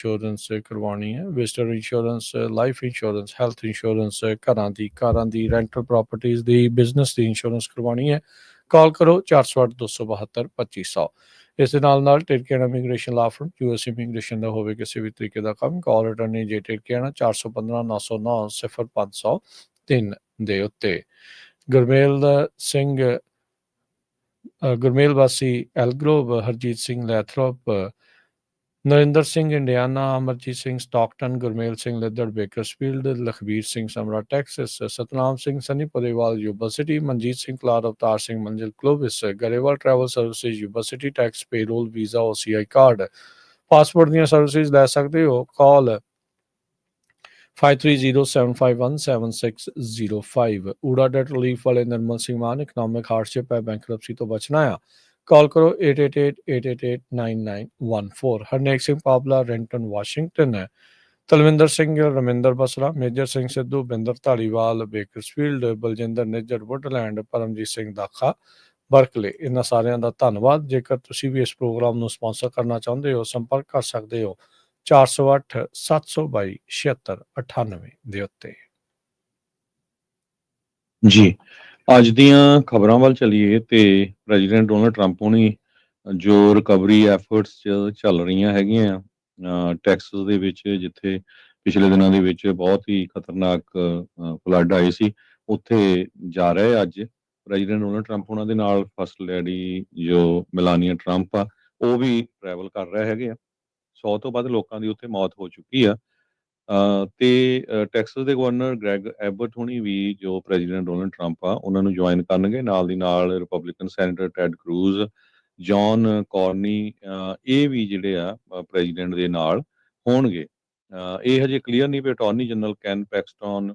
Insurance ਕਰਵਾਉਣੀ ਹੈ, visitor insurance, life insurance, health insurance, ਘਰਾਂ ਦੀ, ਕਾਰਾਂ ਦੀ, ਰੈਂਟਲ ਪ੍ਰਾਪਰਟੀਜ਼ ਦੀ, ਬਿਜ਼ਨਸ ਦੀ ਇੰਸ਼ੋਰੈਂਸ ਕਰਵਾਉਣੀ ਹੈ, ਕਾਲ ਕਰੋ 408-272-2500। ਇਸ ਦੇ ਨਾਲ ਟਿਰਕੀਆਣਾ ਇਮੀਗ੍ਰੇਸ਼ਨ ਲਾ ਫਰਮ, US ਇਮੀਗ੍ਰੇਸ਼ਨ ਦਾ ਹੋਵੇ ਕਿਸੇ ਵੀ ਤਰੀਕੇ ਦਾ ਕੰਮ, ਕਾਲ ਰਿਟਰਨੀ ਜੇ ਟਿਰਕੀਆਣਾ 415-909-0503 ਦੇ ਉੱਤੇ। ਗੁਰਮੇਲ ਸਿੰਘ ਗੁਰਮੇਲ ਵਾਸੀ Elk Grove, Harjit Singh Lathrop, Narinder Singh Indiana, Amarjit Singh Stockton, Gurmel Singh Liddar Bakersfield, Lakhbir Singh Samra Texas, Satnam Singh Sunny Podewal Yuba City, Manjit Singh Kalar, Avtar Singh Manzil Clovis, Grewal travel services Yuba City, tax payroll visa OCI card, passport ਦੀਆਂ ਸਰਵਿਸਿਜ਼ ਲੈ ਸਕਦੇ ਹੋ। ਕਾਲ 5307517605। ਊੜਾ ਡੈਟ ਰਿਲੀਫ ਵਾਲੇ ਨਿਰਮਲ ਸਿੰਘ ਮਾਨ, ਇਕਨੋਮਿਕ ਹਾਰਡਸ਼ਿਪ ਹੈ, ਬੈਂਕਰਪਸੀ ਤੋਂ ਬਚਣਾ ਆ, ਕਾਲ ਕਰੋ 8888889914। ਹਰਨੇਕ ਸਿੰਘ ਪਾਬਲਾ, ਰੈਂਟਨ ਵਾਸ਼ਿੰਗਟਨ ਹੈ, Talwinder Singh Raminder Basra, major Singh Sidhu, Binder Dhaliwal Bakersfield, Baljinder Nijjar Woodland, Paramjit Singh Dakha Berkeley. ਇਹਨਾਂ ਸਾਰਿਆਂ ਦਾ ਧੰਨਵਾਦ। ਜੇਕਰ ਤੁਸੀਂ ਵੀ ਇਸ ਪ੍ਰੋਗਰਾਮ ਨੂੰ ਸਪਾਂਸਰ ਕਰਨਾ ਚਾਹੁੰਦੇ ਹੋ, ਸੰਪਰਕ ਕਰ ਸਕਦੇ ਹੋ 408-722-7698 ਦੇ ਉੱਤੇ। ਜੀ, ਅੱਜ ਦੀਆਂ ਖਬਰਾਂ ਵੱਲ ਚੱਲੀਏ ਤੇ ਪ੍ਰੈਜ਼ੀਡੈਂਟ ਡੋਨਲਡ ਟਰੰਪ ਹੋਣੀ ਜੋ ਰਿਕਵਰੀ ਐਫਰਟਸ ਚੱਲ ਰਹੀਆਂ ਹੈਗੀਆਂ ਟੈਕਸਸ ਦੇ ਵਿੱਚ, ਜਿੱਥੇ ਪਿਛਲੇ ਦਿਨਾਂ ਦੇ ਵਿੱਚ ਬਹੁਤ ਹੀ ਖਤਰਨਾਕ ਫਲੱਡ ਆਏ ਸੀ, ਉੱਥੇ ਜਾ ਰਹੇ ਅੱਜ ਪ੍ਰੈਜ਼ੀਡੈਂਟ ਡੋਨਲਡ ਟਰੰਪ ਉਹਨਾਂ ਦੇ ਨਾਲ ਫਸਟ ਲੇਡੀ ਜੋ ਮਿਲਾਨੀਆ ਟਰੰਪ ਆ, ਉਹ ਵੀ ਟਰੈਵਲ ਕਰ ਰਹੇ ਹੈਗੇ ਆ। 100 ਤੋਂ ਵੱਧ ਲੋਕਾਂ ਦੀ ਉੱਥੇ ਮੌਤ ਹੋ ਚੁੱਕੀ ਆ। ਤੇ ਟੈਕਸਸ ਦੇ ਗਵਰਨਰ ਗ੍ਰੈਗ ਐਬਟ ਹੁਣੀ ਵੀ ਜੋ ਪ੍ਰੈਜ਼ੀਡੈਂਟ ਡੋਨਲਡ ਟਰੰਪ ਆ ਉਹਨਾਂ ਨੂੰ ਜੁਆਇਨ ਕਰਨਗੇ। ਨਾਲ ਦੀ ਨਾਲ Republican senator ਟੈਡ cruise, John Corneille, ਇਹ ਵੀ ਜਿਹੜੇ ਆ ਪ੍ਰੈਜ਼ੀਡੈਂਟ ਦੇ ਨਾਲ ਹੋਣਗੇ। ਇਹ ਹਜੇ ਕਲੀਅਰ ਨਹੀਂ ਵੀ ਅਟਾਰਨੀ ਜਨਰਲ ਕੈਨ ਪੈਕਸਟਨ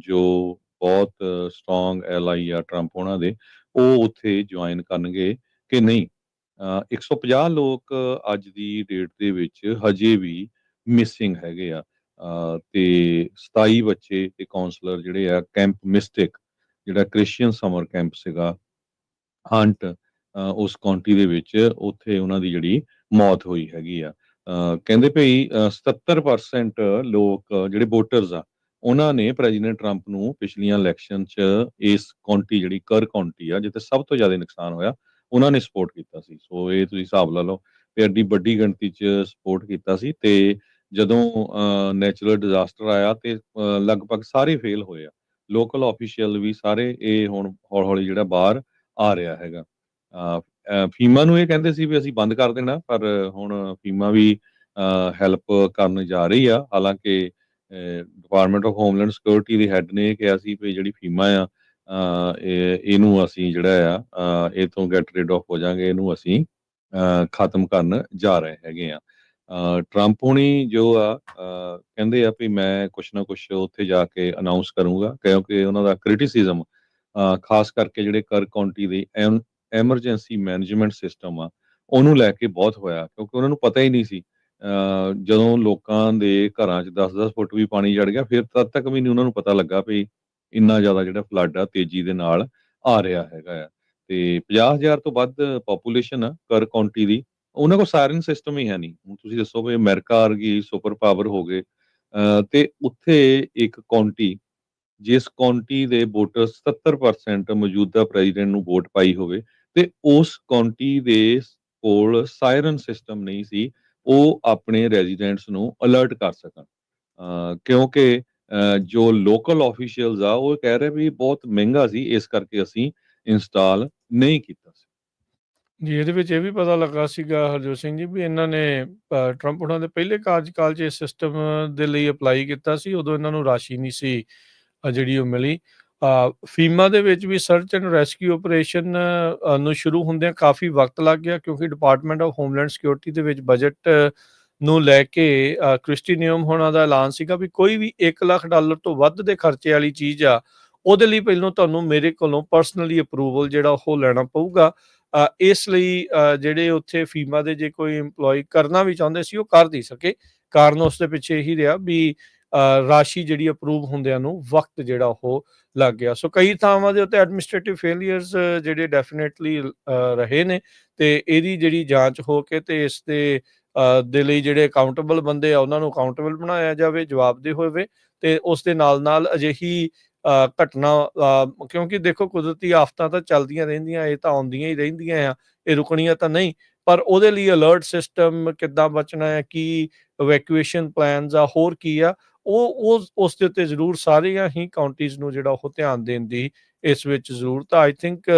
ਜੋ ਬਹੁਤ ਸਟਰੋਂਗ ਐਲਾਈ ਆ ਟਰੰਪ ਉਹਨਾਂ ਦੇ, ਉਹ ਉੱਥੇ ਜੁਆਇਨ ਕਰਨਗੇ ਕਿ ਨਹੀਂ। 150 ਲੋਕ ਅੱਜ ਦੀ ਡੇਟ ਦੇ ਵਿੱਚ ਹਜੇ ਵੀ ਮਿਸਿੰਗ ਹੈਗੇ ਆ। ਤੇ 27 ਬੱਚੇ ਤੇ ਕਾਉਂਸਲਰ ਜਿਹੜੇ ਆ ਕੈਂਪ ਮਿਸਟਿਕ, ਜਿਹੜਾ ਕ੍ਰਿਸਚੀਅਨ ਸਮਰ ਕੈਂਪ ਸੀਗਾ ਹੰਟ, ਉਸ ਕਾਉਂਟੀ ਦੇ ਵਿੱਚ, ਉੱਥੇ ਉਹਨਾਂ ਦੀ ਜਿਹੜੀ ਮੌਤ ਹੋਈ ਹੈਗੀ ਆ। ਕਹਿੰਦੇ ਭਈ 77% ਲੋਕ ਜਿਹੜੇ ਵੋਟਰਸ ਆ ਉਹਨਾਂ ਨੇ ਪ੍ਰੈਜ਼ੀਡੈਂਟ ਟਰੰਪ ਨੂੰ ਪਿਛਲੀਆਂ ਇਲੈਕਸ਼ਨ 'ਚ ਇਸ ਕਾਉਂਟੀ ਜਿਹੜੀ ਕਰ ਕਾਉਂਟੀ ਆ ਜਿੱਥੇ ਸਭ ਤੋਂ ਜ਼ਿਆਦਾ ਨੁਕਸਾਨ ਹੋਇਆ, ਉਹਨਾਂ ਨੇ ਸਪੋਰਟ ਕੀਤਾ ਸੀ। ਸੋ ਇਹ ਤੁਸੀਂ ਹਿਸਾਬ ਲਾ ਲਓ ਵੀ ਐਡੀ ਵੱਡੀ ਗਿਣਤੀ 'ਚ ਸਪੋਰਟ ਕੀਤਾ ਸੀ। ਤੇ ਜਦੋਂ ਨੈਚੁਰਲ ਡਿਜ਼ਾਸਟਰ ਆਇਆ ਤੇ ਲਗਭਗ ਸਾਰੇ ਫੇਲ ਹੋਏ ਆ, ਲੋਕਲ ਆਫੀਸ਼ੀਅਲ ਵੀ ਸਾਰੇ। ਇਹ ਹੁਣ ਹੌਲੀ-ਹੌਲੀ ਜਿਹੜਾ ਬਾਹਰ ਆ ਰਿਹਾ ਹੈਗਾ। ਫੀਮਾ ਨੂੰ ਇਹ ਕਹਿੰਦੇ ਸੀ ਵੀ ਅਸੀਂ ਬੰਦ ਕਰ ਦੇਣਾ, ਪਰ ਹੁਣ ਫੀਮਾ ਵੀ ਹੈਲਪ ਕਰਨ ਜਾ ਰਹੀ ਆ। ਹਾਲਾਂਕਿ ਡਿਪਾਰਟਮੈਂਟ ਆਫ ਹੋਮਲੈਂਡ ਸਿਕਿਉਰਿਟੀ ਦੇ ਹੈੱਡ ਨੇ ਇਹ ਕਿਹਾ ਸੀ ਵੀ ਜਿਹੜੀ ਫੀਮਾ ਆ ਇਹਨੂੰ ਅਸੀਂ ਜਿਹੜਾ ਆ ਇਹ ਤੋਂ ਗੈਟ ਰਿਡ ਆਫ ਹੋ ਜਾਾਂਗੇ, ਇਹਨੂੰ ਅਸੀਂ ਖਤਮ ਕਰਨ ਜਾ ਰਹੇ ਹੈਗੇ ਆ। ਟਰੰਪ ਹੁਣੀ ਜੋ ਆ ਕਹਿੰਦੇ ਆ ਵੀ ਮੈਂ ਕੁਛ ਨਾ ਕੁਛ ਉੱਥੇ ਜਾ ਕੇ ਅਨਾਊਂਸ ਕਰੂੰਗਾ, ਕਿਉਂਕਿ ਉਹਨਾਂ ਦਾ ਕ੍ਰਿਟਿਸਿਜ਼ਮ ਖਾਸ ਕਰਕੇ ਜਿਹੜੇ ਕਰ ਕਾਉਂਟੀ ਦੇ ਐਮਰਜੈਂਸੀ ਮੈਨੇਜਮੈਂਟ ਸਿਸਟਮ ਆ ਉਹਨੂੰ ਲੈ ਕੇ ਬਹੁਤ ਹੋਇਆ, ਕਿਉਂਕਿ ਉਹਨਾਂ ਨੂੰ ਪਤਾ ਹੀ ਨਹੀਂ ਸੀ। ਜਦੋਂ ਲੋਕਾਂ ਦੇ ਘਰਾਂ 'ਚ 10-10 ਫੁੱਟ ਵੀ ਪਾਣੀ ਚੜ ਗਿਆ, ਫਿਰ ਤਦ ਤੱਕ ਵੀ ਨਹੀਂ ਉਹਨਾਂ ਨੂੰ ਪਤਾ ਲੱਗਾ ਵੀ ਇੰਨਾ ਜ਼ਿਆਦਾ ਜਿਹੜਾ ਫਲੱਡ ਆ ਤੇਜ਼ੀ ਦੇ ਨਾਲ ਆ ਰਿਹਾ ਹੈਗਾ ਆ। ਤੇ 50,000 ਤੋਂ ਵੱਧ ਪਾਪੂਲੇਸ਼ਨ ਆ ਕਰ ਕਾਉਂਟੀ ਦੀ, ਉਹਨਾਂ ਕੋਲ ਸਾਇਰਨ ਸਿਸਟਮ ਹੀ ਹੈ ਨਹੀਂ। ਹੁਣ ਤੁਸੀਂ ਦੱਸੋ ਵੀ ਅਮਰੀਕਾ ਵਰਗੀ ਸੁਪਰ ਪਾਵਰ ਹੋ ਗਏ ਤੇ ਉੱਥੇ ਇੱਕ ਕਾਉਂਟੀ, ਜਿਸ ਕਾਉਂਟੀ ਦੇ ਵੋਟਰ 77% ਮੌਜੂਦਾ ਪ੍ਰੈਜ਼ੀਡੈਂਟ ਨੂੰ ਵੋਟ ਪਾਈ ਹੋਵੇ, ਤੇ ਉਸ ਕਾਉਂਟੀ ਦੇ ਕੋਲ ਸਾਇਰਨ ਸਿਸਟਮ ਨਹੀਂ ਸੀ, ਉਹ ਆਪਣੇ ਰੈਜ਼ੀਡੈਂਟਸ ਨੂੰ ਅਲਰਟ ਕਰ ਸਕਣ। ਕਿਉਂਕਿ ਜੋ ਲੋਕਲ ਆਫੀਸ਼ੀਅਲਸ ਆ ਉਹ ਕਹਿ ਰਹੇ ਵੀ ਬਹੁਤ ਮਹਿੰਗਾ ਸੀ, ਇਸ ਕਰਕੇ ਅਸੀਂ ਇੰਸਟਾਲ ਨਹੀਂ ਕੀਤਾ ਸੀ। ਜੀ, ਇਹਦੇ ਵਿੱਚ ਇਹ ਵੀ ਪਤਾ ਲੱਗਾ ਸੀਗਾ ਹਰਜੋਤ ਸਿੰਘ ਜੀ ਵੀ ਇਹਨਾਂ ਨੇ ਟਰੰਪ ਉਹਨਾਂ ਦੇ ਪਹਿਲੇ ਕਾਰਜਕਾਲ 'ਚ ਇਸ ਸਿਸਟਮ ਦੇ ਲਈ ਅਪਲਾਈ ਕੀਤਾ ਸੀ, ਉਦੋਂ ਇਹਨਾਂ ਨੂੰ ਰਾਸ਼ੀ ਨਹੀਂ ਸੀ ਜਿਹੜੀ ਉਹ ਮਿਲੀ। ਫੀਮਾ ਦੇ ਵਿੱਚ ਵੀ ਸਰਚ ਐਂਡ ਰੈਸਕਿਊ ਆਪਰੇਸ਼ਨ ਨੂੰ ਸ਼ੁਰੂ ਹੁੰਦਿਆਂ ਕਾਫੀ ਵਕਤ ਲੱਗ ਗਿਆ, ਕਿਉਂਕਿ ਡਿਪਾਰਟਮੈਂਟ ਆਫ ਹੋਮਲੈਂਡ ਸਿਕਿਉਰਿਟੀ ਦੇ ਵਿੱਚ ਬਜਟ ਨੂੰ ਲੈ ਕੇ ਕ੍ਰਿਸਟੀ ਨਿਯਮ ਹੋਣਾ ਦਾ ਐਲਾਨ ਸੀਗਾ ਵੀ ਕੋਈ ਵੀ $1 ਲੱਖ ਤੋਂ ਵੱਧ ਦੇ ਖਰਚੇ ਵਾਲੀ ਚੀਜ਼ ਆ, ਉਹਦੇ ਲਈ ਪਹਿਲਾਂ ਤੁਹਾਨੂੰ ਮੇਰੇ ਕੋਲੋਂ ਪਰਸਨਲੀ ਅਪਰੂਵਲ ਜਿਹੜਾ ਉਹ ਲੈਣਾ ਪਊਗਾ। ਇਸ ਲਈ ਜਿਹੜੇ ਉੱਥੇ ਫੀਮਾ ਦੇ ਜੇ ਕੋਈ ਇੰਪਲੋਈ ਕਰਨਾ ਵੀ ਚਾਹੁੰਦੇ ਸੀ ਉਹ ਕਰ ਨਹੀਂ ਸਕੇ। ਕਾਰਨ ਉਸ ਦੇ ਪਿੱਛੇ ਇਹੀ ਰਿਹਾ ਵੀ ਰਾਸ਼ੀ ਜਿਹੜੀ ਅਪਰੂਵ ਹੁੰਦਿਆਂ ਨੂੰ ਵਕਤ ਜਿਹੜਾ ਉਹ ਲੱਗ ਗਿਆ। ਸੋ ਕਈ ਥਾਵਾਂ ਦੇ ਉੱਤੇ ਐਡਮਿਨਿਸਟ੍ਰੇਟਿਵ ਫੇਲੀਅਰਸ ਜਿਹੜੇ ਡੈਫੀਨੇਟਲੀ ਰਹੇ ਨੇ, ਤੇ ਇਹਦੀ ਜਿਹੜੀ ਜਾਂਚ ਹੋ ਕੇ ਤੇ ਇਸ ਦੇ ਦੇ ਲਈ ਜਿਹੜੇ ਅਕਾਊਂਟੇਬਲ ਬੰਦੇ ਆ ਉਹਨਾਂ ਨੂੰ ਅਕਾਊਂਟੇਬਲ ਬਣਾਇਆ ਜਾਵੇ, ਜਵਾਬਦੇਹ ਹੋਵੇ, ਤੇ ਉਸ ਦੇ ਨਾਲ ਅਜਿਹੀ ਘਟਨਾ, ਕਿਉਂਕਿ ਦੇਖੋ ਕੁਦਰਤੀ ਆਫਤਾਂ ਤਾਂ ਚੱਲਦੀਆਂ ਰਹਿੰਦੀਆਂ, ਇਹ ਤਾਂ ਆਉਂਦੀਆਂ ਹੀ ਰਹਿੰਦੀਆਂ ਆ, ਇਹ ਰੁਕਣੀਆਂ ਤਾਂ ਨਹੀਂ, ਪਰ ਉਹਦੇ ਲਈ ਅਲਰਟ ਸਿਸਟਮ ਕਿੱਦਾਂ ਬਚਣਾ ਹੈ, ਕੀ ਇਵੈਕੂਏਸ਼ਨ ਪਲਾਨਸ ਆ, ਹੋਰ ਕੀ ਆ, ਉਹ ਉਸ ਦੇ ਉੱਤੇ ਜ਼ਰੂਰ ਸਾਰੀਆਂ ਹੀ ਕਾਉਂਟੀਜ਼ ਨੂੰ ਜਿਹੜਾ ਉਹ ਧਿਆਨ ਦੇਣ ਦੀ ਇਸ ਵਿੱਚ ਜ਼ਰੂਰਤ ਆ। ਆਈ ਥਿੰਕ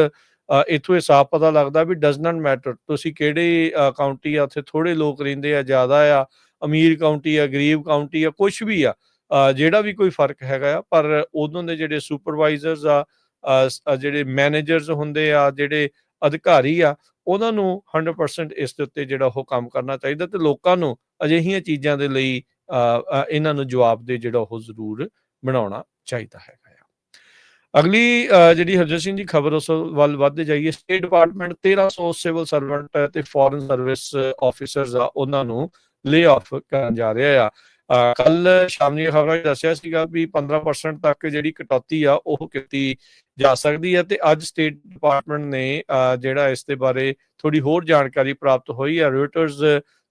ਇੱਥੋਂ ਇਹ ਸਾਫ਼ ਪਤਾ ਲੱਗਦਾ ਵੀ ਡਜ਼ ਨਾਟ ਮੈਟਰ ਤੁਸੀਂ ਕਿਹੜੀ ਕਾਉਂਟੀ ਆ, ਉੱਥੇ ਥੋੜ੍ਹੇ ਲੋਕ ਰਹਿੰਦੇ ਆ, ਜ਼ਿਆਦਾ ਆ, ਅਮੀਰ ਕਾਉਂਟੀ ਆ, ਗਰੀਬ ਕਾਉਂਟੀ ਆ, ਕੁਛ ਵੀ ਆ, ਜਿਹੜਾ ਵੀ ਕੋਈ ਫਰਕ ਹੈਗਾ ਆ, ਪਰ ਉਦੋਂ ਦੇ ਜਿਹੜੇ ਸੁਪਰਵਾਈਜ਼ਰਸ ਆ, ਜਿਹੜੇ ਮੈਨੇਜਰਸ ਹੁੰਦੇ ਆ, ਜਿਹੜੇ ਅਧਿਕਾਰੀ ਆ, ਉਹਨਾਂ ਨੂੰ 100% ਇਸ ਦੇ ਉੱਤੇ ਜਿਹੜਾ ਉਹ ਕੰਮ ਕਰਨਾ ਚਾਹੀਦਾ, ਤੇ ਲੋਕਾਂ ਨੂੰ ਅਜਿਹੀਆਂ ਚੀਜ਼ਾਂ ਦੇ ਲਈ ਇਹਨਾਂ ਨੂੰ ਜਵਾਬਦੇਹ ਜਿਹੜਾ ਉਹ ਜ਼ਰੂਰ ਬਣਾਉਣਾ ਚਾਹੀਦਾ ਹੈਗਾ ਆ। ਅਗਲੀ ਜਿਹੜੀ ਹਰਜੋਤ ਸਿੰਘ ਜੀ ਖਬਰ ਉਸ ਵੱਲ ਵੱਧਦੇ ਜਾਈਏ, ਸਟੇਟ ਡਿਪਾਰਟਮੈਂਟ 1300 ਸਿਵਲ ਸਰਵੈਂਟ ਤੇ ਫੋਰਨ ਸਰਵਿਸ ਆਫਿਸਰਸ ਆ, ਉਹਨਾਂ ਨੂੰ ਲੇ ਆਫ ਕਰਨ ਜਾ ਰਿਹਾ ਆ। ਕੱਲ ਸ਼ਾਮ ਦੀਆਂ ਖਬਰਾਂ 'ਚ ਦੱਸਿਆ ਸੀਗਾ ਵੀ 15% ਤੱਕ ਜਿਹੜੀ ਕਟੌਤੀ ਆ ਉਹ ਕੀਤੀ ਜਾ ਸਕਦੀ ਹੈ, ਤੇ ਅੱਜ ਸਟੇਟ ਡਿਪਾਰਟਮੈਂਟ ਨੇ ਜਿਹੜਾ ਇਸ ਦੇ ਬਾਰੇ ਥੋੜੀ ਹੋਰ ਜਾਣਕਾਰੀ ਪ੍ਰਾਪਤ ਹੋਈ ਹੈ ਰੋਇਟਰਸ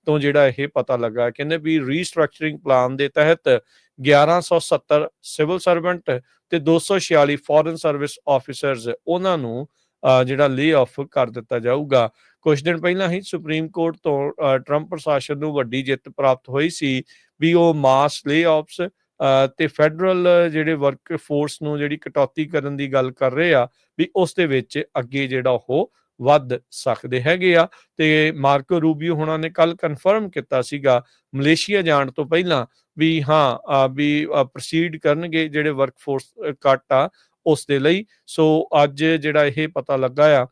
ਤੋਂ, ਜਿਹੜਾ ਇਹ ਪਤਾ ਲੱਗਾ, ਕਹਿੰਦੇ ਵੀ ਰੀਸਟਰਕਚਰਿੰਗ ਪਲਾਨ ਦੇ ਤਹਿਤ 1170 ਸਿਵਲ ਸਰਵੈਂਟ ਤੇ 246 ਫੋਰਨ ਸਰਵਿਸ ਆਫਿਸਰਸ ਉਹਨਾਂ ਨੂੰ ਜਿਹੜਾ ਲੇ ਆਫ ਕਰ ਦਿੱਤਾ ਜਾਊਗਾ। ਕੁਝ ਦਿਨ ਪਹਿਲਾਂ ਹੀ ਸੁਪਰੀਮ ਕੋਰਟ ਤੋਂ ਟਰੰਪ ਪ੍ਰਸ਼ਾਸਨ ਨੂੰ ਵੱਡੀ ਜਿੱਤ ਪ੍ਰਾਪਤ ਹੋਈ ਸੀ ਵੀ ਉਹ ਮਾਸ ਲੇ ਆਫਸ ਤੇ ਫੈਡਰਲ ਜਿਹੜੇ ਵਰਕ ਫੋਰਸ ਨੂੰ ਜਿਹੜੀ ਕਟੌਤੀ ਕਰਨ ਦੀ ਗੱਲ ਕਰ ਰਹੇ ਆ, ਵੀ ਉਸ ਦੇ ਵਿੱਚ ਅੱਗੇ ਜਿਹੜਾ ਉਹ ਵੱਧ ਸਕਦੇ ਹੈਗੇ ਆ। ਤੇ ਮਾਰਕੋ ਰੂਬੀਓ ਹੁਣਾਂ ਨੇ ਕੱਲ ਕਨਫਰਮ ਕੀਤਾ ਸੀਗਾ ਮਲੇਸ਼ੀਆ ਜਾਣ ਤੋਂ ਪਹਿਲਾਂ ਵੀ ਹਾਂ ਵੀ ਪ੍ਰੋਸੀਡ ਕਰਨਗੇ ਜਿਹੜੇ ਵਰਕ ਫੋਰਸ ਕੱਟ ਆ ਉਸ ਦੇ ਲਈ। ਸੋ ਅੱਜ ਜਿਹੜਾ ਇਹ ਪਤਾ ਲੱਗਾ ਆ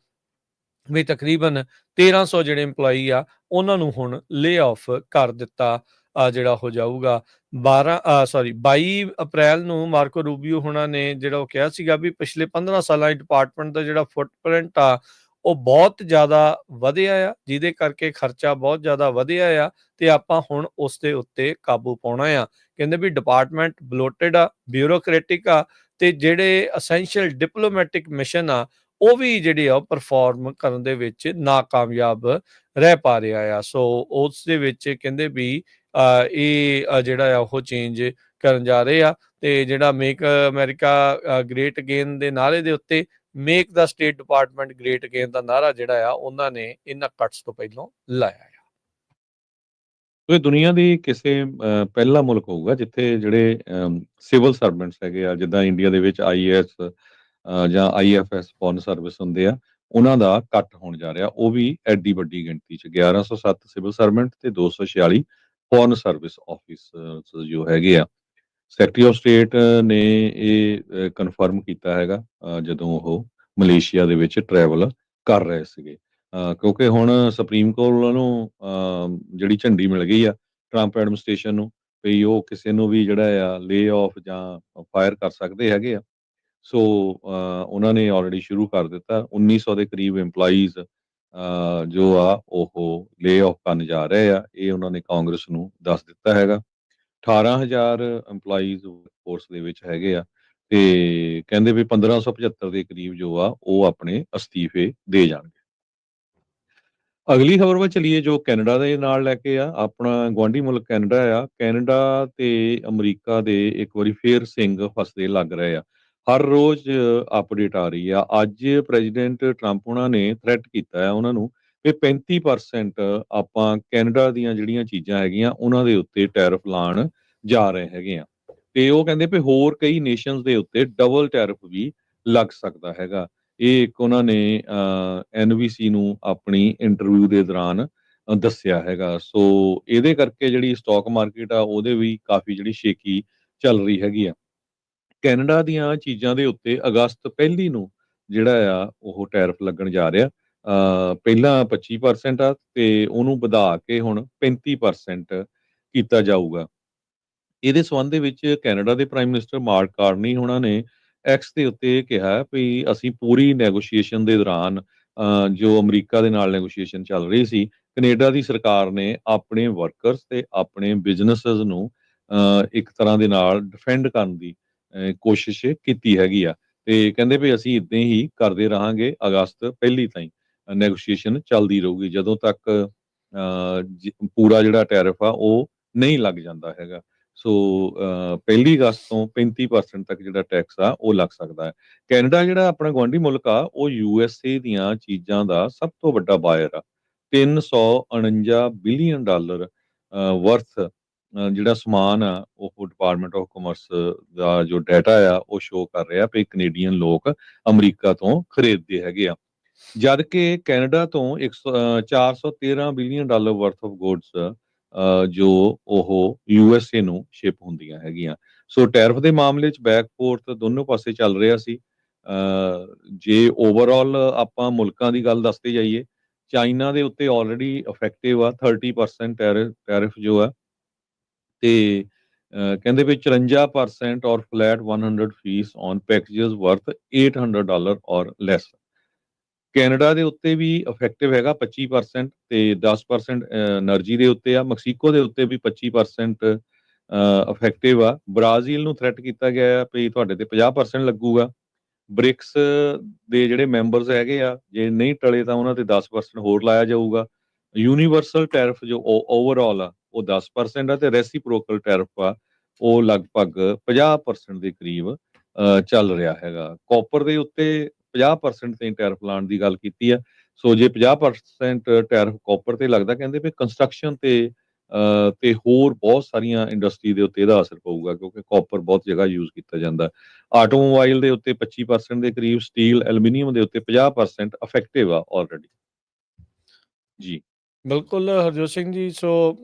ਵੀ ਤਕਰੀਬਨ 1300 ਜਿਹੜੇ EMPLOYEE ਆ ਉਹਨਾਂ ਨੂੰ ਹੁਣ ਲੇ ਆਫ ਕਰ ਦਿੱਤਾ ਜਿਹੜਾ ਹੋ ਜਾਊਗਾ। 22 ਅਪ੍ਰੈਲ ਨੂੰ ਮਾਰਕੋ ਰੂਬੀਓ ਹੁਣਾਂ ਨੇ ਜਿਹੜਾ ਉਹ ਕਿਹਾ ਸੀਗਾ ਵੀ ਪਿਛਲੇ 15 ਸਾਲਾਂ ਡਿਪਾਰਟਮੈਂਟ ਦਾ ਜਿਹੜਾ ਫੁੱਟਪ੍ਰਿੰਟ ਆ ਉਹ ਬਹੁਤ ਜ਼ਿਆਦਾ ਵਧਿਆ ਆ, ਜਿਹਦੇ ਕਰਕੇ ਖਰਚਾ ਬਹੁਤ ਜ਼ਿਆਦਾ ਵਧਿਆ ਆ, ਤੇ ਆਪਾਂ ਹੁਣ ਉਸ ਦੇ ਉੱਤੇ ਕਾਬੂ ਪਾਉਣਾ ਆ। ਕਹਿੰਦੇ ਵੀ ਡਿਪਾਰਟਮੈਂਟ ਬਲੋਟਡ ਆ, ਬਿਊਰੋਕ੍ਰੈਟਿਕ ਆ, ਤੇ ਜਿਹੜੇ ਅਸੈਂਸ਼ੀਅਲ ਡਿਪਲੋਮੈਟਿਕ ਮਿਸ਼ਨ ਆ ਉਹ ਵੀ ਜਿਹੜੇ ਆ ਪਰਫਾਰਮ ਕਰਨ ਦੇ ਵਿੱਚ ਨਾਕਾਮਯਾਬ ਰਹਿ ਪਾ ਰਿਹਾ ਆ। ਸੋ ਉਸ ਦੇ ਵਿੱਚ ਕਹਿੰਦੇ ਵੀ ਇਹ ਜਿਹੜਾ ਆ ਉਹ ਚੇਂਜ ਕਰਨ ਜਾ ਰਹੇ ਆ, ਤੇ ਜਿਹੜਾ ਮੇਕ ਅਮਰੀਕਾ ਗ੍ਰੇਟ ਅਗੇਨ ਦੇ ਨਾਅਰੇ ਦੇ ਉੱਤੇ ਮੇਕ ਦਾ ਸਟੇਟ ਡਿਪਾਰਟਮੈਂਟ ਗ੍ਰੇਟ ਅਗੇਨ ਦਾ ਨਾਅਰਾ ਜਿਹੜਾ ਆ ਉਹਨਾਂ ਨੇ ਇਹਨਾਂ ਕੱਟਸ ਤੋਂ ਪਹਿਲਾਂ ਲਾਇਆ ਆ। ਇਹ ਦੁਨੀਆ ਦੀ ਕਿਸੇ ਪਹਿਲਾ ਮੁਲਕ ਹੋਊਗਾ ਜਿੱਥੇ ਜਿਹੜੇ ਸਿਵਲ ਸਰਵੈਂਟਸ ਹੈਗੇ ਆ, ਜਿੱਦਾਂ ਇੰਡੀਆ ਦੇ ਵਿੱਚ IAS ਜਾਂ IFS ਫੋਰਨ ਸਰਵਿਸ ਹੁੰਦੇ ਆ, ਉਹਨਾਂ ਦਾ ਕੱਟ ਹੋਣ ਜਾ ਰਿਹਾ, ਉਹ ਵੀ ਐਡੀ ਵੱਡੀ ਗਿਣਤੀ 'ਚ 1107 ਸਿਵਲ ਸਰਵੈਂਟ ਤੇ 246 ਫੋਰਨ ਸਰਵਿਸ ਆਫਿਸਰਸ ਜੋ ਹੈਗੇ ਆ। ਸੈਕਟਰੀ ਆਫ ਸਟੇਟ ਨੇ ਇਹ ਕਨਫਰਮ ਕੀਤਾ ਹੈਗਾ ਜਦੋਂ ਉਹ ਮਲੇਸ਼ੀਆ ਦੇ ਵਿੱਚ ਟਰੈਵਲ ਕਰ ਰਹੇ ਸੀਗੇ, ਕਿਉਂਕਿ ਹੁਣ ਸੁਪਰੀਮ ਕੋਰਟ ਨੂੰ ਜਿਹੜੀ ਝੰਡੀ ਮਿਲ ਗਈ ਆ ਟਰੰਪ ਐਡਮਿਨਿਸਟ੍ਰੇਸ਼ਨ ਨੂੰ ਵੀ ਉਹ ਕਿਸੇ ਨੂੰ ਵੀ ਜਿਹੜਾ ਆ ਲੇ ਆਫ ਜਾਂ ਫਾਇਰ ਕਰ ਸਕਦੇ ਹੈਗੇ ਆ। ਸੋ ਉਹਨਾਂ ਨੇ ਆਲਰੇਡੀ ਸ਼ੁਰੂ ਕਰ ਦਿੱਤਾ। 1900 ਦੇ ਕਰੀਬ EMPLOYEES ਜੋ ਆ ਉਹ ਲੇ ਆਫ ਕਰਨ ਜਾ ਰਹੇ ਆ, ਇਹ ਉਹਨਾਂ ਨੇ ਕਾਂਗਰਸ ਨੂੰ ਦੱਸ ਦਿੱਤਾ ਹੈਗਾ। 18,000 EMPLOYEES ਫੋਰਸ ਦੇ ਵਿੱਚ ਹੈਗੇ ਆ, ਤੇ ਕਹਿੰਦੇ ਵੀ 1575 ਦੇ ਕਰੀਬ ਜੋ ਆ ਉਹ ਆਪਣੇ ਅਸਤੀਫੇ ਦੇ ਜਾਣਗੇ। ਅਗਲੀ ਖਬਰ ਵੱਲ ਚਲੀਏ ਜੋ ਕੈਨੇਡਾ ਦੇ ਨਾਲ ਲੈ ਕੇ ਆ, ਆਪਣਾ ਗੁਆਂਢੀ ਮੁਲਕ ਕੈਨੇਡਾ ਆ। ਕੈਨੇਡਾ ਤੇ ਅਮਰੀਕਾ ਦੇ ਇੱਕ ਵਾਰੀ ਫੇਰ ਸਿੰਘ ਫਸਦੇ ਲੱਗ ਰਹੇ ਆ, ਹਰ ਰੋਜ਼ ਅਪਡੇਟ ਆ ਰਹੀ ਆ। ਅੱਜ ਪ੍ਰੈਜ਼ੀਡੈਂਟ ਟਰੰਪ ਉਹਨਾਂ ਨੇ ਥ੍ਰੈਟ ਕੀਤਾ ਹੈ ਉਹਨਾਂ ਨੂੰ ਕਿ 35% ਆਪਾਂ ਕੈਨੇਡਾ ਦੀਆਂ ਜਿਹੜੀਆਂ ਚੀਜ਼ਾਂ ਹੈਗੀਆਂ ਉਹਨਾਂ ਦੇ ਉੱਤੇ ਟੈਰਿਫ ਲਾਉਣ ਜਾ ਰਹੇ ਹੈਗੇ ਆ, ਤੇ ਉਹ ਕਹਿੰਦੇ ਵੀ ਹੋਰ ਕਈ ਨੇਸ਼ਨਸ ਦੇ ਉੱਤੇ ਡਬਲ ਟੈਰਿਫ ਵੀ ਲੱਗ ਸਕਦਾ ਹੈਗਾ। ਇਹ ਇੱਕ ਉਹਨਾਂ ਨੇ NBC ਨੂੰ ਆਪਣੀ ਇੰਟਰਵਿਊ ਦੇ ਦੌਰਾਨ ਦੱਸਿਆ ਹੈਗਾ। ਸੋ ਇਹਦੇ ਕਰਕੇ ਜਿਹੜੀ ਸਟਾਕ ਮਾਰਕੀਟ ਆ ਉਹਦੇ ਵੀ ਕਾਫੀ ਜਿਹੜੀ ਸ਼ੇਕੀ ਚੱਲ ਰਹੀ ਹੈਗੀ ਆ। ਕੈਨੇਡਾ ਦੀਆਂ ਚੀਜ਼ਾਂ ਦੇ ਉੱਤੇ ਅਗਸਤ 1 ਨੂੰ ਜਿਹੜਾ ਆ ਉਹ ਟੈਰਿਫ ਲੱਗਣ ਜਾ ਰਿਹਾ। ਪਹਿਲਾਂ 25% ਆ ਤੇ ਉਹਨੂੰ ਵਧਾ ਕੇ ਹੁਣ 35% ਕੀਤਾ ਜਾਊਗਾ। ਇਹਦੇ ਸੰਬੰਧ ਦੇ ਵਿੱਚ ਕੈਨੇਡਾ ਦੇ ਪ੍ਰਾਈਮ ਮਿਨਿਸਟਰ ਮਾਰਕ ਕਾਰਨੀ ਉਹਨਾਂ ਨੇ ਐਕਸ ਦੇ ਉੱਤੇ ਕਿਹਾ ਵੀ ਅਸੀਂ ਪੂਰੀ ਨੈਗੋਸ਼ੀਏਸ਼ਨ ਦੇ ਦੌਰਾਨ ਜੋ ਅਮਰੀਕਾ ਦੇ ਨਾਲ ਨੈਗੋਸ਼ੀਏਸ਼ਨ ਚੱਲ ਰਹੀ ਸੀ, ਕੈਨੇਡਾ ਦੀ ਸਰਕਾਰ ਨੇ ਆਪਣੇ ਵਰਕਰਸ ਤੇ ਆਪਣੇ ਬਿਜ਼ਨੈਸਸ ਨੂੰ ਇੱਕ ਤਰ੍ਹਾਂ ਦੇ ਨਾਲ ਡਿਫੈਂਡ ਕਰਨ ਦੀ ਕੋਸ਼ਿਸ਼ ਕੀਤੀ ਹੈਗੀ ਆ, ਤੇ ਕਹਿੰਦੇ ਵੀ ਅਸੀਂ ਇਦਾਂ ਹੀ ਕਰਦੇ ਰਹਾਂਗੇ। ਅਗਸਤ 1 ਤਾਈਂ ਨੈਗੋਸ਼ੀਏਸ਼ਨ ਚੱਲਦੀ ਰਹੂਗੀ, ਜਦੋਂ ਤੱਕ ਪੂਰਾ ਜਿਹੜਾ ਟੈਰਿਫ ਆ ਉਹ ਨਹੀਂ ਲੱਗ ਜਾਂਦਾ ਹੈਗਾ। ਸੋ 1 ਅਗਸਤ ਤੋਂ 35% ਤੱਕ ਜਿਹੜਾ ਟੈਕਸ ਆ ਉਹ ਲੱਗ ਸਕਦਾ ਹੈ। ਕੈਨੇਡਾ ਜਿਹੜਾ ਆਪਣਾ ਗੁਆਂਢੀ ਮੁਲਕ ਆ ਉਹ USA ਦੀਆਂ ਚੀਜ਼ਾਂ ਦਾ ਸਭ ਤੋਂ ਵੱਡਾ ਬਾਇਰ ਆ। $349 ਬਿਲੀਅਨ ਵਰਥ ਜਿਹੜਾ ਸਮਾਨ ਆ ਉਹ ਡਿਪਾਰਟਮੈਂਟ ਆਫ ਕਾਮਰਸ ਦਾ ਜੋ ਡਾਟਾ ਆ ਉਹ ਸ਼ੋ ਕਰ ਰਿਹਾ ਵੀ ਕੈਨੇਡੀਅਨ ਲੋਕ ਅਮਰੀਕਾ ਤੋਂ ਖਰੀਦਦੇ ਹੈਗੇ ਆ। ਜਦ ਕਿ ਕੈਨੇਡਾ ਤੋਂ 413 billion dollar worth of goods ਜੋ ਉਹ USA ਨੂੰ ਸ਼ਿਪ ਹੁੰਦੀਆਂ ਹੈਗੀਆਂ। ਸੋ ਟੈਰਿਫ ਦੇ ਮਾਮਲੇ 'ਚ ਬੈਕ ਫੋਰਥ ਦੋਨੋਂ ਪਾਸੇ ਚੱਲ ਰਿਹਾ ਸੀ। ਜੇ ਓਵਰਆਲ ਆਪਾਂ ਮੁਲਕਾਂ ਦੀ ਗੱਲ ਦੱਸਦੇ ਜਾਈਏ, ਚਾਈਨਾ ਦੇ ਉੱਤੇ ਆਲਰੇਡੀ ਇਫੈਕਟਿਵ ਆ 30% ਟੈਰਿਫ ਜੋ ਆ, ਤੇ ਕਹਿੰਦੇ ਵੀ 54% or flat 100 fee on packages worth $800 or lace. Canada ਦੇ ਉੱਤੇ ਵੀ ਇਫੈਕਟਿਵ ਹੈਗਾ 25% ਤੇ 10% એનર્ਜੀ ਦੇ ਉੱਤੇ ਆ। ਮੈਕਸੀਕੋ ਦੇ ਉੱਤੇ ਵੀ 25% ਇਫੈਕਟਿਵ ਆ। ਬ੍ਰਾਜ਼ੀਲ ਨੂੰ ਥ੍ਰੈਟ ਕੀਤਾ ਗਿਆ ਵੀ ਤੁਹਾਡੇ ਤੇ 50% ਲੱਗੂਗਾ। ਬ੍ਰਿਕਸ ਦੇ ਜਿਹੜੇ ਮੈਂਬਰਸ ਹੈਗੇ ਆ, ਜੇ ਨਹੀਂ ਟਲੇ ਤਾਂ ਉਹਨਾਂ ਤੇ 10% ਹੋਰ ਲਾਇਆ ਜਾਊਗਾ। ਯੂਨੀਵਰਸਲ ਟੈਰਿਫ ਜੋ ਓਵਰਆਲ ਆ ਉਹ 10% ਆ ਤੇ ਰੈਸੀਪ੍ਰੋਕਲ ਟੈਰਿਫ ਆ ਉਹ ਲਗਭਗ 50% ਦੇ ਕਰੀਬ ਚੱਲ ਰਿਹਾ ਹੈਗਾ। ਕਾਪਰ ਦੇ ਉੱਤੇ 50% ਤੇ ਟੈਰਿਫ ਲਾਉਣ ਦੀ ਗੱਲ ਕੀਤੀ ਆ। ਸੋ ਜੇ 50% ਟੈਰਿਫ ਕਾਪਰ ਤੇ ਲੱਗਦਾ, ਕਹਿੰਦੇ ਵੀ ਕੰਸਟਰਕਸ਼ਨ ਤੇ ਹੋਰ ਬਹੁਤ ਸਾਰੀਆਂ ਇੰਡਸਟਰੀ ਦੇ ਉੱਤੇ ਇਹਦਾ ਅਸਰ ਪਊਗਾ, ਕਿਉਂਕਿ ਕਾਪਰ ਬਹੁਤ ਜਗ੍ਹਾ ਯੂਜ਼ ਕੀਤਾ ਜਾਂਦਾ। ਆਟੋਮੋਬਾਈਲ ਦੇ ਉੱਤੇ 25% ਦੇ ਕਰੀਬ, ਸਟੀਲ ਐਲੂਮੀਨੀਅਮ ਦੇ ਉੱਤੇ 50% ਇਫੈਕਟਿਵ ਆ ਆਲਰੇਡੀ ਜੀ। ਬਿਲਕੁਲ ਹਰਜੋਤ ਸਿੰਘ ਜੀ। ਸੋ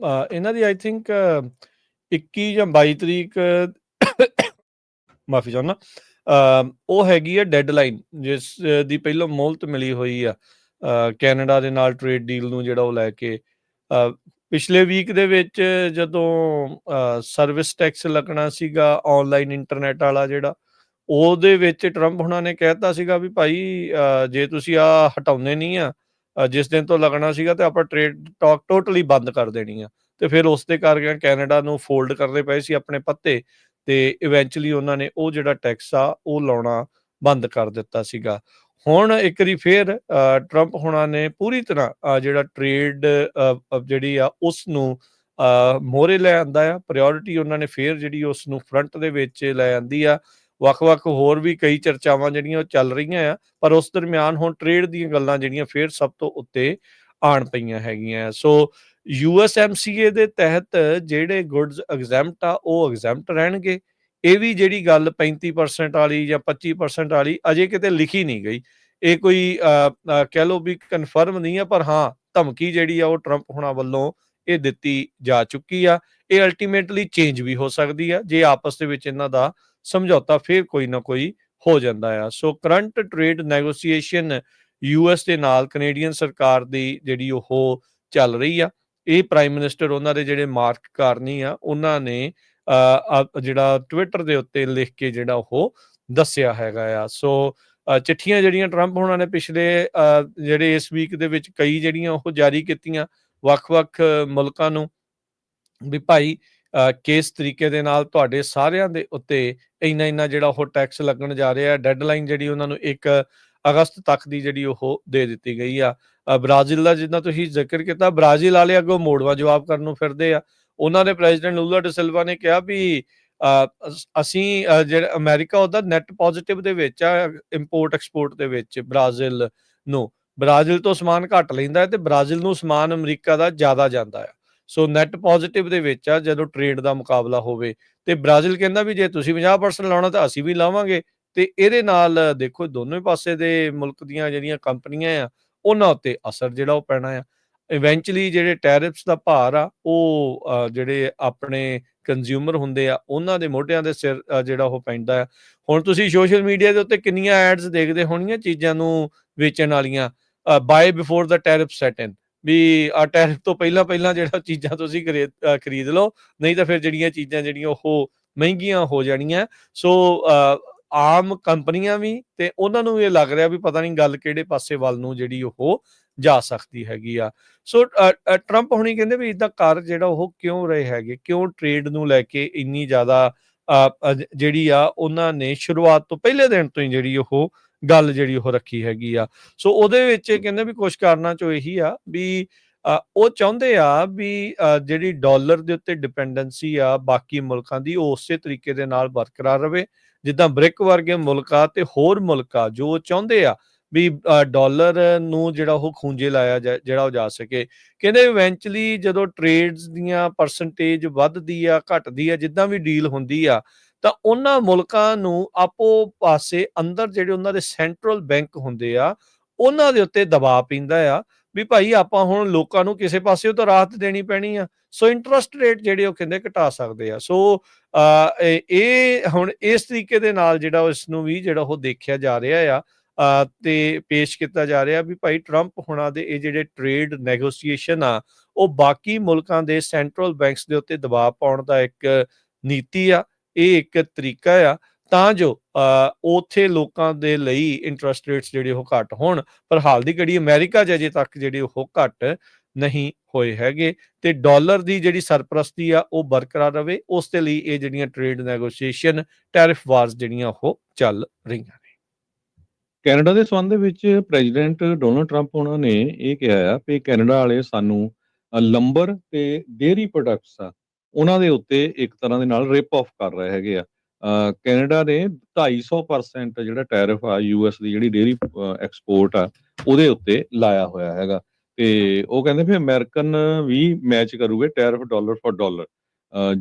ਇਹਨਾਂ ਦੀ ਆਈ ਥਿੰਕ 21 ਜਾਂ 22 ਤਰੀਕ ਮਾਫੀ ਚਾਹੁੰਦਾ, ਉਹ ਹੈਗੀ ਆ ਡੈਡਲਾਈਨ ਜਿਸ ਦੀ ਪਹਿਲਾਂ ਮੋਹਲਤ ਮਿਲੀ ਹੋਈ ਆ ਕੈਨੇਡਾ ਦੇ ਨਾਲ ਟ੍ਰੇਡ ਡੀਲ ਨੂੰ, ਜਿਹੜਾ ਉਹ ਲੈ ਕੇ ਪਿਛਲੇ ਵੀਕ ਦੇ ਵਿੱਚ ਜਦੋਂ ਸਰਵਿਸ ਟੈਕਸ ਲੱਗਣਾ ਸੀਗਾ ਆਨਲਾਈਨ ਇੰਟਰਨੈਟ ਵਾਲਾ, ਜਿਹੜਾ ਉਹਦੇ ਵਿੱਚ ਟਰੰਪ ਹੁਣਾਂ ਨੇ ਕਹਿਤਾ ਸੀਗਾ ਵੀ ਭਾਈ ਜੇ ਤੁਸੀਂ ਆ ਹਟਾਉਂਦੇ ਨਹੀਂ ਆ ਜਿਸ ਦਿਨ ਤੋਂ ਲੱਗਣਾ ਸੀਗਾ ਤੇ ਆਪਾਂ ਟ੍ਰੇਡ ਟਾਕ ਟੋਟਲੀ ਬੰਦ ਕਰ ਦੇਣੀ ਆ। ਤੇ ਫਿਰ ਉਸ ਦੇ ਕਰਕੇ ਕੈਨੇਡਾ ਨੂੰ ਫੋਲਡ ਕਰਨੇ ਪਏ ਸੀ ਆਪਣੇ ਪੱਤੇ, ਤੇ ਇਵੈਂਚੁਅਲੀ ਉਹਨਾਂ ਨੇ ਉਹ ਜਿਹੜਾ ਟੈਕਸ ਆ ਉਹ ਲਾਉਣਾ ਬੰਦ ਕਰ ਦਿੱਤਾ ਸੀਗਾ। ਹੁਣ ਇੱਕ ਵਾਰੀ ਫੇਰ ਟਰੰਪ ਹੁਣਾਂ ਨੇ ਪੂਰੀ ਤਰ੍ਹਾਂ ਜਿਹੜਾ ਟ੍ਰੇਡ ਜਿਹੜੀ ਆ ਉਸ ਨੂੰ ਮੋਹਰੇ ਲੈ ਆਂਦਾ ਆ। ਪ੍ਰਾਇਓਰਿਟੀ ਉਹਨਾਂ ਨੇ ਫੇਰ ਜਿਹੜੀ ਉਸ ਨੂੰ ਫਰੰਟ ਦੇ ਵਿੱਚ ਲੈ ਆਂਦੀ ਆ। ਵੱਖ-ਵੱਖ ਹੋਰ ਵੀ ਕਈ ਚਰਚਾਵਾਂ ਜਿਹੜੀਆਂ ਉਹ ਚੱਲ ਰਹੀਆਂ ਆ, ਪਰ ਉਸ ਦਰਮਿਆਨ ਹੁਣ ਟ੍ਰੇਡ ਦੀਆਂ ਗੱਲਾਂ ਜਿਹੜੀਆਂ ਫੇਰ ਸਭ ਤੋਂ ਉੱਤੇ ਆਣ ਪਈਆਂ ਹੈਗੀਆਂ। ਸੋ USMCA ਦੇ ਤਹਿਤ ਜਿਹੜੇ ਗੁੱਡਸ ਐਗਜ਼ੈਂਪਟ ਆ ਉਹ ਐਗਜ਼ੈਂਪਟ ਰਹਿਣਗੇ। ਇਹ ਵੀ ਜਿਹੜੀ ਗੱਲ 35% ਵਾਲੀ ਜਾਂ 25% ਵਾਲੀ ਅਜੇ ਕਿਤੇ ਲਿਖੀ ਨਹੀਂ ਗਈ। ਇਹ ਕੋਈ ਕਹਿ ਲਓ ਵੀ ਕਨਫਰਮ ਨਹੀਂ ਆ, ਪਰ ਹਾਂ ਧਮਕੀ ਜਿਹੜੀ ਆ ਉਹ ਟਰੰਪ ਹੁਣਾਂ ਵੱਲੋਂ ਇਹ ਦਿੱਤੀ ਜਾ ਚੁੱਕੀ ਆ। ਇਹ ਅਲਟੀਮੇਟਲੀ ਚੇਂਜ ਵੀ ਹੋ ਸਕਦੀ ਆ ਜੇ ਆਪਸ ਦੇ ਵਿੱਚ ਇਹਨਾਂ ਦਾ ਸਮਝੌਤਾ ਫੇਰ ਕੋਈ ਨਾ ਕੋਈ ਹੋ ਜਾਂਦਾ ਆ। ਸੋ ਕਰੰਟ ਟ੍ਰੇਡ ਨੈਗੋਸੀਏਸ਼ਨ US ਦੇ ਨਾਲ ਕੈਨੇਡੀਅਨ ਸਰਕਾਰ ਦੀ ਜਿਹੜੀ ਉਹ ਚੱਲ ਰਹੀ ਆ। ਇਹ ਪ੍ਰਾਈਮ ਮਿਨਿਸਟਰ ਉਹਨਾਂ ਦੇ ਜਿਹੜੇ ਮਾਰਕ ਕਾਰਨੀ ਆ ਉਹਨਾਂ ਨੇ ਜਿਹੜਾ ਟਵਿੱਟਰ ਦੇ ਉੱਤੇ ਲਿਖ ਕੇ ਜਿਹੜਾ ਉਹ ਦੱਸਿਆ ਹੈਗਾ ਆ। ਸੋ ਚਿੱਠੀਆਂ ਜਿਹੜੀਆਂ ਟਰੰਪ ਹੁਣਾਂ ਨੇ ਪਿਛਲੇ ਜਿਹੜੇ ਇਸ ਵੀਕ ਦੇ ਵਿੱਚ ਕਈ ਜਿਹੜੀਆਂ ਉਹ ਜਾਰੀ ਕੀਤੀਆਂ ਵੱਖ-ਵੱਖ ਮੁਲਕਾਂ ਨੂੰ ਵੀ ਭਾਈ ਕਿਸ ਤਰੀਕੇ ਦੇ ਨਾਲ ਤੁਹਾਡੇ ਸਾਰਿਆਂ ਦੇ ਉੱਤੇ ਇੰਨਾ ਜਿਹੜਾ ਉਹ ਟੈਕਸ ਲੱਗਣ ਜਾ ਰਿਹਾ। ਡੈਡਲਾਈਨ ਜਿਹੜੀ ਉਹਨਾਂ ਨੂੰ 1 ਅਗਸਤ ਤੱਕ ਦੀ ਜਿਹੜੀ ਉਹ ਦੇ ਦਿੱਤੀ ਗਈ ਆ। ਬ੍ਰਾਜ਼ੀਲ ਦਾ ਜਿੱਦਾਂ ਤੁਸੀਂ ਜ਼ਿਕਰ ਕੀਤਾ, ਬ੍ਰਾਜ਼ੀਲ ਵਾਲੇ ਅੱਗੋਂ ਮੋੜਵਾਂ ਜਵਾਬ ਕਰਨ ਨੂੰ ਫਿਰਦੇ ਆ। ਉਹਨਾਂ ਦੇ ਪ੍ਰੈਜ਼ੀਡੈਂਟ ਲੂਲਾ ਡੀ ਸਿਲਵਾ ਨੇ ਕਿਹਾ ਵੀ ਅਸੀਂ ਜਿਹੜਾ ਅਮਰੀਕਾ ਉਹਦਾ ਨੈਟ ਪੋਜ਼ਿਟਿਵ ਦੇ ਵਿੱਚ ਆ ਇੰਪੋਰਟ ਐਕਸਪੋਰਟ ਦੇ ਵਿੱਚ ਬ੍ਰਾਜ਼ੀਲ ਨੂੰ। ਬ੍ਰਾਜ਼ੀਲ ਤੋਂ ਸਮਾਨ ਘੱਟ ਲੈਂਦਾ ਹੈ ਤੇ ਬ੍ਰਾਜ਼ੀਲ ਨੂੰ ਸਮਾਨ ਅਮਰੀਕਾ ਦਾ ਜ਼ਿਆਦਾ ਜਾਂਦਾ ਆ। ਸੋ ਨੈਟ ਪੋਜ਼ਿਟਿਵ ਦੇ ਵਿੱਚ ਆ ਜਦੋਂ ਟ੍ਰੇਡ ਦਾ ਮੁਕਾਬਲਾ ਹੋਵੇ। ਤੇ ਬ੍ਰਾਜ਼ੀਲ ਕਹਿੰਦਾ ਵੀ ਜੇ ਤੁਸੀਂ 50% ਲਾਉਣਾ ਤਾਂ ਅਸੀਂ ਵੀ ਲਾਵਾਂਗੇ। ਤੇ ਇਹਦੇ ਨਾਲ ਦੇਖੋ ਦੋਨੋਂ ਹੀ ਪਾਸੇ ਦੇ ਮੁਲਕ ਦੀਆਂ ਜਿਹੜੀਆਂ ਕੰਪਨੀਆਂ ਆ ਉਹਨਾਂ ਉੱਤੇ ਅਸਰ ਜਿਹੜਾ ਉਹ ਪੈਣਾ ਆ। ਇਵੈਂਚੁਅਲੀ ਜਿਹੜੇ ਟੈਰਿਫਸ ਦਾ ਭਾਰ ਆ ਉਹ ਜਿਹੜੇ ਆਪਣੇ ਕੰਜ਼ਿਊਮਰ ਹੁੰਦੇ ਆ ਉਹਨਾਂ ਦੇ ਮੋਢਿਆਂ ਦੇ ਸਿਰ ਜਿਹੜਾ ਉਹ ਪੈਂਦਾ ਆ। ਹੁਣ ਤੁਸੀਂ ਸੋਸ਼ਲ ਮੀਡੀਆ ਦੇ ਉੱਤੇ ਕਿੰਨੀਆਂ ਐਡਸ ਦੇਖਦੇ ਹੋਣੀਆਂ ਚੀਜ਼ਾਂ ਨੂੰ ਵੇਚਣ ਵਾਲੀਆਂ, buy before the tariff set in, ਵੀ ਟੈਰਿਫ ਤੋਂ ਪਹਿਲਾਂ ਜਿਹੜਾ ਚੀਜ਼ਾਂ ਤੁਸੀਂ ਖਰੀਦ ਲਓ, ਨਹੀਂ ਤਾਂ ਫਿਰ ਜਿਹੜੀਆਂ ਚੀਜ਼ਾਂ ਜਿਹੜੀਆਂ ਉਹ ਮਹਿੰਗੀਆਂ ਹੋ ਜਾਣੀਆਂ। ਸੋ ਆਮ ਕੰਪਨੀਆਂ ਵੀ ਤੇ ਉਹਨਾਂ ਨੂੰ ਇਹ ਲੱਗ ਰਿਹਾ ਵੀ ਪਤਾ ਨਹੀਂ ਗੱਲ ਕਿਹੜੇ ਪਾਸੇ ਵੱਲ ਨੂੰ ਜਿਹੜੀ ਉਹ ਜਾ ਸਕਦੀ ਹੈਗੀ ਆ। ਸੋ ਟਰੰਪ ਹੁਣੀ ਕਹਿੰਦੇ ਵੀ ਇਦਾਂ ਕਰ ਜਿਹੜਾ ਉਹ ਕਿਉਂ ਰਹੇ ਹੈਗੇ, ਕਿਉਂ ਟ੍ਰੇਡ ਨੂੰ ਲੈ ਕੇ ਇੰਨੀ ਜ਼ਿਆਦਾ ਜਿਹੜੀ ਆ ਉਹਨਾਂ ਨੇ ਸ਼ੁਰੂਆਤ ਤੋਂ ਪਹਿਲੇ ਦਿਨ ਤੋਂ ਹੀ ਜਿਹੜੀ ਉਹ ਗੱਲ ਜਿਹੜੀ ਉਹ ਰੱਖੀ ਹੈਗੀ ਆ। ਸੋ ਉਹਦੇ ਵਿੱਚ ਕਹਿੰਦੇ ਵੀ ਕੁਝ ਕਾਰਨਾਂ ਚੋਂ ਇਹੀ ਆ ਵੀ ਉਹ ਚਾਹੁੰਦੇ ਆ ਵੀ ਜਿਹੜੀ ਡਾਲਰ ਦੇ ਉੱਤੇ ਡਿਪੈਂਡੈਂਸੀ ਆ ਬਾਕੀ ਮੁਲਕਾਂ ਦੀ, ਉਹ ਉਸੇ ਤਰੀਕੇ ਦੇ ਨਾਲ ਬਰਕਰਾਰ ਰਵੇ ਜਿੱਦਾਂ ਬ੍ਰਿਕ ਵਰਗੇ ਮੁਲਕ ਆ ਤੇ ਹੋਰ ਮੁਲਕ ਆ ਜੋ ਚਾਹੁੰਦੇ ਆ ਵੀ ਡਾਲਰ ਨੂੰ ਜਿਹੜਾ ਉਹ ਖੂੰਜੇ ਲਾਇਆ ਜਿਹੜਾ ਉਹ ਜਾ ਸਕੇ। ਕਹਿੰਦੇ ਇਵੈਂਚੁਅਲੀ ਜਦੋਂ ਟ੍ਰੇਡਸ ਦੀਆਂ ਪਰਸੈਂਟੇਜ ਵੱਧਦੀ ਆ ਘਟਦੀ ਆ, ਜਿੱਦਾਂ ਵੀ ਡੀਲ ਹੁੰਦੀ ਆ, ਤਾਂ ਉਹਨਾਂ ਮੁਲਕਾਂ ਨੂੰ ਆਪੋ ਪਾਸੇ ਅੰਦਰ ਜਿਹੜੇ ਉਹਨਾਂ ਦੇ ਸੈਂਟਰਲ ਬੈਂਕ ਹੁੰਦੇ ਆ, ਉਹਨਾਂ ਦੇ ਉੱਤੇ ਦਬਾਅ ਪੈਂਦਾ ਆ ਵੀ ਭਾਈ ਆਪਾਂ ਹੁਣ ਲੋਕਾਂ ਨੂੰ ਕਿਸੇ ਪਾਸਿਓਂ ਤਾਂ ਰਾਹਤ ਦੇਣੀ ਪੈਣੀ ਆ। ਸੋ ਇੰਟਰਸਟ ਰੇਟ ਜਿਹੜੇ ਉਹ ਕਹਿੰਦੇ ਘਟਾ ਸਕਦੇ ਆ। ਸੋ ਇਹ ਹੁਣ ਇਸ ਤਰੀਕੇ ਦੇ ਨਾਲ ਜਿਹੜਾ ਇਸ ਨੂੰ ਵੀ ਜਿਹੜਾ ਉਹ ਦੇਖਿਆ ਜਾ ਰਿਹਾ ਆ ਤੇ ਪੇਸ਼ ਕੀਤਾ ਜਾ ਰਿਹਾ ਵੀ ਭਾਈ ਟਰੰਪ ਹੁਣਾਂ ਦੇ ਇਹ ਜਿਹੜੇ ਟ੍ਰੇਡ ਨੈਗੋਸੀਏਸ਼ਨ ਆ, ਉਹ ਬਾਕੀ ਮੁਲਕਾਂ ਦੇ ਸੈਂਟਰਲ ਬੈਂਕਸ ਦੇ ਉੱਤੇ ਦਬਾਅ ਪਾਉਣ ਦਾ ਇੱਕ ਨੀਤੀ ਆ, ਇਹ ਇੱਕ ਤਰੀਕਾ ਆ ਤਾਂ ਜੋ ਉੱਥੇ ਲੋਕਾਂ ਦੇ ਲਈ ਇੰਟਰਸਟ ਰੇਟਸ ਜਿਹੜੇ ਉਹ ਘੱਟ ਹੋਣ। ਪਰ ਹਾਲ ਦੀ ਘੜੀ ਅਮਰੀਕਾ 'ਚ ਅਜੇ ਤੱਕ ਜਿਹੜੇ ਉਹ ਘੱਟ ਨਹੀਂ ਹੋਏ ਹੈਗੇ ਤੇ ਡਾਲਰ ਦੀ ਜਿਹੜੀ ਸਰਪ੍ਰਸਤੀ ਆ ਉਹ ਬਰਕਰਾਰ ਰਵੇ, ਉਸ ਦੇ ਲਈ ਇਹ ਜਿਹੜੀਆਂ ਟ੍ਰੇਡ ਨੈਗੋਸੀਏਸ਼ਨ, ਟੈਰਿਫ ਵਾਰਸ ਜਿਹੜੀਆਂ ਉਹ ਚੱਲ ਰਹੀਆਂ ਨੇ। ਕੈਨੇਡਾ ਦੇ ਸੰਬੰਧ ਦੇ ਵਿੱਚ ਪ੍ਰੈਜ਼ੀਡੈਂਟ ਡੋਨਲਡ ਟਰੰਪ ਉਹਨਾਂ ਨੇ ਇਹ ਕਿਹਾ ਆ ਵੀ ਕੈਨੇਡਾ ਵਾਲੇ ਸਾਨੂੰ ਲੰਬਰ ਤੇ ਡੇਅਰੀ ਪ੍ਰੋਡਕਟਸ ਆ ਉਹਨਾਂ ਦੇ ਉੱਤੇ ਇੱਕ ਤਰ੍ਹਾਂ ਦੇ ਨਾਲ ਰਿਪ ਆਫ ਕਰ ਰਹੇ ਹੈਗੇ ਆ। ਕੈਨੇਡਾ ਨੇ 250% ਜਿਹੜਾ ਟੈਰਿਫ ਆ ਯੂਐਸ ਦੀ ਜਿਹੜੀ ਡੇਅਰੀ ਐਕਸਪੋਰਟ ਆ ਉਹਦੇ ਉੱਤੇ ਲਾਇਆ ਹੋਇਆ ਹੈਗਾ ਤੇ ਉਹ ਕਹਿੰਦੇ ਵੀ ਅਮਰੀਕਨ ਵੀ ਮੈਚ ਕਰੂਗੇ ਟੈਰਿਫ ਡਾਲਰ ਫॉर ਡਾਲਰ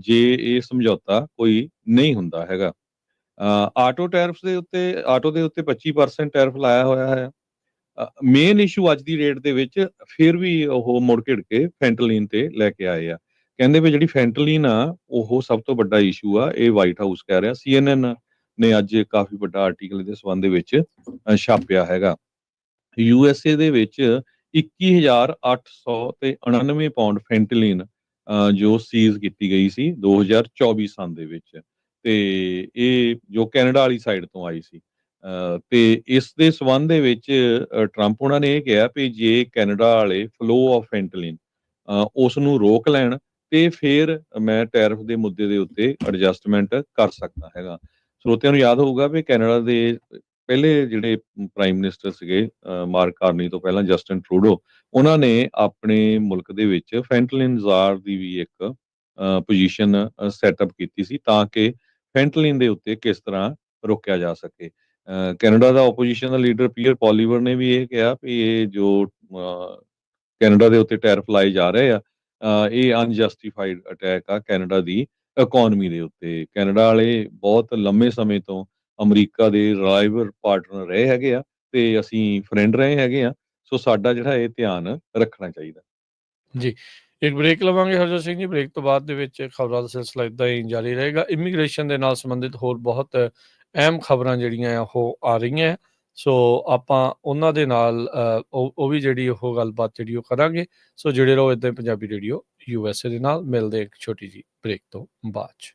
ਜੇ ਇਹ ਸਮਝੌਤਾ ਕੋਈ ਨਹੀਂ ਹੁੰਦਾ ਹੈਗਾ। ਆਟੋ ਟੈਰਿਫਸ ਦੇ ਉੱਤੇ ਆਟੋ ਦੇ ਉੱਤੇ 25% ਟੈਰਿਫ ਲਾਇਆ ਹੋਇਆ ਹੈ। ਮੇਨ ਇਸ਼ੂ ਅੱਜ ਦੀ ਡੇਟ ਦੇ ਵਿੱਚ ਫਿਰ ਵੀ ਉਹ ਮੁੜ ਘਿੜ ਕੇ ਫੈਂਟਲਿਨ ਤੇ ਲੈ ਕੇ ਆਏ ਆ। ਕਹਿੰਦੇ ਵੀ ਜਿਹੜੀ ਫੈਂਟਲਿਨ ਆ ਉਹ ਸਭ ਤੋਂ ਵੱਡਾ ਇਸ਼ੂ ਆ, ਇਹ ਵਾਈਟ ਹਾਊਸ ਕਹਿ ਰਿਹਾ। CNN ਨੇ ਅੱਜ ਕਾਫੀ ਵੱਡਾ ਆਰਟੀਕਲ ਇਹਦੇ ਸੰਬੰਧ ਦੇ ਵਿੱਚ ਛਾਪਿਆ ਹੈਗਾ। USA ਦੇ ਵਿੱਚ 21,899 ਪਾਉਂਡ ਫੈਂਟਲਿਨ ਜੋ ਸੀਜ਼ ਕੀਤੀ ਗਈ ਸੀ 2024 ਸਾਲ ਦੇ ਵਿੱਚ ਤੇ ਇਹ ਜੋ ਕੈਨੇਡਾ ਵਾਲੀ ਸਾਈਡ ਤੋਂ ਆਈ ਸੀ। ਤੇ ਇਸ ਦੇ ਸੰਬੰਧ ਦੇ ਵਿੱਚ ਟਰੰਪ ਉਹਨਾਂ ਨੇ ਇਹ ਕਿਹਾ ਵੀ ਜੇ ਕੈਨੇਡਾ ਵਾਲੇ ਫਲੋ ਆਫ ਫੈਂਟਲਿਨ ਉਸ ਨੂੰ ਰੋਕ ਲੈਣ ਤੇ ਫਿਰ ਮੈਂ ਟੈਰਿਫ ਦੇ ਮੁੱਦੇ ਦੇ ਉੱਤੇ ਐਡਜਸਟਮੈਂਟ ਕਰ ਸਕਦਾ ਹੈਗਾ। ਸਰੋਤਿਆਂ ਨੂੰ ਯਾਦ ਹੋਊਗਾ ਵੀ ਕੈਨੇਡਾ ਦੇ ਪਹਿਲੇ ਜਿਹੜੇ ਪ੍ਰਾਈਮ ਮਿਨਿਸਟਰ ਸੀਗੇ ਮਾਰਕ ਕਾਰਨੀ ਤੋਂ ਪਹਿਲਾਂ ਜਸਟਿਨ ਟਰੂਡੋ, ਉਹਨਾਂ ਨੇ ਆਪਣੇ ਮੁਲਕ ਦੇ ਵਿੱਚ ਫੈਂਟਲਿਨ ਜ਼ਾਰ ਦੀ ਵੀ ਇੱਕ ਪੋਜੀਸ਼ਨ ਸੈਟਅਪ ਕੀਤੀ ਸੀ ਤਾਂ ਕਿ ਫੈਂਟਲਿਨ ਦੇ ਉੱਤੇ ਕਿਸ ਤਰ੍ਹਾਂ ਰੋਕਿਆ ਜਾ ਸਕੇ। ਕੈਨੇਡਾ ਦਾ ਆਪੋਜੀਸ਼ਨ ਦਾ ਲੀਡਰ ਪੀਅਰ ਪੋਲੀਵਰ ਨੇ ਵੀ ਇਹ ਕਿਹਾ ਵੀ ਇਹ ਜੋ ਕੈਨੇਡਾ ਦੇ ਉੱਤੇ ਟੈਰਿਫ ਲਾਏ ਜਾ ਰਹੇ ਆ ਇਹ ਅਨਜਸਟੀਫਾਈਡ ਅਟੈਕ ਆ ਕੈਨੇਡਾ ਦੀ ਇਕਨੋਮੀ ਦੇ ਉੱਤੇ। ਕੈਨੇਡਾ ਵਾਲੇ ਬਹੁਤ ਲੰਮੇ ਸਮੇਂ ਤੋਂ ਅਮਰੀਕਾ ਦੇ ਰਿਲਾਇਬਲ ਪਾਰਟਨਰ ਰਹੇ ਹੈਗੇ ਆ ਤੇ ਅਸੀਂ ਫਰੈਂਡ ਰਹੇ ਹੈਗੇ ਆ। ਸੋ ਸਾਡਾ ਜਿਹੜਾ ਇਹ ਧਿਆਨ ਰੱਖਣਾ ਚਾਹੀਦਾ। ਜੀ, ਇੱਕ ਬ੍ਰੇਕ ਲਵਾਂਗੇ ਹਰਜੋਤ ਸਿੰਘ ਜੀ। ਬ੍ਰੇਕ ਤੋਂ ਬਾਅਦ ਦੇ ਵਿੱਚ ਖਬਰਾਂ ਦਾ ਸਿਲਸਿਲਾ ਇੱਦਾਂ ਹੀ ਜਾਰੀ ਰਹੇਗਾ। ਇਮੀਗ੍ਰੇਸ਼ਨ ਦੇ ਨਾਲ ਸੰਬੰਧਿਤ ਹੋਰ ਬਹੁਤ ਅਹਿਮ ਖਬਰਾਂ ਜਿਹੜੀਆਂ ਆ ਉਹ ਆ ਰਹੀਆਂ। ਸੋ ਆਪਾਂ ਉਹਨਾਂ ਦੇ ਨਾਲ ਉਹ ਵੀ ਜਿਹੜੀ ਉਹ ਗੱਲਬਾਤ ਜਿਹੜੀ ਉਹ ਕਰਾਂਗੇ। ਸੋ ਜੁੜੇ ਰਹੋ ਇੱਦਾਂ ਹੀ ਪੰਜਾਬੀ ਰੇਡੀਓ USA ਦੇ ਨਾਲ। ਮਿਲਦੇ ਇੱਕ ਛੋਟੀ ਜਿਹੀ ਬ੍ਰੇਕ ਤੋਂ ਬਾਅਦ 'ਚ।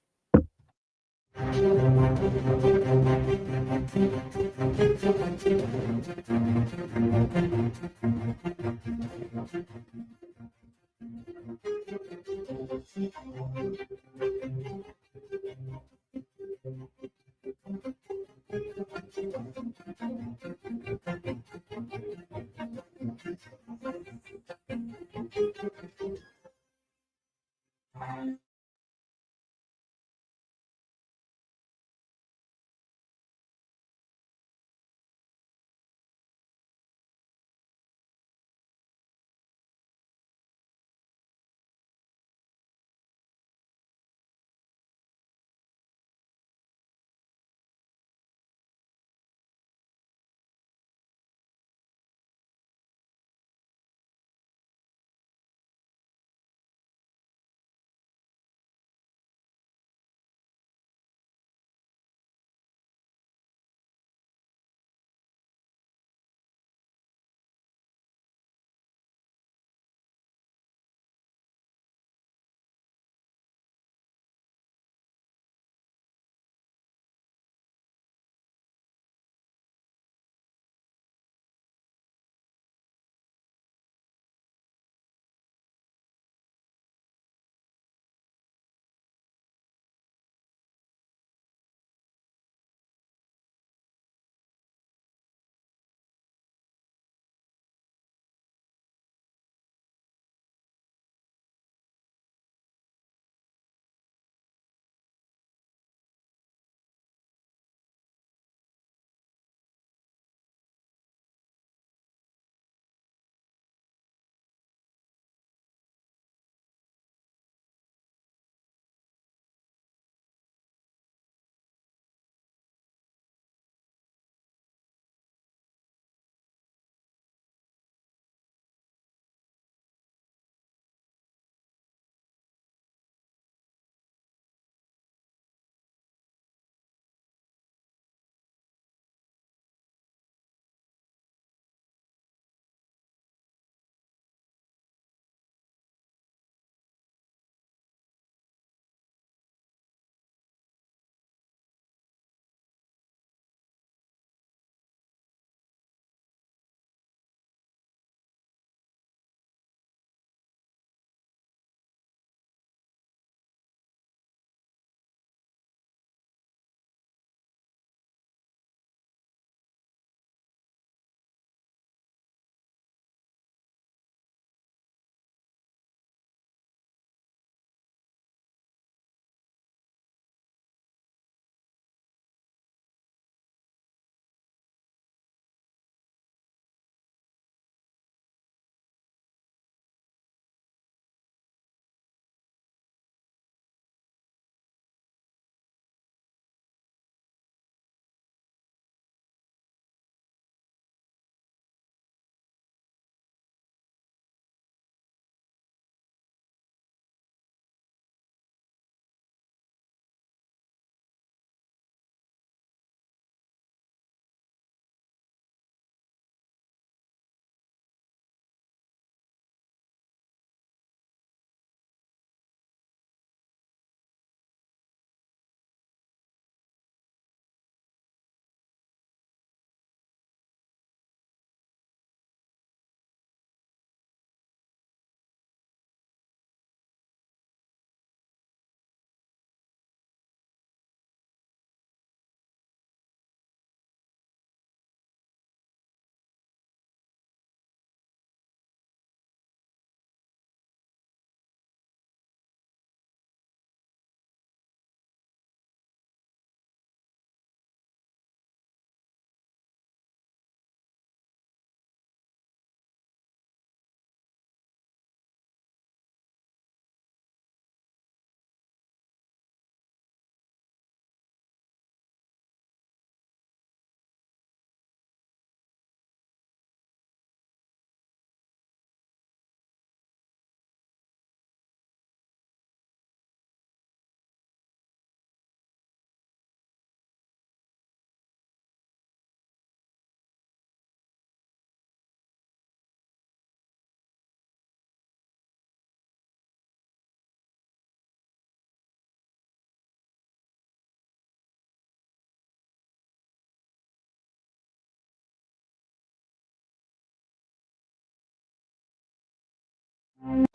ਬ੍ਰੇਕ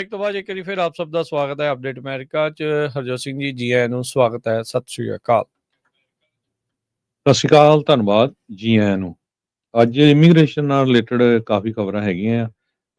ਤੋਂ ਬਾਅਦ ਇੱਕ ਵਾਰੀ ਫਿਰ ਆਪ ਸਭ ਦਾ ਸਵਾਗਤ ਹੈ ਅਪਡੇਟ ਅਮਰੀਕਾ 'ਚ। ਹਰਜੋਤ ਸਿੰਘ ਜੀ, ਜੀ ਆਇਆਂ ਨੂੰ, ਸਵਾਗਤ ਹੈ, ਸਤਿ ਸ਼੍ਰੀ ਅਕਾਲ। ਸਤਿ ਸ਼੍ਰੀ ਅਕਾਲ, ਧੰਨਵਾਦ, ਜੀ ਆਇਆਂ ਨੂੰ। ਅੱਜ ਇਮੀਗ੍ਰੇਸ਼ਨ ਨਾਲ ਰਿਲੇਟਡ ਕਾਫੀ ਖਬਰਾਂ ਹੈਗੀਆਂ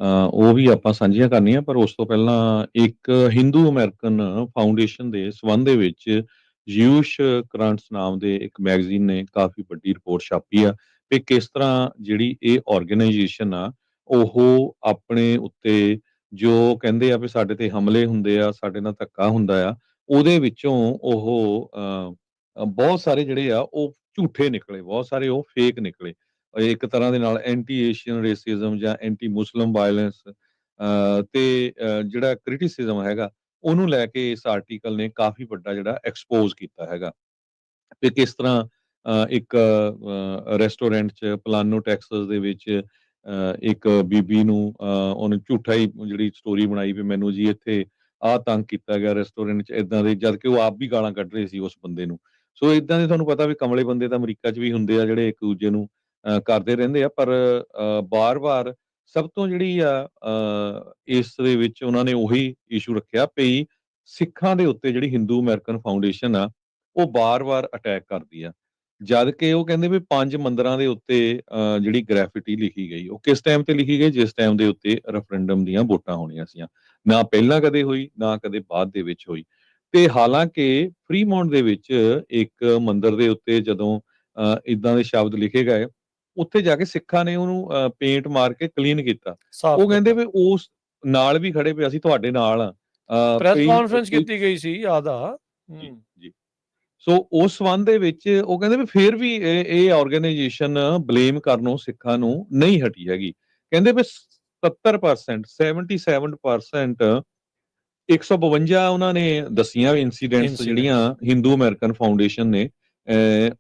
ਆ, ਉਹ ਵੀ ਆਪਾਂ ਸਾਂਝੀਆਂ ਕਰਨੀਆਂ। ਪਰ ਉਸ ਤੋਂ ਪਹਿਲਾਂ ਇੱਕ ਹਿੰਦੂ ਅਮਰੀਕਨ ਫਾਊਂਡੇਸ਼ਨ ਦੇ ਸੰਬੰਧ ਦੇ ਵਿੱਚ ਯੂਸ਼ ਕਰੰਟਸ ਨਾਮ ਦੇ ਇੱਕ ਮੈਗਜ਼ੀਨ ਨੇ ਕਾਫੀ ਵੱਡੀ ਰਿਪੋਰਟ ਛਾਪੀ ਆ ਕਿ ਕਿਸ ਤਰ੍ਹਾਂ ਜਿਹੜੀ ਇਹ ਆਰਗੇਨਾਈਜੇਸ਼ਨ ਆ ਉਹ ਆਪਣੇ ਉੱਤੇ ਜੋ ਕਹਿੰਦੇ ਆ ਵੀ ਸਾਡੇ ਤੇ ਹਮਲੇ ਹੁੰਦੇ ਆ, ਸਾਡੇ ਨਾਲ ਧੱਕਾ ਹੁੰਦਾ ਆ, ਉਹਦੇ ਵਿੱਚੋਂ ਉਹ ਬਹੁਤ ਸਾਰੇ ਜਿਹੜੇ ਆ ਉਹ ਝੂਠੇ ਨਿਕਲੇ, ਬਹੁਤ ਸਾਰੇ ਉਹ ਫੇਕ ਨਿਕਲੇ। ਇੱਕ ਤਰ੍ਹਾਂ ਦੇ ਨਾਲ ਐਂਟੀ ਏਸ਼ੀਅਨ ਰੇਸਿਜ਼ਮ ਜਾਂ ਐਂਟੀ ਮੁਸਲਿਮ ਵਾਇਲੈਂਸ ਤੇ ਜਿਹੜਾ ਕ੍ਰਿਟਿਸਿਜ਼ਮ ਹੈਗਾ ਉਹਨੂੰ ਲੈ ਕੇ ਇਸ ਆਰਟੀਕਲ ਨੇ ਕਾਫੀ ਵੱਡਾ ਜਿਹੜਾ ਐਕਸਪੋਜ਼ ਕੀਤਾ ਹੈਗਾ ਤੇ ਕਿਸ ਤਰ੍ਹਾਂ ਇੱਕ ਰੈਸਟੋਰੈਂਟ 'ਚ ਪਲਾਨੋ ਟੈਕਸਸ ਦੇ ਵਿੱਚ ਇੱਕ ਬੀਬੀ ਨੂੰ ਉਹਨੇ ਝੂਠਾ ਹੀ ਜਿਹੜੀ ਸਟੋਰੀ ਬਣਾਈ ਵੀ ਮੈਨੂੰ ਜੀ ਇੱਥੇ ਆਹ ਤੰਗ ਕੀਤਾ ਗਿਆ ਰੈਸਟੋਰੈਂਟ 'ਚ ਏਦਾਂ ਦੇ, ਜਦ ਕਿ ਉਹ ਆਪ ਵੀ ਗਾਲਾਂ ਕੱਢ ਰਹੇ ਸੀ ਉਸ ਬੰਦੇ ਨੂੰ। ਸੋ ਏਦਾਂ ਦੇ ਤੁਹਾਨੂੰ ਪਤਾ ਵੀ ਕਮਲੇ ਬੰਦੇ ਤਾਂ ਅਮਰੀਕਾ 'ਚ ਵੀ ਹੁੰਦੇ ਆ ਜਿਹੜੇ ਇੱਕ ਦੂਜੇ ਨੂੰ ਕਰਦੇ ਰਹਿੰਦੇ ਆ। ਪਰ ਬਾਰ-ਬਾਰ ਸਭ ਤੋਂ ਜਿਹੜੀ ਆ ਇਸ ਦੇ ਵਿੱਚ ਉਹਨਾਂ ਨੇ ਉਹੀ ਇਸ਼ੂ ਰੱਖਿਆ ਵੀ ਸਿੱਖਾਂ ਦੇ ਉੱਤੇ ਜਿਹੜੀ ਹਿੰਦੂ ਅਮਰੀਕਨ ਫਾਊਂਡੇਸ਼ਨ ਆ ਉਹ ਬਾਰ-ਬਾਰ ਅਟੈਕ ਕਰਦੀ ਆ। ਜਦ ਕਿ ਉਹ ਕਹਿੰਦੇ ਵੀ 5 ਮੰਦਿਰਾਂ ਦੇ ਉੱਤੇ ਜਿਹੜੀ ਗ੍ਰੈਫਿਟੀ ਲਿਖੀ ਗਈ ਉਹ ਕਿਸ ਟਾਈਮ ਤੇ ਲਿਖੀ ਗਈ, ਜਿਸ ਟਾਈਮ ਦੇ ਉੱਤੇ ਰੈਫਰੈਂਡਮ ਦੀਆਂ ਵੋਟਾਂ ਹੋਣੀਆਂ ਸੀਆਂ। ਨਾ ਪਹਿਲਾਂ ਕਦੇ ਹੋਈ, ਨਾ ਕਦੇ ਬਾਅਦ ਦੇ ਵਿੱਚ ਹੋਈ। ਤੇ ਹਾਲਾਂਕਿ ਫਰੀਮੌਂਟ ਦੇ ਵਿੱਚ ਇੱਕ ਮੰਦਿਰ ਦੇ ਉੱਤੇ ਜਦੋਂ ਇਦਾਂ ਦੇ ਸ਼ਬਦ ਲਿਖੇ ਗਏ, ਉੱਥੇ ਜਾ ਕੇ ਸਿੱਖਾਂ ਨੇ ਉਹਨੂੰ ਪੇਂਟ ਮਾਰ ਕੇ ਕਲੀਨ ਕੀਤਾ। ਸਾਫ਼ ਉਹ ਕਹਿੰਦੇ ਕੀਤਾ। ਵੀ ਉਸ ਨਾਲ ਵੀ ਖੜੇ ਵੀ ਅਸੀਂ ਤੁਹਾਡੇ ਨਾਲ ਆ। ਪ੍ਰੈਸ ਕਈ ਕਾਨਫਰੰਸ ਕੋਈ ਕੀਤੀ ਗਈ ਸੀ, ਯਾਦ ਆ। ਜੀ, ਜੀ। ਸੋ ਉਸ ਸੰਬੰਧ ਦੇ ਵਿੱਚ ਉਹ ਕਹਿੰਦੇ ਵੀ ਫਿਰ ਵੀ ਇਹ ਆਰਗੇਨਾਈਜੇਸ਼ਨ ਬਲੇਮ ਕਰਨੋਂ ਸਿੱਖਾਂ ਨੂੰ ਨਹੀਂ ਹਟੀ ਹੈਗੀ। ਕਹਿੰਦੇ ਵੀ 70% 77% 152 ਉਹਨਾਂ ਨੇ ਦੱਸੀਆਂ ਇਨਸੀਡੈਂਟਸ ਜਿਹੜੀਆਂ ਹਿੰਦੂ ਅਮਰੀਕਨ ਫਾਊਂਡੇਸ਼ਨ ਨੇ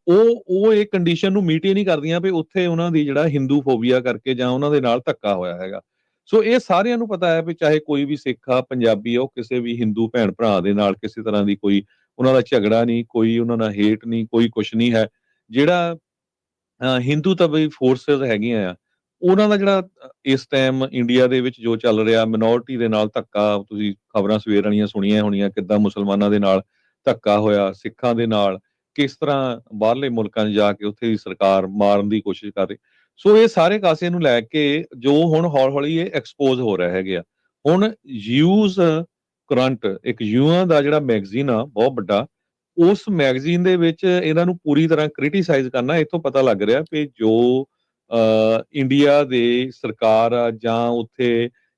ਉਹ ਇਹ ਕੰਡੀਸ਼ਨ ਨੂੰ ਮੀਟ ਹੀ ਨਹੀਂ ਕਰਦੀਆਂ ਵੀ ਉੱਥੇ ਉਹਨਾਂ ਦੀ ਜਿਹੜਾ ਹਿੰਦੂ ਫੋਬੀਆ ਕਰਕੇ ਜਾਂ ਉਹਨਾਂ ਦੇ ਨਾਲ ਧੱਕਾ ਹੋਇਆ ਹੈਗਾ। ਸੋ ਇਹ ਸਾਰਿਆਂ ਨੂੰ ਪਤਾ ਹੈ ਵੀ ਚਾਹੇ ਕੋਈ ਵੀ ਸਿੱਖ ਆ, ਪੰਜਾਬੀ ਆ, ਉਹ ਕਿਸੇ ਵੀ ਹਿੰਦੂ ਭੈਣ ਭਰਾ ਦੇ ਨਾਲ ਕਿਸੇ ਤਰ੍ਹਾਂ ਦੀ ਕੋਈ ਉਹਨਾਂ ਦਾ ਝਗੜਾ ਨਹੀਂ, ਕੋਈ ਉਹਨਾਂ ਦਾ ਹੇਟ ਨਹੀਂ, ਕੋਈ ਕੁਛ ਨਹੀਂ ਹੈ। ਜਿਹੜਾ ਹਿੰਦੂ ਤਬੀ ਫੋਰਸਿਸ ਹੈਗੀਆਂ ਆ, ਉਹਨਾਂ ਦਾ ਜਿਹੜਾ ਇਸ ਟਾਈਮ ਇੰਡੀਆ ਦੇ ਵਿੱਚ ਜੋ ਚੱਲ ਰਿਹਾ ਮਿਨੋਰਿਟੀ ਦੇ ਨਾਲ ਧੱਕਾ, ਤੁਸੀਂ ਖਬਰਾਂ ਸਵੇਰ ਵਾਲੀਆਂ ਸੁਣੀਆਂ ਹੋਣੀਆਂ ਕਿੱਦਾਂ ਮੁਸਲਮਾਨਾਂ ਦੇ ਨਾਲ ਧੱਕਾ ਹੋਇਆ, ਸਿੱਖਾਂ ਦੇ ਨਾਲ ਕਿਸ ਤਰ੍ਹਾਂ ਬਾਹਰਲੇ ਮੁਲਕਾਂ 'ਚ ਜਾ ਕੇ ਉੱਥੇ ਦੀ ਸਰਕਾਰ ਮਾਰਨ ਦੀ ਕੋਸ਼ਿਸ਼ ਕਰ ਰਹੀ। ਸੋ ਇਹ ਸਾਰੇ ਕਾਸੇ ਨੂੰ ਲੈ ਕੇ ਜੋ ਹੁਣ ਹੌਲੀ-ਹੌਲੀ ਇਹ ਐਕਸਪੋਜ਼ ਹੋ ਰਿਹਾ ਹੈਗੇ ਆ। ਹੁਣ ਯੂਜ਼ ਕਰੰਟ ਇੱਕ ਯੂਆਂ ਦਾ ਜਿਹੜਾ ਮੈਗਜ਼ੀਨ ਆ ਬਹੁਤ ਵੱਡਾ, ਉਸ ਮੈਗਜ਼ੀਨ ਦੇ ਵਿੱਚ ਇਹਨਾਂ ਨੂੰ ਪੂਰੀ ਤਰ੍ਹਾਂ ਕ੍ਰਿਟੀਸਾਈਜ਼ ਕਰਨਾ ਇੱਥੋਂ ਪਤਾ ਲੱਗ ਰਿਹਾ ਵੀ ਜੋ ਇੰਡੀਆ ਦੇ ਸਰਕਾਰ ਆ ਜਾਂ ਉੱਥੇ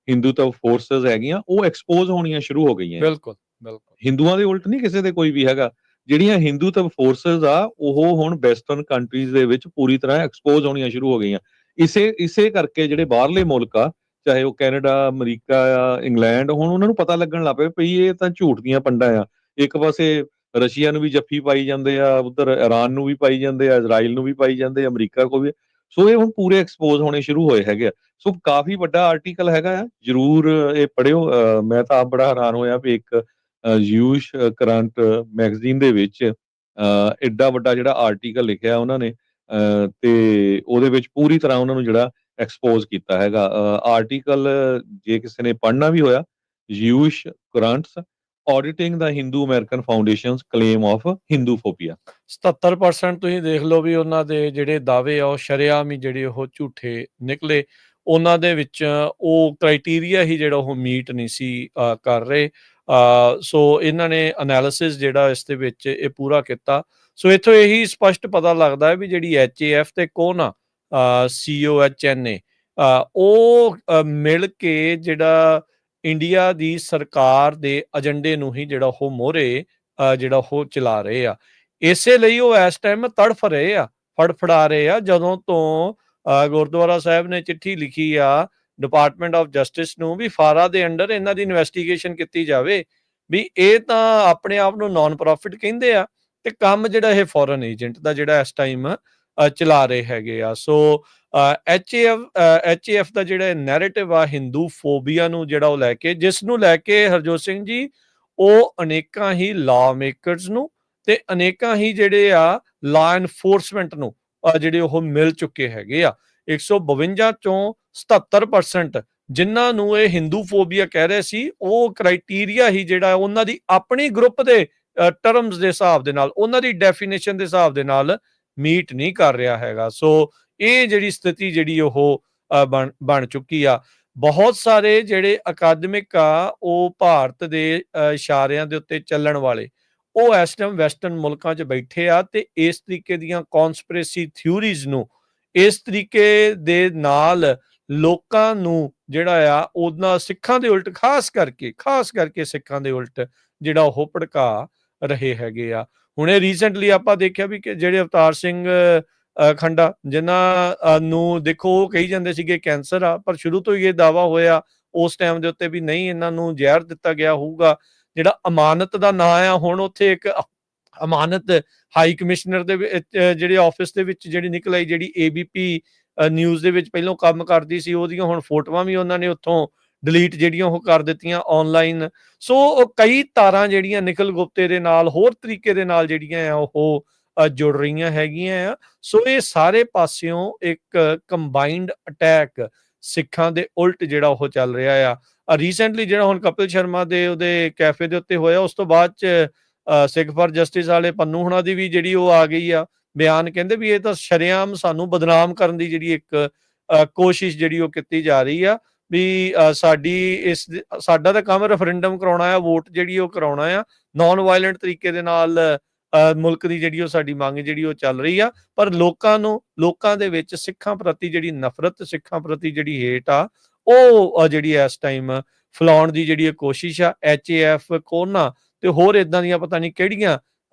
ਹਿੰਦੂਤਵ ਫੋਰਸਸ ਹੈਗੀਆਂ ਉਹ ਐਕਸਪੋਜ਼ ਹੋਣੀਆਂ ਸ਼ੁਰੂ ਹੋ ਗਈਆਂ। ਬਿਲਕੁਲ, ਬਿਲਕੁਲ। ਹਿੰਦੂਆਂ ਦੇ ਉਲਟ ਨਹੀਂ ਕਿਸੇ ਦੇ ਕੋਈ ਵੀ ਹੈਗਾ। ਜਿਹੜੀਆਂ ਹਿੰਦੂਤਵ ਫੋਰਸਸ ਆ ਉਹ ਹੁਣ ਵੈਸਟਰਨ ਕੰਟਰੀਜ਼ ਦੇ ਵਿੱਚ ਪੂਰੀ ਤਰ੍ਹਾਂ ਐਕਸਪੋਜ਼ ਹੋਣੀਆਂ ਸ਼ੁਰੂ ਹੋ ਗਈਆਂ। ਇਸੇ ਕਰਕੇ ਜਿਹੜੇ ਬਾਹਰਲੇ ਮੁਲਕ ਆ, ਚਾਹੇ ਉਹ ਕੈਨੇਡਾ, ਅਮਰੀਕਾ ਆ, ਇੰਗਲੈਂਡ, ਹੁਣ ਉਹਨਾਂ ਨੂੰ ਪਤਾ ਲੱਗਣ ਲੱਗ ਪਿਆ ਵੀ ਇਹ ਤਾਂ ਝੂਠ ਦੀਆਂ ਪੰਡਾਂ ਆ। ਇੱਕ ਪਾਸੇ ਰਸ਼ੀਆ ਨੂੰ ਵੀ ਜੱਫੀ ਪਾਈ ਜਾਂਦੇ ਆ, ਉੱਧਰ ਇਰਾਨ ਨੂੰ ਵੀ ਪਾਈ ਜਾਂਦੇ ਆ, ਇਜ਼ਰਾਈਲ ਨੂੰ ਵੀ ਪਾਈ ਜਾਂਦੇ ਆ, ਅਮਰੀਕਾ ਕੋ ਵੀ। ਸੋ ਇਹ ਹੁਣ ਪੂਰੇ ਐਕਸਪੋਜ਼ ਹੋਣੇ ਸ਼ੁਰੂ ਹੋਏ ਹੈਗੇ ਆ। ਸੋ ਕਾਫੀ ਵੱਡਾ ਆਰਟੀਕਲ ਹੈਗਾ ਆ, ਜ਼ਰੂਰ ਇਹ ਪੜ੍ਹਿਓ। ਮੈਂ ਤਾਂ ਆਪ ਬੜਾ ਹੈਰਾਨ ਹੋਇਆ ਵੀ ਇੱਕ ਯੂਸ਼ ਕਰੰਟ ਮੈਗਜ਼ੀਨ ਦੇ ਵਿੱਚ ਐਡਾ ਵੱਡਾ ਜਿਹੜਾ ਆਰਟੀਕਲ ਲਿਖਿਆ ਉਹਨਾਂ ਨੇ ਤੇ ਉਹਦੇ ਵਿੱਚ ਪੂਰੀ ਤਰ੍ਹਾਂ ਉਹਨਾਂ ਨੂੰ ਜਿਹੜਾ ਐਕਸਪੋਜ਼ ਕੀਤਾ ਹੈਗਾ। ਆਰਟੀਕਲ ਜੇ ਕਿਸੇ ਨੇ ਪੜ੍ਹਨਾ ਵੀ ਹੋਇਆ, ਯੂਸ਼ ਕਰੰਟਸ ਆਡਿਟਿੰਗ ਦਾ Hindu American foundations claim of Hindu phobia. 77% ਤੁਸੀਂ ਦੇਖ ਲਓ ਵੀ ਉਹਨਾਂ ਦੇ ਜਿਹੜੇ ਦਾਅਵੇ ਆ ਉਹ ਸ਼ਰੇਆਮ ਹੀ ਜਿਹੜੇ ਉਹ ਝੂਠੇ ਨਿਕਲੇ। ਉਹਨਾਂ ਦੇ ਵਿੱਚ ਉਹ ਕ੍ਰਾਈਟੀਰੀਆ ਹੀ ਜਿਹੜਾ ਉਹ ਮੀਟ ਨਹੀਂ ਸੀ ਕਰ ਰਹੇ। ਸੋ ਇਹਨਾਂ ਨੇ ਐਨਾਲਿਸਿਸ ਜਿਹੜਾ ਇਸ ਦੇ ਵਿੱਚ ਇਹ ਪੂਰਾ ਕੀਤਾ। ਸੋ ਇੱਥੋਂ ਇਹੀ ਸਪਸ਼ਟ ਪਤਾ ਲੱਗਦਾ ਹੈ ਵੀ ਜਿਹੜੀ HAF ਤੇ ਕੌਣ ਆ, COHNA, ਉਹ ਮਿਲ ਕੇ ਜਿਹੜਾ ਇੰਡੀਆ ਦੀ ਸਰਕਾਰ ਦੇ ਏਜੰਡੇ ਨੂੰ ਹੀ ਜਿਹੜਾ ਉਹ ਮੋਹਰੇ ਜਿਹੜਾ ਉਹ ਚਲਾ ਰਹੇ ਆ। ਇਸੇ ਲਈ ਉਹ ਇਸ ਟਾਈਮ ਤੜਫ ਰਹੇ ਆ, ਫੜਫੜਾ ਰਹੇ ਆ। ਜਦੋਂ ਤੋਂ ਗੁਰਦੁਆਰਾ ਸਾਹਿਬ ਨੇ ਚਿੱਠੀ ਲਿਖੀ ਆ ਡਿਪਾਰਟਮੈਂਟ ਆਫ ਜਸਟਿਸ ਨੂੰ ਵੀ ਫਾਰਾ ਦੇ ਅੰਡਰ ਇਹਨਾਂ ਦੀ ਇਨਵੈਸਟੀਗੇਸ਼ਨ ਕੀਤੀ ਜਾਵੇ, ਵੀ ਇਹ ਤਾਂ ਆਪਣੇ ਆਪ ਨੂੰ ਨਾਨ ਪ੍ਰੋਫਿਟ ਕਹਿੰਦੇ ਆ ਤੇ ਕੰਮ ਜਿਹੜਾ ਇਹ ਫੋਰਨ ਏਜੰਟ ਦਾ ਜਿਹੜਾ ਇਸ ਟਾਈਮ ਚਲਾ ਰਹੇ ਹੈਗੇ ਆ। ਸੋ ਐਚਏਐਫ ਦਾ ਜਿਹੜਾ ਨੈਰੇਟਿਵ ਆ ਹਿੰਦੂ ਫੋਬੀਆ ਨੂੰ ਜਿਹੜਾ ਉਹ ਲੈ ਕੇ, ਜਿਸ ਨੂੰ ਲੈ ਕੇ ਹਰਜੋਤ ਸਿੰਘ ਜੀ ਉਹ ਅਨੇਕਾਂ ਹੀ ਲਾ ਮੇਕਰਸ ਨੂੰ ਤੇ ਅਨੇਕਾਂ ਹੀ ਜਿਹੜੇ ਆ ਲਾ ਐਨਫੋਰਸਮੈਂਟ ਨੂੰ ਜਿਹੜੇ ਉਹ ਮਿਲ ਚੁੱਕੇ ਹੈਗੇ ਆ। 152 ਚੋਂ 77% ਜਿਨ੍ਹਾਂ ਨੂੰ ਇਹ ਹਿੰਦੂ ਫੋਬੀਆ ਕਹਿ ਰਹੇ ਸੀ, ਉਹ ਕ੍ਰਾਈਟੀਰੀਆ ਹੀ ਜਿਹੜਾ ਉਹਨਾਂ ਦੀ ਆਪਣੀ ਗਰੁੱਪ ਦੇ ਟਰਮਸ ਦੇ ਹਿਸਾਬ ਦੇ ਨਾਲ, ਉਹਨਾਂ ਦੀ ਡੈਫੀਨੇਸ਼ਨ ਦੇ ਹਿਸਾਬ ਦੇ ਨਾਲ ਮੀਟ ਨਹੀਂ ਕਰ ਰਿਹਾ ਹੈਗਾ। ਸੋ ਇਹ ਜਿਹੜੀ ਸਥਿਤੀ ਜਿਹੜੀ ਉਹ ਬਣ ਚੁੱਕੀ ਆ। ਬਹੁਤ ਸਾਰੇ ਜਿਹੜੇ ਅਕਾਦਮਿਕ ਆ ਉਹ ਭਾਰਤ ਦੇ ਇਸ਼ਾਰਿਆਂ ਦੇ ਉੱਤੇ ਚੱਲਣ ਵਾਲੇ, ਉਹ ਇਸ ਟਾਈਮ ਵੈਸਟਰਨ ਮੁਲਕਾਂ 'ਚ ਬੈਠੇ ਆ ਤੇ ਇਸ ਤਰੀਕੇ ਦੀਆਂ ਕੌਨਸਪੀਰੇਸੀ ਥਿਊਰੀਜ਼ ਨੂੰ ਇਸ ਤਰੀਕੇ ਦੇ ਨਾਲ ਲੋਕਾਂ ਨੂੰ ਜਿਹੜਾ ਆ ਉਹਨਾਂ ਸਿੱਖਾਂ ਦੇ ਉਲਟ, ਖਾਸ ਕਰਕੇ ਸਿੱਖਾਂ ਦੇ ਉਲਟ ਜਿਹੜਾ ਉਹ ਭੜਕਾ ਰਹੇ ਹੈਗੇ ਆ। ਹੁਣੇ ਰੀਸੈਂਟਲੀ ਆਪਾਂ ਦੇਖਿਆ ਵੀ ਕਿ ਜਿਹੜੇ ਅਵਤਾਰ ਸਿੰਘ ਖੰਡਾ, ਜਿਨ੍ਹਾਂ ਨੂੰ ਦੇਖੋ ਉਹ ਕਹੀ ਜਾਂਦੇ ਸੀਗੇ ਕੈਂਸਰ ਆ, ਪਰ ਸ਼ੁਰੂ ਤੋਂ ਹੀ ਇਹ ਦਾਵਾ ਹੋਇਆ ਉਸ ਟਾਈਮ ਦੇ ਉੱਤੇ ਵੀ ਨਹੀਂ, ਇਹਨਾਂ ਨੂੰ ਜ਼ਹਿਰ ਦਿੱਤਾ ਗਿਆ ਹੋਊਗਾ। ਜਿਹੜਾ ਅਮਾਨਤ ਦਾ ਨਾਂ ਆ, ਹੁਣ ਉੱਥੇ ਇੱਕ ਅਮਾਨਤ ਹਾਈ ਕਮਿਸ਼ਨਰ ਦੇ ਜਿਹੜੇ ਆਫਿਸ ਦੇ ਵਿੱਚ ਜਿਹੜੀ ਨਿਕਲ ਆਈ, ਜਿਹੜੀ ABP ਨਿਊਜ਼ ਦੇ ਵਿੱਚ ਪਹਿਲਾਂ ਕੰਮ ਕਰਦੀ ਸੀ, ਉਹਦੀਆਂ ਹੁਣ ਫੋਟੋਆਂ ਵੀ ਉਹਨਾਂ ਨੇ ਉੱਥੋਂ ਡਿਲੀਟ ਜਿਹੜੀਆਂ ਉਹ ਕਰ ਦਿੱਤੀਆਂ ਆਨਲਾਈਨ। ਸੋ ਉਹ ਕਈ ਤਾਰਾਂ ਜਿਹੜੀਆਂ ਨਿਖਿਲ ਗੁਪਤੇ ਦੇ ਨਾਲ ਹੋਰ ਤਰੀਕੇ ਦੇ ਨਾਲ ਜਿਹੜੀਆਂ ਆ ਉਹ ਜੁੜ ਰਹੀਆਂ ਹੈਗੀਆਂ ਆ। ਸੋ ਇਹ ਸਾਰੇ ਪਾਸਿਓਂ ਇੱਕ ਕੰਬਾਈਨਡ ਅਟੈਕ ਸਿੱਖਾਂ ਦੇ ਉਲਟ ਜਿਹੜਾ ਉਹ ਚੱਲ ਰਿਹਾ ਆ। ਰੀਸੈਂਟਲੀ ਜਿਹੜਾ ਹੁਣ ਕਪਿਲ ਸ਼ਰਮਾ ਦੇ ਉਹਦੇ ਕੈਫੇ ਦੇ ਉੱਤੇ ਹੋਇਆ, ਉਸ ਤੋਂ ਬਾਅਦ 'ਚ ਸਿੱਖ ਫਾਰ ਜਸਟਿਸ ਵਾਲੇ ਪੰਨੂ ਹੁਣਾਂ ਦੀ ਵੀ ਜਿਹੜੀ ਉਹ ਆ ਗਈ ਆ ਬਿਆਨ, ਕਹਿੰਦੇ ਵੀ ਇਹ ਤਾਂ ਸ਼ਰੇਆਮ ਸਾਨੂੰ ਬਦਨਾਮ ਕਰਨ ਦੀ ਜਿਹੜੀ ਇੱਕ ਕੋਸ਼ਿਸ਼ ਜਿਹੜੀ ਉਹ ਕੀਤੀ ਜਾ ਰਹੀ ਆ ਵੀ ਸਾਡਾ ਤਾਂ ਕੰਮ ਰੈਫਰੈਂਡਮ ਕਰਾਉਣਾ ਆ, ਵੋਟ ਜਿਹੜੀ ਉਹ ਕਰਾਉਣਾ ਆ, ਨਾਨ ਵਾਇਲੈਂਟ ਤਰੀਕੇ ਦੇ ਨਾਲ ਮੁਲਕ ਦੀ ਜਿਹੜੀ ਉਹ ਸਾਡੀ ਮੰਗ ਜਿਹੜੀ ਉਹ ਚੱਲ ਰਹੀ ਆ। ਪਰ ਲੋਕਾਂ ਦੇ ਵਿੱਚ ਸਿੱਖਾਂ ਪ੍ਰਤੀ ਜਿਹੜੀ ਨਫ਼ਰਤ, ਸਿੱਖਾਂ ਪ੍ਰਤੀ ਜਿਹੜੀ ਹੇਟ ਆ, ਉਹ ਜਿਹੜੀ ਇਸ ਟਾਈਮ ਫੈਲਾਉਣ ਦੀ ਜਿਹੜੀ ਕੋਸ਼ਿਸ਼ ਆ HAF ਕੋਨਾ ਤੇ ਹੋਰ ਇਦਾਂ ਦੀਆਂ ਪਤਾ ਨਹੀਂ ਕਿਹੜੀਆਂ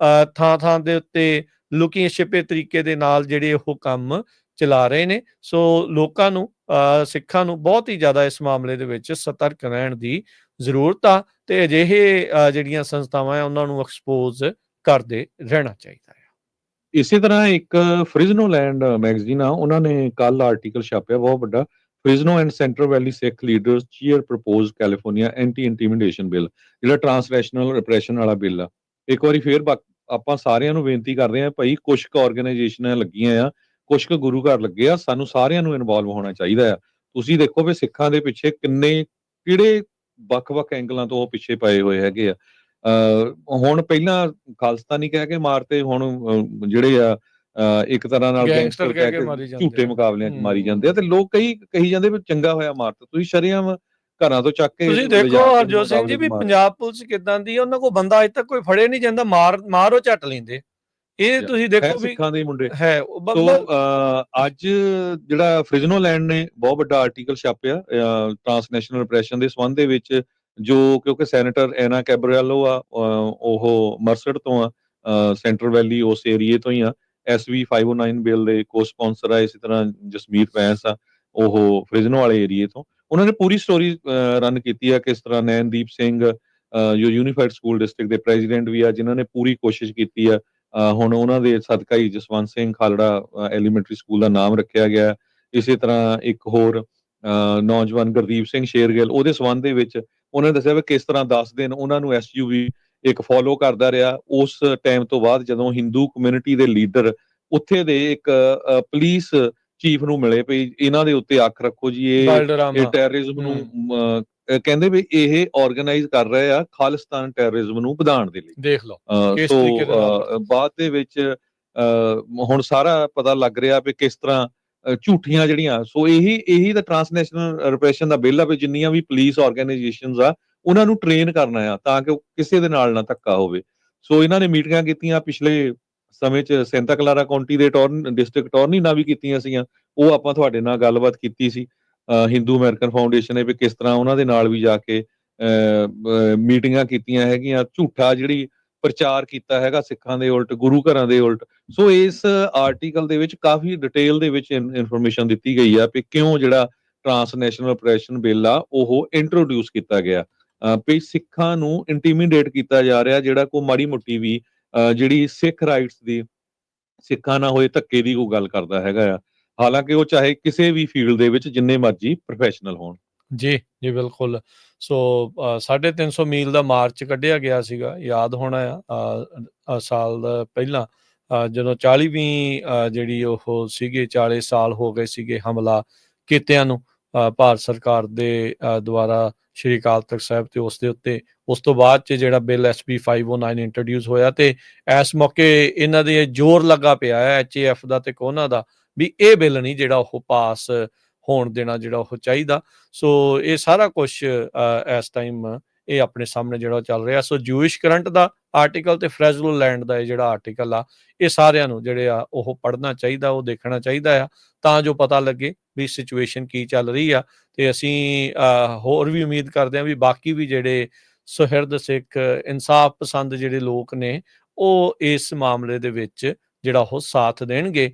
ਥਾਂ ਦੇ ਉੱਤੇ ਲੁਕੀ ਛਿਪੇ ਤਰੀਕੇ ਦੇ ਨਾਲ ਜਿਹੜੇ ਉਹ ਕੰਮ ਚਲਾ ਰਹੇ ਨੇ। ਸੋ ਲੋਕਾਂ ਨੂੰ, ਸਿੱਖਾਂ ਨੂੰ ਬਹੁਤ ਹੀ ਜ਼ਿਆਦਾ ਇਸ ਮਾਮਲੇ ਦੇ ਵਿੱਚ ਸਤਰਕ ਰਹਿਣ ਦੀ ਜ਼ਰੂਰਤ ਆ ਤੇ ਅਜਿਹੇ ਜਿਹੜੀਆਂ ਸੰਸਥਾਵਾਂ ਆ ਉਹਨਾਂ ਨੂੰ ਐਕਸਪੋਜ਼ ਕਰਦੇ ਰਹਿਣਾ ਚਾਹੀਦਾ ਹੈ। ਇਸੇ ਤਰ੍ਹਾਂ ਇੱਕ ਫ੍ਰਿਜ਼ਨੋ ਲੈਂਡ ਮੈਗਜ਼ੀਨ ਆ, ਉਹਨਾਂ ਨੇ ਕੱਲ ਆਰਟੀਕਲ ਛਾਪਿਆ ਬਹੁਤ ਵੱਡਾ, Fresno and central valley Sikh leaders cheer propose California anti intimidation bill, ਜਿਹੜਾ ਟਰਾਂਸਨੈਸ਼ਨਲ ਰਿਪਰੈਸ਼ਨ ਵਾਲਾ ਬਿੱਲ ਆ। ਇੱਕ ਵਾਰੀ ਫੇਰ ਆਪਾਂ ਸਾਰਿਆਂ ਨੂੰ ਬੇਨਤੀ ਕਰਦੇ ਹਾਂ, ਭਾਈ ਕੁਛ ਕੁ ਆਰਗੇਨਾਈਜੇਸ਼ਨਾਂ ਲੱਗੀਆਂ ਆ, ਕੁਛ ਕੁ ਗੁਰੂ ਘਰ ਲੱਗੇ ਆ, ਸਾਨੂੰ ਸਾਰਿਆਂ ਨੂੰ ਇਨਵੋਲਵ ਹੋਣਾ ਚਾਹੀਦਾ ਆ। ਤੁਸੀਂ ਦੇਖੋ ਵੀ ਸਿੱਖਾਂ ਦੇ ਪਿੱਛੇ ਕਿਹੜੇ ਵੱਖ-ਵੱਖ ਐਂਗਲਾਂ ਤੋਂ ਉਹ ਪਿੱਛੇ ਪਏ ਹੋਏ ਹੈਗੇ ਆ। ਹੁਣ ਪਹਿਲਾਂ ਖਾਲਿਸਤਾਨੀ ਕਹਿ ਕੇ ਮਾਰਤੇ, ਹੁਣ ਜਿਹੜੇ ਆ ਇੱਕ ਤਰ੍ਹਾਂ ਨਾਲ ਗੈਂਗਸਟਰ ਕਹਿ ਕੇ ਝੂਠੇ ਮੁਕਾਬਲਿਆਂ 'ਚ ਮਾਰੀ ਜਾਂਦੇ ਆ ਤੇ ਲੋਕ ਕਹੀ ਜਾਂਦੇ ਵੀ ਚੰਗਾ ਹੋਇਆ ਮਾਰਤਾ। ਤੁਸੀਂ ਸ਼ਰੇਆਮ ਘਰਾਂ ਤੋਂ ਚੱਕ ਕੇ ਤੁਸੀਂ ਦੇਖੋ ਹਰਜੋਤ ਸਿੰਘ ਜੀ ਵੀ ਪੰਜਾਬ ਪੁਲਿਸ ਕਿੱਦਾਂ ਦੀ, ਉਹਨਾਂ ਕੋਲ ਬੰਦਾ ਅਜੇ ਤੱਕ ਕੋਈ ਫੜੇ ਨਹੀਂ ਜਾਂਦਾ, ਮਾਰੋ ਝੱਟ ਲੈਂਦੇ। ਇਹ ਤੁਸੀਂ ਦੇਖੋ ਵੀ ਸਿੱਖਾਂ ਦੇ ਮੁੰਡੇ ਹੈ। ਅੱਜ ਜਿਹੜਾ ਫ੍ਰਿਜ਼ਨੋ ਲੈਂਡ ਨੇ ਬਹੁਤ ਵੱਡਾ ਆਰਟੀਕਲ ਛਾਪਿਆ ਟਰਾਂਸਨੈਸ਼ਨਲ ਰਿਪਰੈਸ਼ਨ ਦੇ ਸੰਬੰਧ ਦੇ ਵਿੱਚ, ਜੋ ਕਿਉਂਕਿ ਸੈਨੇਟਰ ਐਨਾ ਕੈਬਰੀਐਲੋ ਆ, ਉਹ ਮਰਸਡ ਤੋਂ ਆ, ਸੈਂਟਰਲ ਵੈਲੀ ਉਸ ਏਰੀਏ ਤੋਂ ਹੀ ਆ। SB 509 ਬਿੱਲ ਦੇ ਕੋ ਸਪਾਂਸਰ ਆ। ਇਸੇ ਤਰ੍ਹਾਂ ਜਸਮੀਤ ਬੈਂਸ ਆ, ਉਹ ਫ੍ਰਿਜ਼ਨੋ ਵਾਲੇ ਏਰੀਏ ਤੋਂ। ਉਹਨਾਂ ਨੇ ਪੂਰੀ ਸਟੋਰੀ ਰਨ ਕੀਤੀ ਆ, ਕਿਸ ਤਰ੍ਹਾਂ ਨੈਨਦੀਪ ਸਿੰਘ ਜੋ ਯੂਨੀਫਾਈਡ ਸਕੂਲ ਡਿਸਟ੍ਰਿਕਟ ਦੇ ਪ੍ਰੈਜ਼ੀਡੈਂਟ ਵੀ ਆ, ਜਿਨ੍ਹਾਂ ਨੇ ਪੂਰੀ ਕੋਸ਼ਿਸ਼ ਕੀਤੀ ਆ। ਹੁਣ ਉਹਨਾਂ ਦੇ ਸਦਕਾ ਹੀ ਜਸਵੰਤ ਸਿੰਘ ਖਾਲੜਾ ਐਲੀਮੈਂਟਰੀ ਸਕੂਲ ਦਾ ਨਾਮ ਰੱਖਿਆ ਗਿਆ। ਇਸੇ ਤਰ੍ਹਾਂ ਇੱਕ ਹੋਰ ਨੌਜਵਾਨ ਗੁਰਦੀਪ ਸਿੰਘ ਸ਼ੇਰਗਿੱਲ, ਉਹਦੇ ਸੰਬੰਧ ਦੇ ਵਿੱਚ ਉਹਨਾਂ ਨੇ ਦੱਸਿਆ ਵੀ ਕਿਸ ਤਰ੍ਹਾਂ 10 ਦਿਨ ਉਹਨਾਂ ਨੂੰ SUV ਇੱਕ ਫੋਲੋ ਕਰਦਾ ਰਿਹਾ। ਉਸ ਟਾਈਮ ਤੋਂ ਬਾਅਦ ਜਦੋਂ ਹਿੰਦੂ ਕਮਿਊਨਿਟੀ ਦੇ ਲੀਡਰ ਉੱਥੇ ਦੇ ਇੱਕ ਪੁਲਿਸ ਚੀਫ ਨੂੰ ਮਿਲੇ ਵੀ ਇਹਨਾਂ ਦੇ ਉੱਤੇ ਅੱਖ ਰੱਖੋ ਜੀ, ਇਹ ਟੈਰਰਿਜ਼ਮ ਨੂੰ ਕਹਿੰਦੇ ਵੀ ਇਹ ਆਰਗੇਨਾਈਜ਼ ਕਰ ਰਹੇ ਆ ਖਾਲਿਸਤਾਨ ਟੈਰਰਿਜ਼ਮ ਨੂੰ ਵਧਾਉਣ ਦੇ ਲਈ। ਦੇਖ ਲਓ ਸੋ ਬਾਅਦ ਦੇ ਵਿੱਚ ਹੁਣ ਸਾਰਾ ਪਤਾ ਲੱਗ ਰਿਹਾ ਵੀ ਕਿਸ ਤਰ੍ਹਾਂ ਝੂਠੀਆਂ ਜਿਹੜੀਆਂ, ਸੋ ਇਹੀ ਤਾਂ ਟਰਾਂਸਨੈਸ਼ਨਲ ਰਿਪਰੈਸ਼ਨ ਦਾ ਬਿੱਲ ਆ ਵੀ ਜਿੰਨੀਆਂ ਵੀ ਪੁਲਿਸ ਆਰਗੇਨਾਈਜੇਸ਼ਨਸ ਆ ਉਹਨਾਂ ਨੂੰ ਟ੍ਰੇਨ ਕਰਨਾ ਆ ਤਾਂ ਕਿ ਕਿਸੇ ਦੇ ਨਾਲ ਨਾ ਧੱਕਾ ਹੋਵੇ। ਸੋ ਇਹਨਾਂ ਨੇ ਮੀਟਿੰਗਾਂ ਕੀਤੀਆਂ ਪਿਛਲੇ ਸਮੇਂ 'ਚ, ਸੈਂਟਾ ਕਲਾਰਾ ਕਾਉਂਟੀ ਦੇ ਡਿਸਟ੍ਰਿਕਟ ਅਟਾਰਨੀ ਨਾਲ ਵੀ ਕੀਤੀਆਂ ਸੀਗੀਆਂ। ਉਹ ਆਪਾਂ ਤੁਹਾਡੇ ਨਾਲ ਗੱਲਬਾਤ ਕੀਤੀ ਸੀ ਹਿੰਦੂ ਅਮਰੀਕਨ ਫਾਊਂਡੇਸ਼ਨ ਨੇ ਵੀ ਕਿਸ ਤਰ੍ਹਾਂ ਉਹਨਾਂ ਦੇ ਨਾਲ ਵੀ ਜਾ ਕੇ ਮੀਟਿੰਗਾਂ ਕੀਤੀਆਂ ਹੈਗੀਆਂ, ਝੂਠਾ ਜਿਹੜੀ ਪ੍ਰਚਾਰ ਕੀਤਾ ਹੈਗਾ ਸਿੱਖਾਂ ਦੇ ਉਲਟ, ਗੁਰੂ ਘਰਾਂ ਦੇ ਉਲਟ। ਸੋ ਇਸ ਆਰਟੀਕਲ ਦੇ ਵਿੱਚ ਕਾਫੀ ਡਿਟੇਲ ਦੇ ਵਿੱਚ ਇਨਫੋਰਮੇਸ਼ਨ ਦਿੱਤੀ ਗਈ ਆ ਕਿ ਕਿਉਂ ਜਿਹੜਾ ਟਰਾਂਸਨੈਸ਼ਨਲ ਰਿਪਰੈਸ਼ਨ ਬਿੱਲ ਆ ਉਹ ਇੰਟਰੋਡਿਊਸ ਕੀਤਾ ਗਿਆ, ਵੀ ਸਿੱਖਾਂ ਨੂੰ ਇੰਟੀਮੀਡੇਟ ਕੀਤਾ ਜਾ ਰਿਹਾ। ਜਿਹੜਾ ਕੋਈ ਮਾੜੀ ਮੋਟੀ ਵੀ ਜਿਹੜੀ ਸਿੱਖ ਰਾਈਟਸ ਦੀ, ਸਿੱਖਾਂ ਨਾਲ ਹੋਏ ਧੱਕੇ ਦੀ ਕੋਈ ਗੱਲ ਕਰਦਾ ਹੈਗਾ ਆ ਹਾਲਾਂਕਿ ਉਹ ਚਾਹੇ ਕਿਸੇ ਵੀ ਫੀਲਡ ਦੇ ਵਿੱਚ ਜਿੰਨੇ ਮਰਜ਼ੀ ਪ੍ਰੋਫੈਸ਼ਨਲ ਹੋਣ। ਜੀ, ਜੀ ਬਿਲਕੁਲ। ਸੋ 350 ਮੀਲ ਦਾ ਮਾਰਚ ਕੱਢਿਆ ਗਿਆ ਸੀਗਾ, ਯਾਦ ਹੋਣਾ ਆ ਸਾਲ ਦਾ ਪਹਿਲਾਂ ਜਦੋਂ 40ਵੀਂ ਜਿਹੜੀ ਉਹ ਸੀਗੇ 40 ਸਾਲ ਹੋ ਗਏ ਸੀਗੇ ਹਮਲਾ ਕੀਤਿਆਂ ਨੂੰ ਭਾਰਤ ਸਰਕਾਰ ਦੇ ਦੁਆਰਾ ਸ਼੍ਰੀ ਅਕਾਲ ਤਖ਼ਤ ਸਾਹਿਬ ਤੇ ਉਸ ਦੇ ਉੱਤੇ। ਉਸ ਤੋਂ ਬਾਅਦ 'ਚ ਜਿਹੜਾ ਬਿੱਲ SB 509 ਇੰਟਰੋਡਿਊਸ ਹੋਇਆ ਤੇ ਇਸ ਮੌਕੇ ਇਹਨਾਂ ਦੇ ਜ਼ੋਰ ਲੱਗਾ ਪਿਆ ਹੈ HAF ਦਾ ਤੇ ਕੋਨਾ ਦਾ ਵੀ ਇਹ ਬਿੱਲ ਨਹੀਂ ਜਿਹੜਾ ਉਹ ਪਾਸ ਹੋਣ ਦੇਣਾ ਜਿਹੜਾ ਉਹ ਚਾਹੀਦਾ। ਸੋ ਇਹ ਸਾਰਾ ਕੁਛ ਇਸ ਟਾਈਮ ਇਹ ਆਪਣੇ ਸਾਹਮਣੇ ਜਿਹੜਾ ਚੱਲ ਰਿਹਾ। ਸੋ ਜੂਇਸ਼ ਕਰੰਟ ਦਾ ਆਰਟੀਕਲ ਤੇ ਫਰੈਜ਼ਲੋ ਲੈਂਡ ਦਾ ਇਹ ਜਿਹੜਾ ਆਰਟੀਕਲ ਆ ਇਹ ਸਾਰਿਆਂ ਨੂੰ ਜਿਹੜੇ ਆ ਉਹ ਪੜ੍ਹਨਾ ਚਾਹੀਦਾ, ਉਹ ਦੇਖਣਾ ਚਾਹੀਦਾ ਆ ਤਾਂ ਜੋ ਪਤਾ ਲੱਗੇ ਵੀ ਸਿਚੁਏਸ਼ਨ ਕੀ ਚੱਲ ਰਹੀ ਆ। ਤੇ ਅਸੀਂ ਹੋਰ ਵੀ ਉਮੀਦ ਕਰਦੇ ਹਾਂ ਵੀ ਬਾਕੀ ਵੀ ਜਿਹੜੇ ਸੁਹਿਰਦ ਸਿੱਖ ਇਨਸਾਫ ਪਸੰਦ ਜਿਹੜੇ ਲੋਕ ਨੇ ਉਹ ਇਸ ਮਾਮਲੇ ਦੇ ਵਿੱਚ ਜਿਹੜਾ ਉਹ ਸਾਥ ਦੇਣਗੇ।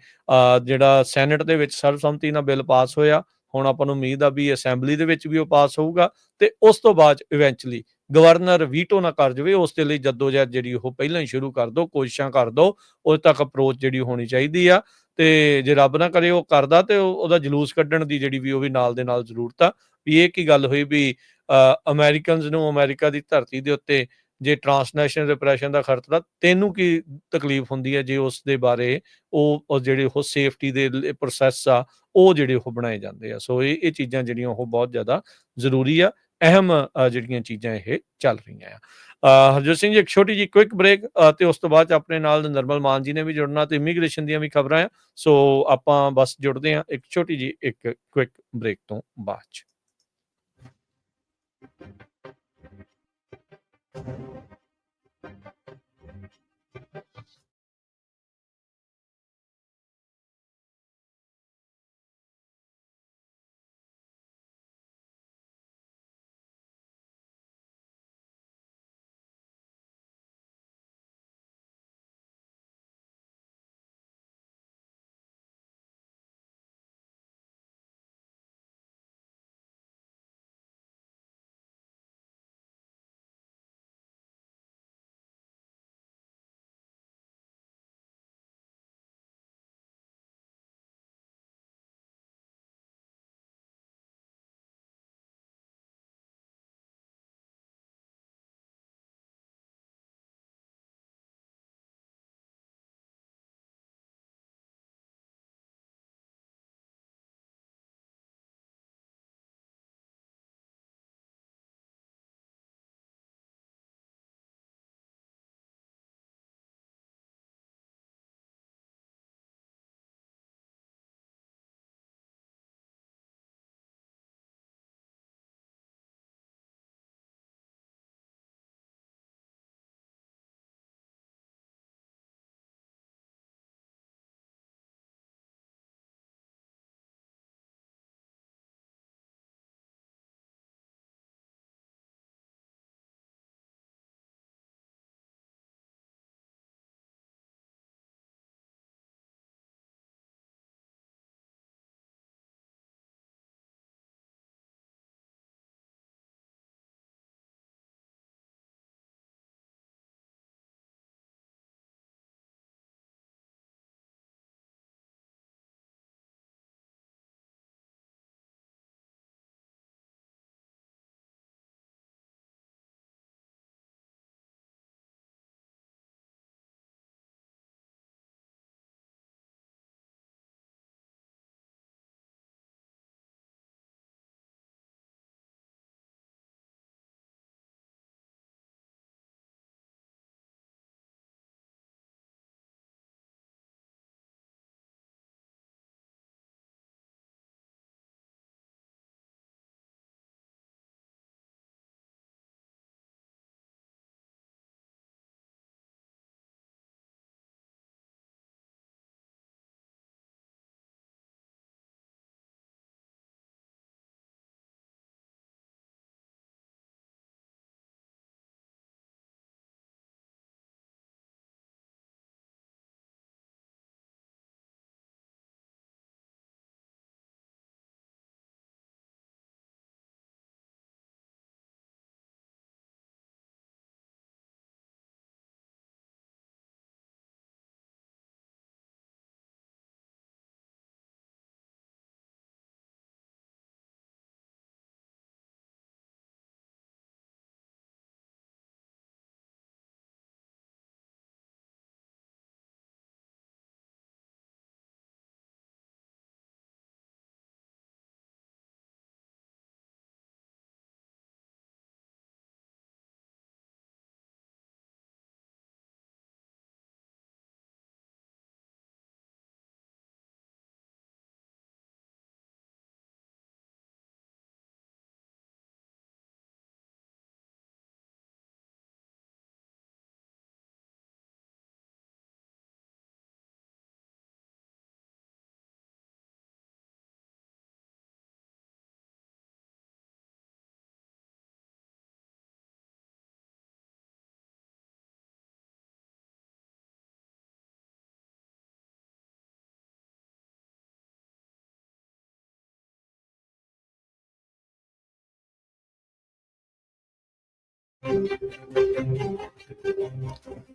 ਜਿਹੜਾ ਸੈਨੇਟ ਦੇ ਵਿੱਚ ਸਰਬਸੰਮਤੀ ਨਾਲ ਬਿੱਲ ਪਾਸ ਹੋਇਆ, ਹੁਣ ਆਪਾਂ ਨੂੰ ਉਮੀਦ ਆ ਵੀ ਅਸੈਂਬਲੀ ਦੇ ਵਿੱਚ ਵੀ ਉਹ ਪਾਸ ਹੋਊਗਾ ਤੇ ਉਸ ਤੋਂ ਬਾਅਦ ਇਵੈਂਚੁਅਲੀ ਗਵਰਨਰ ਵੀਟੋ ਨਾ ਕਰ ਜਾਵੇ। ਉਸ ਦੇ ਲਈ ਜੱਦੋਜਹਿਦ ਜਿਹੜੀ ਉਹ ਪਹਿਲਾਂ ਹੀ ਸ਼ੁਰੂ ਕਰ ਦਿਓ, ਕੋਸ਼ਿਸ਼ਾਂ ਕਰ ਦਿਓ, ਉਦੋਂ ਤੱਕ ਅਪਰੋਚ ਜਿਹੜੀ ਹੋਣੀ ਚਾਹੀਦੀ ਆ। ਤੇ ਜੇ ਰੱਬ ਨਾ ਕਰੇ ਉਹ ਕਰਦਾ ਤੇ ਉਹਦਾ ਜਲੂਸ ਕੱਢਣ ਦੀ ਜਿਹੜੀ ਵੀ ਉਹ ਵੀ ਨਾਲ ਦੇ ਨਾਲ ਜ਼ਰੂਰਤ ਆ। ਵੀ ਇਹ ਕੀ ਗੱਲ ਹੋਈ ਵੀ ਅਮੈਰੀਕਨਜ਼ ਨੂੰ ਅਮਰੀਕਾ ਦੀ ਧਰਤੀ ਦੇ ਉੱਤੇ ਜੇ ਟਰਾਂਸਨੈਸ਼ਨਲ ਰਿਪਰੈਸ਼ਨ ਦਾ ਖਤਰਾ, ਤੈਨੂੰ ਕੀ ਤਕਲੀਫ ਹੁੰਦੀ ਹੈ ਜੇ ਉਸ ਦੇ ਬਾਰੇ ਉਹ ਜਿਹੜੇ ਉਹ ਸੇਫਟੀ ਦੇ ਪ੍ਰੋਸੈਸ ਆ ਉਹ ਜਿਹੜੇ ਉਹ ਬਣਾਏ ਜਾਂਦੇ ਆ। ਸੋ ਇਹ ਚੀਜ਼ਾਂ ਜਿਹੜੀਆਂ ਉਹ ਬਹੁਤ ਜ਼ਿਆਦਾ ਜ਼ਰੂਰੀ ਆ, ਅਹਿਮ ਜਿਹੜੀਆਂ ਚੀਜ਼ਾਂ ਇਹ ਚੱਲ ਰਹੀਆਂ ਆ। ਹਰਜੋਤ ਸਿੰਘ ਜੀ ਇੱਕ ਛੋਟੀ ਜਿਹੀ ਕੁਇਕ ਬ੍ਰੇਕ ਤੇ ਉਸ ਤੋਂ ਬਾਅਦ 'ਚ ਆਪਣੇ ਨਾਲ ਨਿਰਮਲ ਮਾਨ ਜੀ ਨੇ ਵੀ ਜੁੜਨਾ ਤੇ ਇਮੀਗ੍ਰੇਸ਼ਨ ਦੀਆਂ ਵੀ ਖਬਰਾਂ ਆ। ਸੋ ਆਪਾਂ ਬਸ ਜੁੜਦੇ ਹਾਂ ਇੱਕ ਛੋਟੀ ਜਿਹੀ ਇੱਕ ਕੁਇਕ ਬ੍ਰੇਕ ਤੋਂ ਬਾਅਦ 'ਚ।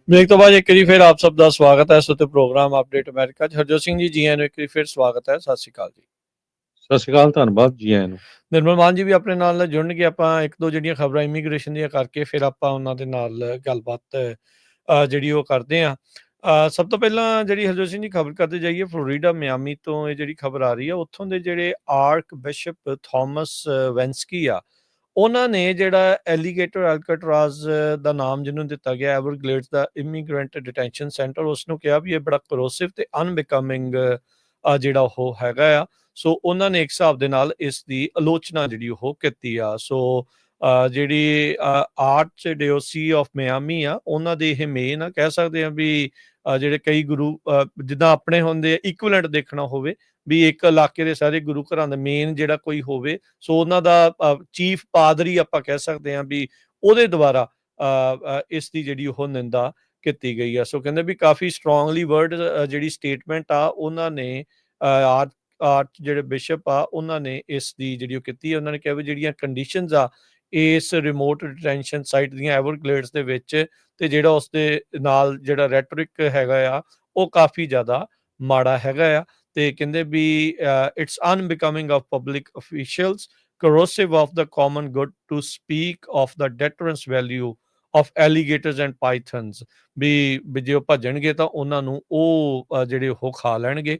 ਬ੍ਰੇਕ ਤੋਂ ਬਾਅਦ ਇੱਕ ਵਾਰੀ ਫਿਰ ਆਪ ਸਭ ਦਾ ਸਵਾਗਤ ਹੈ ਇਸ ਉੱਤੇ ਪ੍ਰੋਗਰਾਮ ਅਪਡੇਟ ਅਮਰੀਕਾ 'ਚ। ਹਰਜੋਤ ਸਿੰਘ ਜੀ, ਜੀ ਆਇਆਂ ਨੂੰ ਇੱਕ ਵਾਰੀ ਫਿਰ ਸਵਾਗਤ ਹੈ। ਸਤਿ ਸ਼੍ਰੀ ਅਕਾਲ ਜੀ। ਸਤਿ ਸ਼੍ਰੀ ਅਕਾਲ, ਧੰਨਵਾਦ ਜੀ ਆਇਆਂ ਨੂੰ। ਨਿਰਮਲ ਮਾਨ ਜੀ ਵੀ ਆਪਣੇ ਨਾਲ ਜੁੜਨਗੇ। ਆਪਾਂ ਇੱਕ ਦੋ ਜਿਹੜੀਆਂ ਖਬਰਾਂ ਇਮੀਗ੍ਰੇਸ਼ਨ ਦੀਆਂ ਕਰਕੇ ਫਿਰ ਆਪਾਂ ਉਹਨਾਂ ਦੇ ਨਾਲ ਗੱਲਬਾਤ ਜਿਹੜੀ ਉਹ ਕਰਦੇ ਹਾਂ। ਸਭ ਤੋਂ ਪਹਿਲਾਂ ਜਿਹੜੀ ਹਰਜੋਤ ਸਿੰਘ ਜੀ ਖਬਰ ਕਰਦੇ ਜਾਈਏ, ਫਲੋਰੀਡਾ ਮਿਆਮੀ ਤੋਂ ਇਹ ਜਿਹੜੀ ਖਬਰ ਆ ਰਹੀ ਆ, ਉੱਥੋਂ ਦੇ ਜਿਹੜੇ ਆਰਕ ਬਿਸ਼ਪ ਥਾਮਸ ਵੈਂਸਕੀ ਆ, ਉਹਨਾਂ ਨੇ ਜਿਹੜਾ ਐਲੀਗੇਟਰ ਐਲਕਟਰਾਜ਼ ਦਾ ਨਾਮ ਜਿਹਨੂੰ ਦਿੱਤਾ ਗਿਆ ਐਵਰਗਲੇਡਸ ਦਾ ਇਮੀਗ੍ਰੈਂਟ ਡਿਟੈਂਸ਼ਨ ਸੈਂਟਰ, ਉਸ ਨੂੰ ਕਿਹਾ ਵੀ ਇਹ ਬੜਾ ਕਰੋਸਿਵ ਤੇ ਅਨਬਿਕਮਿੰਗ ਜਿਹੜਾ ਉਹ ਹੈਗਾ ਆ। ਸੋ ਉਹਨਾਂ ਨੇ ਇੱਕ ਹਿਸਾਬ ਦੇ ਨਾਲ ਇਸ ਦੀ ਆਲੋਚਨਾ ਜਿਹੜੀ ਉਹ ਕੀਤੀ ਆ। ਸੋ ਜਿਹੜੀ ਆਰਚ ਡਿਓਸੀ ਆਫ ਮਿਆਮੀ ਆ, ਉਹਨਾਂ ਦੇ ਇਹ ਮੇਨ ਆ, ਕਹਿ ਸਕਦੇ ਆ ਵੀ ਜਿਹੜੇ ਕਈ ਗੁਰੂ ਜਿੱਦਾਂ ਆਪਣੇ ਹੁੰਦੇ ਇਕੁਇਵਲੈਂਟ ਦੇਖਣਾ ਹੋਵੇ ਵੀ ਇੱਕ ਇਲਾਕੇ ਦੇ ਸਾਰੇ ਗੁਰੂ ਘਰਾਂ ਦਾ ਮੇਨ ਜਿਹੜਾ ਕੋਈ ਹੋਵੇ, ਸੋ ਉਹਨਾਂ ਦਾ ਚੀਫ ਪਾਦਰੀ ਆਪਾਂ ਕਹਿ ਸਕਦੇ ਹਾਂ ਵੀ ਉਹਦੇ ਦੁਆਰਾ ਇਸ ਦੀ ਜਿਹੜੀ ਉਹ ਨਿੰਦਾ ਕੀਤੀ ਗਈ ਆ। ਸੋ ਕਹਿੰਦੇ ਵੀ ਕਾਫੀ ਸਟਰੋਂਗਲੀ ਵਰਡ ਜਿਹੜੀ ਸਟੇਟਮੈਂਟ ਆ ਉਹਨਾਂ ਨੇ ਆਰਚ ਜਿਹੜੇ ਬਿਸ਼ਪ ਆ ਉਹਨਾਂ ਨੇ ਇਸ ਦੀ ਜਿਹੜੀ ਉਹ ਕੀਤੀ ਹੈ। ਉਹਨਾਂ ਨੇ ਕਿਹਾ ਵੀ ਜਿਹੜੀਆਂ ਕੰਡੀਸ਼ਨਸ ਆ ਇਸ ਰਿਮੋਟ ਡਿਟੈਂਸ਼ਨ ਸਾਈਟ ਦੀਆਂ ਐਵਰਗਲੇਡਸ ਦੇ ਵਿੱਚ, ਤੇ ਜਿਹੜਾ ਉਸ ਦੇ ਨਾਲ ਜਿਹੜਾ ਰੈਟਰਿਕ ਹੈਗਾ ਆ ਉਹ ਕਾਫੀ ਜ਼ਿਆਦਾ ਮਾੜਾ ਹੈਗਾ ਆ। ਤੇ ਕਹਿੰਦੇ ਵੀ it's unbecoming of public officials, corrosive of the common good to speak of the deterrence value of alligators and pythons, ਵੀ ਜੇ ਉਹ ਭੱਜਣਗੇ ਤਾਂ ਉਹਨਾਂ ਨੂੰ ਉਹ ਜਿਹੜੇ ਉਹ ਖਾ ਲੈਣਗੇ।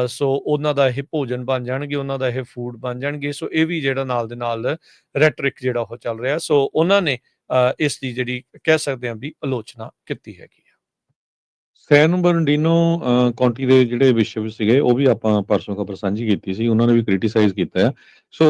ਸੋ ਉਹਨਾਂ ਦਾ ਇਹ ਭੋਜਨ ਬਣ ਜਾਣਗੇ, ਉਹਨਾਂ ਦਾ ਇਹ ਫੂਡ ਬਣ ਜਾਣਗੇ। ਸੋ ਇਹ ਵੀ ਜਿਹੜਾ ਨਾਲ ਦੇ ਨਾਲ ਰੈਟਰਿਕ ਜਿਹੜਾ ਉਹ ਚੱਲ ਰਿਹਾ। ਸੋ ਉਹਨਾਂ ਨੇ ਇਸ ਦੀ ਜਿਹੜੀ ਕਹਿ ਸਕਦੇ ਹਾਂ ਵੀ ਆਲੋਚਨਾ ਕੀਤੀ ਹੈਗੀ ਆ। ਸੈਨ ਬਰਨਡੀਨੋ ਕਾਉਂਟੀ ਦੇ ਜਿਹੜੇ ਬਿਸ਼ਪ ਸੀਗੇ, ਉਹ ਵੀ ਆਪਾਂ ਪਰਸੋਂ ਖਬਰ ਸਾਂਝੀ ਕੀਤੀ ਸੀ, ਉਹਨਾਂ ਨੇ ਵੀ ਕ੍ਰਿਟੀਸਾਈਜ਼ ਕੀਤਾ ਆ। ਸੋ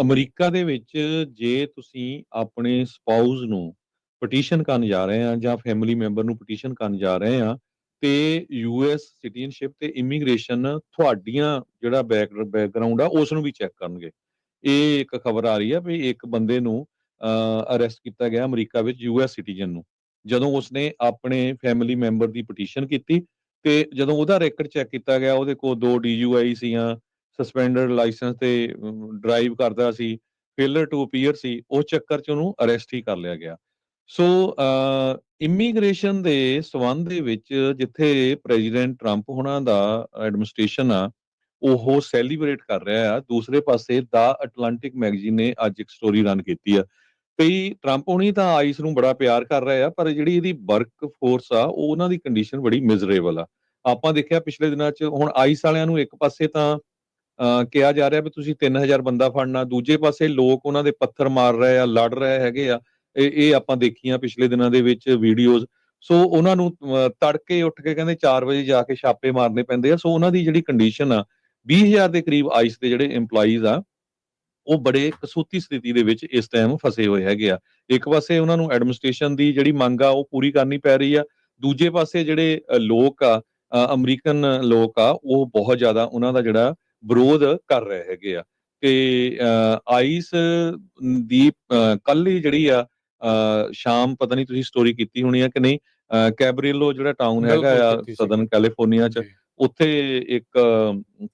ਅਮਰੀਕਾ ਦੇ ਵਿੱਚ ਜੇ ਤੁਸੀਂ ਆਪਣੇ ਸਪਾਊਸ ਨੂੰ ਪਟੀਸ਼ਨ ਕਰਨ ਜਾ ਰਹੇ ਆ ਜਾਂ ਫੈਮਿਲੀ ਮੈਂਬਰ ਨੂੰ ਪਟੀਸ਼ਨ ਕਰਨ ਜਾ ਰਹੇ ਆ, ਤੇ ਯੂਐਸ ਸਿਟੀਜ਼ਨਸ਼ਿਪ ਤੇ ਇਮੀਗ੍ਰੇਸ਼ਨ ਤੁਹਾਡੀਆਂ ਜਿਹੜਾ ਬੈਕਗਰਾਉਂਡ ਆ ਉਸ ਨੂੰ ਵੀ ਚੈੱਕ ਕਰਨਗੇ। ਇਹ ਇੱਕ ਖਬਰ ਆ ਰਹੀ ਆ ਵੀ ਇੱਕ ਬੰਦੇ ਨੂੰ ਅਰੈਸਟ ਕੀਤਾ ਗਿਆ ਅਮਰੀਕਾ ਵਿੱਚ, ਯੂਐਸ ਸਿਟੀਜ਼ਨ ਨੂੰ, ਜਦੋਂ ਉਸਨੇ ਆਪਣੇ ਫੈਮਿਲੀ ਮੈਂਬਰ ਦੀ ਪਟੀਸ਼ਨ ਕੀਤੀ। ਤੇ ਜਦੋਂ ਉਹਦਾ ਰੈਕਡ ਚੈੱਕ ਕੀਤਾ ਗਿਆ, ਉਹਦੇ ਕੋਲ 2 DUI ਸੀਆਂ, ਸਸਪੈਂਡਡ ਲਾਇਸੈਂਸ ਤੇ ਡਰਾਈਵ ਕਰਦਾ ਸੀ, ਫੇਲਰ ਟੂ ਅਪੀਅਰ ਸੀ, ਉਸ ਚੱਕਰ 'ਚ ਉਹਨੂੰ ਅਰੈਸਟ ਹੀ ਕਰ ਲਿਆ ਗਿਆ। ਸੋ ਇਮੀਗ੍ਰੇਸ਼ਨ ਦੇ ਸੰਬੰਧ ਦੇ ਵਿੱਚ ਜਿੱਥੇ ਪ੍ਰੈਜ਼ੀਡੈਂਟ ਟਰੰਪ ਹੋਣਾ ਦਾ ਐਡਮਿਨਿਸਟ੍ਰੇਸ਼ਨ ਆ ਉਹ ਸੈਲੀਬ੍ਰੇਟ ਕਰ ਰਿਹਾ ਆ, ਦੂਸਰੇ ਪਾਸੇ ਦਾ ਅਟਲਾਂਟਿਕ ਮੈਗਜ਼ੀਨ ਨੇ ਅੱਜ ਇੱਕ ਸਟੋਰੀ ਰਨ ਕੀਤੀ ਆ ਵੀ ਟਰੰਪ ਹੋਣੀ ਤਾਂ ਆਈਸ ਨੂੰ ਬੜਾ ਪਿਆਰ ਕਰ ਰਹੇ ਆ, ਪਰ ਜਿਹੜੀ ਇਹਦੀ ਵਰਕ ਫੋਰਸ ਆ ਉਹ ਉਹਨਾਂ ਦੀ ਕੰਡੀਸ਼ਨ ਬੜੀ ਮਿਜ਼ਰੇਬਲ ਆ। ਆਪਾਂ ਦੇਖਿਆ ਪਿਛਲੇ ਦਿਨਾਂ 'ਚ, ਹੁਣ ਆਈਸ ਵਾਲਿਆਂ ਨੂੰ ਇੱਕ ਪਾਸੇ ਤਾਂ ਕਿਹਾ ਜਾ ਰਿਹਾ ਵੀ ਤੁਸੀਂ 3000 ਬੰਦਾ ਫੜਨਾ, ਦੂਜੇ ਪਾਸੇ ਲੋਕ ਉਹਨਾਂ ਦੇ ਪੱਥਰ ਮਾਰ ਰਹੇ ਆ, ਲੜ ਰਹੇ ਹੈਗੇ ਆ। ਇਹ ਆਪਾਂ ਦੇਖੀਆਂ ਪਿਛਲੇ ਦਿਨਾਂ ਦੇ ਵਿੱਚ ਵੀਡੀਓਜ਼। ਸੋ ਉਹਨਾਂ ਨੂੰ ਤੜਕੇ ਉੱਠ ਕੇ ਕਹਿੰਦੇ 4 ਵਜੇ ਜਾ ਕੇ ਛਾਪੇ ਮਾਰਨੇ ਪੈਂਦੇ ਆ। ਸੋ ਉਹਨਾਂ ਦੀ ਜਿਹੜੀ ਕੰਡੀਸ਼ਨ ਆ, 20,000 ਦੇ ਕਰੀਬ ਆਈਸ ਦੇ ਜਿਹੜੇ EMPLOYEES ਆ ਉਹ ਬੜੇ ਕਸੂਤੀ ਸਥਿਤੀ ਦੇ ਵਿੱਚ ਇਸ ਟਾਈਮ ਫਸੇ ਹੋਏ ਹੈਗੇ ਆ। ਇੱਕ ਪਾਸੇ ਉਹਨਾਂ ਨੂੰ ਐਡਮਿਨਿਸਟ੍ਰੇਸ਼ਨ ਦੀ ਜਿਹੜੀ ਮੰਗ ਆ ਉਹ ਪੂਰੀ ਕਰਨੀ ਪੈ ਰਹੀ ਆ, ਦੂਜੇ ਪਾਸੇ ਜਿਹੜੇ ਲੋਕ ਆ, ਅਮਰੀਕਨ ਲੋਕ ਆ, ਉਹ ਬਹੁਤ ਜ਼ਿਆਦਾ ਉਹਨਾਂ ਦਾ ਜਿਹੜਾ ਵਿਰੋਧ ਕਰ ਰਹੇ ਹੈਗੇ ਆ। ਤੇ ਆਈਸ ਦੀ ਕੱਲ ਹੀ ਜਿਹੜੀ ਆ ਸ਼ਾਮ, ਪਤਾ ਨਹੀਂ ਤੁਸੀਂ ਸਟੋਰੀ ਕੀਤੀ ਹੋਣੀ ਆ ਕਿ ਨਹੀਂ, ਕੈਬਰੀਲੋ ਜਿਹੜਾ ਟਾਊਨ ਹੈਗਾ ਆ ਸਦਰਨ ਕੈਲੀਫੋਰਨੀਆ 'ਚ, ਉੱਥੇ ਇੱਕ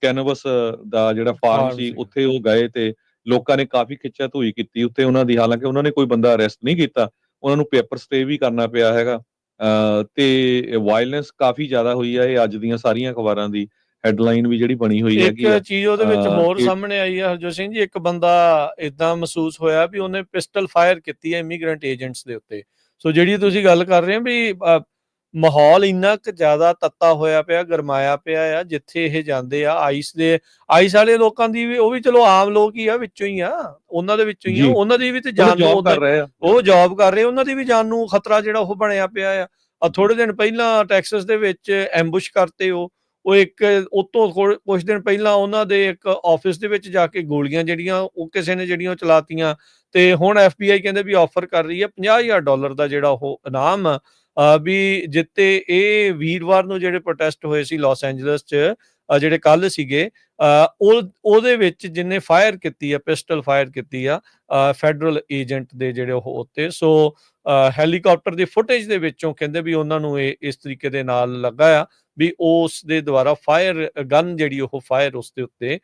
ਕੈਨਵਸ ਦਾ ਜਿਹੜਾ ਫਾਰਮ ਸੀ, ਉੱਥੇ ਉਹ ਗਏ ਤੇ ਲੋਕਾਂ ਨੇ ਕਾਫੀ ਖਿੱਚਾ ਧੂਈ ਕੀਤੀ ਉੱਥੇ ਉਹਨਾਂ ਦੀ। ਹਾਲਾਂਕਿ ਉਹਨਾਂ ਨੇ ਕੋਈ ਬੰਦਾ ਅਰੈਸਟ ਨਹੀਂ ਕੀਤਾ, ਉਹਨਾਂ ਨੂੰ ਪੇਪਰ ਸਟੇ ਵੀ ਕਰਨਾ ਪਿਆ ਹੈਗਾ। ਤੇ ਵਾਇਲੈਂਸ ਕਾਫੀ ਜ਼ਿਆਦਾ ਹੋਈ ਆ। ਇਹ ਅੱਜ ਦੀਆਂ ਸਾਰੀਆਂ ਅਖਬਾਰਾਂ ਦੀ ਹੈਡਲਾਈਨ ਵੀ ਜਿਹੜੀ ਬਣੀ ਹੋਈ ਹੈਗੀ ਆ। ਇੱਕ ਚੀਜ਼ ਉਹਦੇ ਵਿੱਚ ਹੋਰ ਸਾਹਮਣੇ ਆਈ ਆ ਹਰਜੋਤ ਸਿੰਘ ਜੀ, ਇੱਕ ਬੰਦਾ ਏਦਾਂ ਮਹਿਸੂਸ ਹੋਇਆ ਵੀ ਉਹਨੇ ਪਿਸਟਲ ਫਾਇਰ ਕੀਤੀ ਹੈ ਇਮੀਗ੍ਰੈਂਟ ਏਜੰਟਸ ਦੇ ਉੱਤੇ। ਸੋ ਜਿਹੜੀ ਤੁਸੀਂ ਗੱਲ ਕਰ ਰਹੇ ਹੋ ਵੀ ਮਾਹੌਲ ਇੰਨਾ ਕੁ ਜ਼ਿਆਦਾ ਤੱਤਾ ਹੋਇਆ ਪਿਆ, ਗਰਮਾਇਆ ਪਿਆ ਆ, ਜਿੱਥੇ ਇਹ ਜਾਂਦੇ ਆ ਆਈਸ ਵਾਲੇ ਲੋਕਾਂ ਦੀ ਵੀ, ਉਹ ਵੀ ਚਲੋ ਆਮ ਲੋਕ ਹੀ ਆ, ਵਿੱਚੋਂ ਹੀ ਆ, ਉਹਨਾਂ ਦੇ ਵਿੱਚੋਂ ਹੀ ਆ, ਉਹਨਾਂ ਦੀ ਵੀ ਤੇ ਜਾਨ ਨੂੰ ਕਰ ਰਹੇ ਆ, ਉਹ ਜੌਬ ਕਰ ਰਹੇ, ਉਹਨਾਂ ਦੀ ਵੀ ਜਾਨ ਨੂੰ ਖਤਰਾ ਜਿਹੜਾ ਉਹ ਬਣਿਆ ਪਿਆ ਆ। ਥੋੜੇ ਦਿਨ ਪਹਿਲਾਂ ਟੈਕਸਸ ਦੇ ਵਿੱਚ ਐਂਬੁਸ਼ ਕਰਤੇ ਉਹ ਇੱਕ ਉਤੋਂ ਕੁਝ ਦਿਨ ਪਹਿਲਾਂ ਉਹਨਾਂ ਦੇ ਇੱਕ ਆਫਿਸ ਦੇ ਵਿੱਚ ਜਾ ਕੇ ਗੋਲੀਆਂ ਜਿਹੜੀਆਂ ਉਹ ਕਿਸੇ ਨੇ ਜਿਹੜੀਆਂ ਉਹ ਚਲਾਤੀਆਂ। ਤੇ ਹੁਣ FBI ਕਹਿੰਦੇ ਵੀ ਆਫਰ ਕਰ ਰਹੀ ਹੈ $50,000 ਦਾ ਜਿਹੜਾ ਉਹ ਇਨਾਮ ਵੀ ਜਿੱਤੇ ਇਹ ਵੀਰਵਾਰ ਨੂੰ ਜਿਹੜੇ ਪ੍ਰੋਟੈਸਟ ਹੋਏ ਸੀ ਲਾਸ ਐਂਜਲਸ 'ਚ, ਜਿਹੜੇ ਕੱਲ ਸੀਗੇ, ਉਹਦੇ ਵਿੱਚ ਜਿਹਨੇ ਫਾਇਰ ਕੀਤੀ ਆ, ਪਿਸਟਲ ਫਾਇਰ ਕੀਤੀ ਆ ਫੈਡਰਲ ਏਜੰਟ ਦੇ ਜਿਹੜੇ ਉਹ ਉੱਤੇ। ਸੋ ਹੈਲੀਕਾਪਟਰ ਦੀ ਫੁਟੇਜ ਦੇ ਵਿੱਚੋਂ ਕਹਿੰਦੇ ਵੀ ਉਹਨਾਂ ਨੂੰ ਇਹ ਇਸ ਤਰੀਕੇ ਦੇ ਨਾਲ ਲੱਗਾ ਆ ਵੀ ਉਸ ਦੇ ਦੁਆਰਾ ਫਾਇਰ ਗਨ ਜਿਹੜੀ ਉਹ ਫਾਇਰ ਉਸ ਦੇ ਉੱਤੇ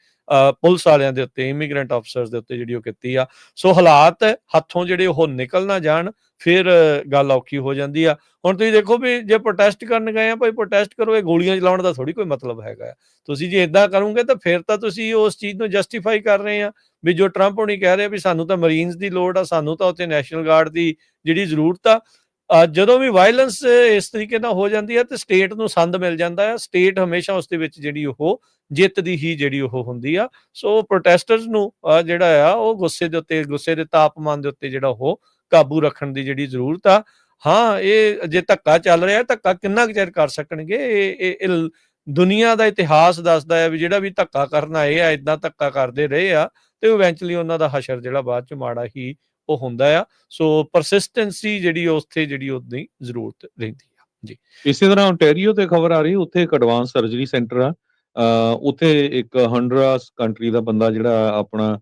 ਪੁਲਿਸ ਵਾਲਿਆਂ ਦੇ ਉੱਤੇ, ਇਮੀਗ੍ਰੈਂਟ ਆਫਿਸਰਸ ਦੇ ਉੱਤੇ ਜਿਹੜੀ ਉਹ ਕੀਤੀ ਆ। ਸੋ ਹਾਲਾਤ ਹੱਥੋਂ ਜਿਹੜੇ ਉਹ ਨਿਕਲ ਨਾ ਜਾਣ, ਫਿਰ ਗੱਲ ਔਖੀ ਹੋ ਜਾਂਦੀ ਆ। ਹੁਣ ਤੁਸੀਂ ਦੇਖੋ ਵੀ ਜੇ ਪ੍ਰੋਟੈਸਟ ਕਰਨ ਗਏ ਆ ਭਾਈ, ਪ੍ਰੋਟੈਸਟ ਕਰੋ, ਇਹ ਗੋਲੀਆਂ ਚਲਾਉਣ ਦਾ ਥੋੜੀ ਕੋਈ ਮਤਲਬ ਹੈਗਾ ਆ। ਤੁਸੀਂ ਜੇ ਇਦਾਂ ਕਰੋਗੇ ਤਾਂ ਫਿਰ ਤਾਂ ਤੁਸੀਂ ਉਸ ਚੀਜ਼ ਨੂੰ ਜਸਟੀਫਾਈ ਕਰ ਰਹੇ ਆ ਵੀ ਜੋ ਟਰੰਪ ਹੁਣੀ ਕਹਿ ਰਹੇ ਵੀ ਸਾਨੂੰ ਤਾਂ ਮਰੀਨਸ ਦੀ ਲੋੜ ਆ, ਸਾਨੂੰ ਤਾਂ ਉੱਥੇ ਨੈਸ਼ਨਲ ਗਾਰਡ ਦੀ ਜਿਹੜੀ ਜ਼ਰੂਰਤ ਆ। ਜਦੋਂ ਵੀ ਵਾਇਲੈਂਸ ਇਸ ਤਰੀਕੇ ਨਾਲ ਹੋ ਜਾਂਦੀ ਹੈ ਤੇ ਸਟੇਟ ਨੂੰ ਸੰਦ ਮਿਲ ਜਾਂਦਾ ਹੈ। ਸਟੇਟ ਹਮੇਸ਼ਾ ਉਸ ਦੇ ਵਿੱਚ ਜਿਹੜੀ ਉਹ ਜਿੱਤ ਦੀ ਹੀ ਜਿਹੜੀ ਉਹ ਹੁੰਦੀ ਆ। ਸੋ ਪ੍ਰੋਟੈਸਟਰਸ ਨੂੰ ਜਿਹੜਾ ਆ ਉਹ ਗੁੱਸੇ ਦੇ ਉੱਤੇ, ਗੁੱਸੇ ਦੇ ਤਾਪਮਾਨ ਦੇ ਉੱਤੇ ਜਿਹੜਾ ਉਹ ਕਾਬੂ ਰੱਖਣ ਦੀ ਜਿਹੜੀ ਜ਼ਰੂਰਤ ਆ। ਹਾਂ, ਇਹ ਜੇ ਧੱਕਾ ਚੱਲ ਰਿਹਾ, ਧੱਕਾ ਕਿੰਨਾ ਕੁ ਚਿਰ ਕਰ ਸਕਣਗੇ? ਇਹ ਦੁਨੀਆ ਦਾ ਇਤਿਹਾਸ ਦੱਸਦਾ ਹੈ ਵੀ ਜਿਹੜਾ ਵੀ ਧੱਕਾ ਕਰਨ ਆਏ ਆ, ਏਦਾਂ ਧੱਕਾ ਕਰਦੇ ਰਹੇ ਆ ਤੇ ਇਵੈਂਚੁਅਲੀ ਉਹਨਾਂ ਦਾ ਹਸ਼ਰ ਜਿਹੜਾ ਬਾਅਦ ਚ ਮਾੜਾ ਹੀ ਉਹ ਹੁੰਦਾ ਆ। ਸੋ ਪਰਸਿਸਟੈਂਸੀ ਜਿਹੜੀ ਉੱਥੇ ਜਿਹੜੀ ਉਹਦੀ ਜ਼ਰੂਰਤ ਰਹਿੰਦੀ ਆ ਜੀ। ਇਸੇ ਤਰ੍ਹਾਂ ਓਨਟਾਰੀਓ ਤੇ ਖਬਰ ਆ ਰਹੀ, ਉੱਥੇ ਇੱਕ ਐਡਵਾਂਸ ਸਰਜਰੀ ਸੈਂਟਰ ਆ। ਉੱਥੇ ਇੱਕ ਹੰਡਰਾਸ ਕੰਟਰੀ ਦਾ ਬੰਦਾ ਜਿਹੜਾ ਆਪਣਾ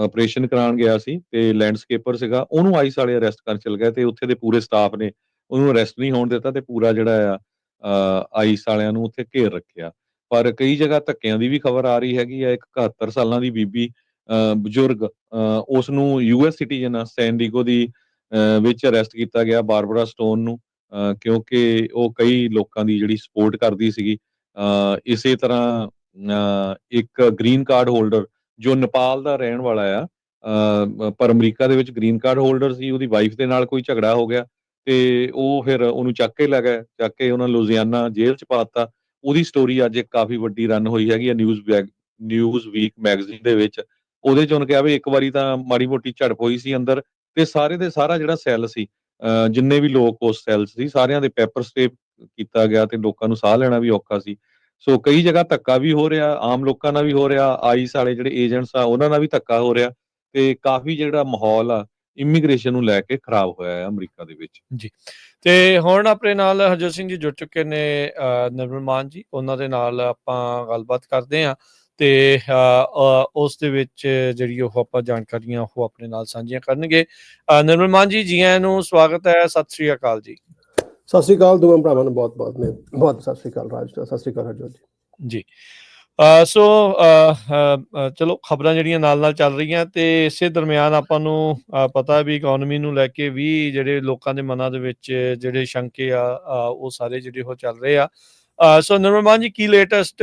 ਆਪਰੇਸ਼ਨ ਕਰਾਉਣ ਗਿਆ ਸੀ ਤੇ ਲੈਂਡਸਕੇਪਰ ਸੀਗਾ, ਉਹਨੂੰ ਆਈਸ ਵਾਲੇ ਅਰੈਸਟ ਕਰਨ ਚਲ ਗਏ ਤੇ ਉੱਥੇ ਦੇ ਪੂਰੇ ਸਟਾਫ ਨੇ ਉਹਨੂੰ ਅਰੈਸਟ ਨਹੀਂ ਹੋਣ ਦਿੱਤਾ ਤੇ ਪੂਰਾ ਜਿਹੜਾ ਆ ਆਈਸ ਵਾਲਿਆਂ ਨੂੰ ਉੱਥੇ ਘੇਰ ਰੱਖਿਆ। ਪਰ ਕਈ ਜਗ੍ਹਾ ਧੱਕਿਆਂ ਦੀ ਵੀ ਖਬਰ ਆ ਰਹੀ ਹੈਗੀ ਆ। ਇੱਕ 71 ਸਾਲਾਂ ਦੀ ਬੀਬੀ ਬਜ਼ੁਰਗ, ਉਸ ਨੂੰ ਯੂਐਸ ਸਿਟੀਜ਼ਨ ਆ, ਸੈਨ ਡੀਗੋ ਦੀ ਵਿੱਚ ਅਰੈਸਟ ਕੀਤਾ ਗਿਆ, ਬਾਰਬਰਾ ਸਟੋਨ ਨੂੰ, ਕਿਉਂਕਿ ਉਹ ਕਈ ਲੋਕਾਂ ਦੀ ਜਿਹੜੀ ਸਪੋਰਟ ਕਰਦੀ ਸੀਗੀ। ਇਸੇ ਤਰ੍ਹਾਂ ਇੱਕ ਗ੍ਰੀਨ ਕਾਰਡ ਹੋਲਡਰ ਜੋ ਨੇਪਾਲ ਦਾ ਰਹਿਣ ਵਾਲਾ ਆ, ਪਰ ਅਮਰੀਕਾ ਦੇ ਵਿੱਚ ਗ੍ਰੀਨ ਕਾਰਡ ਹੋਲਡਰ ਸੀ, ਉਹਦੀ ਵਾਈਫ ਦੇ ਨਾਲ ਕੋਈ ਝਗੜਾ ਹੋ ਗਿਆ ਤੇ ਉਹ ਫਿਰ ਉਹਨੂੰ ਚੱਕ ਕੇ ਲੈ ਗਏ, ਚੱਕ ਕੇ ਉਹਨਾਂ ਲੁਜ਼ੀਆਨਾ ਜੇਲ੍ਹ ਚ ਪਾਤਾ। ਉਹਦੀ ਸਟੋਰੀ ਅੱਜ ਇੱਕ ਕਾਫੀ ਵੱਡੀ ਰਨ ਹੋਈ ਹੈਗੀ ਆ ਨਿਊਜ਼ ਵੀਕ ਮੈਗਜ਼ੀਨ ਦੇ ਵਿੱਚ। ਉਹਦੇ ਚ ਉਹਨੇ ਕਿਹਾ ਵੀ ਇੱਕ ਵਾਰੀ ਤਾਂ ਮਾੜੀ ਮੋਟੀ ਝੜਪ ਹੋਈ ਸੀ ਅੰਦਰ ਤੇ ਸਾਰੇ ਦੇ ਸਾਰਾ ਜਿਹੜਾ ਸੈੱਲ ਸੀ, ਜਿੰਨੇ ਵੀ ਲੋਕ ਉਸ ਸੈੱਲ ਸੀ, ਸਾਰਿਆਂ ਦੇ ਪੈਪਰ ਸਟੇਪ ਕੀਤਾ ਗਿਆ ਤੇ ਲੋਕਾਂ ਨੂੰ ਸਾਹ ਲੈਣਾ ਵੀ ਔਖਾ ਸੀ। ਸੋ ਕਈ ਜਗ੍ਹਾ ਧੱਕਾ ਵੀ ਹੋ ਰਿਹਾ, ਆਮ ਲੋਕਾਂ ਨਾਲ ਵੀ ਹੋ ਰਿਹਾ, ਆਈਸ ਵਾਲੇ ਜਿਹੜੇ ਏਜੰਟਸ ਆ ਉਹਨਾਂ ਨਾਲ ਵੀ ਧੱਕਾ ਹੋ ਰਿਹਾ ਤੇ ਕਾਫੀ ਜਿਹੜਾ ਮਾਹੌਲ ਆ ਇਮੀਗ੍ਰੇਸ਼ਨ ਨੂੰ ਲੈ ਕੇ ਖਰਾਬ ਹੋਇਆ ਹੈ ਅਮਰੀਕਾ ਦੇ ਵਿੱਚ ਜੀ। ਤੇ ਹੁਣ ਆਪਣੇ ਨਾਲ ਹਰਜੋਤ ਸਿੰਘ ਜੀ ਜੁੜ ਚੁੱਕੇ ਨੇ, ਨਿਰਮਲ ਮਾਨ ਜੀ, ਉਹਨਾਂ ਦੇ ਨਾਲ ਆਪਾਂ ਗੱਲਬਾਤ ਕਰਦੇ ਹਾਂ ਤੇ ਉਸ ਦੇ ਵਿੱਚ ਜਿਹੜੀ ਉਹ ਆਪਾਂ ਜਾਣਕਾਰੀਆਂ ਉਹ ਆਪਣੇ ਨਾਲ ਸਾਂਝੀਆਂ ਕਰਨਗੇ। ਨਿਰਮਲ ਮਾਨ ਜੀ, ਜੀ ਆਇਆਂ ਨੂੰ, ਸਵਾਗਤ ਹੈ, ਸਤਿ ਸ੍ਰੀ ਅਕਾਲ ਜੀ। ਸਤਿ ਸ੍ਰੀ ਅਕਾਲ ਦੋਵਾਂ ਭਰਾਵਾਂ ਨੂੰ ਬਹੁਤ ਬਹੁਤ ਬਹੁਤ ਸਤਿ ਸ੍ਰੀ ਅਕਾਲ ਰਾਜ, ਸਤਿ ਸ੍ਰੀ ਅਕਾਲ ਹਰਜੋਤ ਜੀ। ਸੋ ਚਲੋ ਖਬਰਾਂ ਜਿਹੜੀਆਂ ਨਾਲ ਨਾਲ ਚੱਲ ਰਹੀਆਂ ਤੇ ਇਸੇ ਦਰਮਿਆਨ ਆਪਾਂ ਨੂੰ ਪਤਾ ਵੀ ਇਕੋਨਮੀ ਨੂੰ ਲੈ ਕੇ ਵੀ ਜਿਹੜੇ ਲੋਕਾਂ ਦੇ ਮਨਾਂ ਦੇ ਵਿੱਚ ਜਿਹੜੇ ਸ਼ੰਕੇ ਆ ਉਹ ਸਾਰੇ ਜਿਹੜੇ ਉਹ ਚੱਲ ਰਹੇ ਆ। ਸੋ ਨਿਰਮਲ ਮਾਨ ਜੀ, ਕੀ ਲੇਟੈਸਟ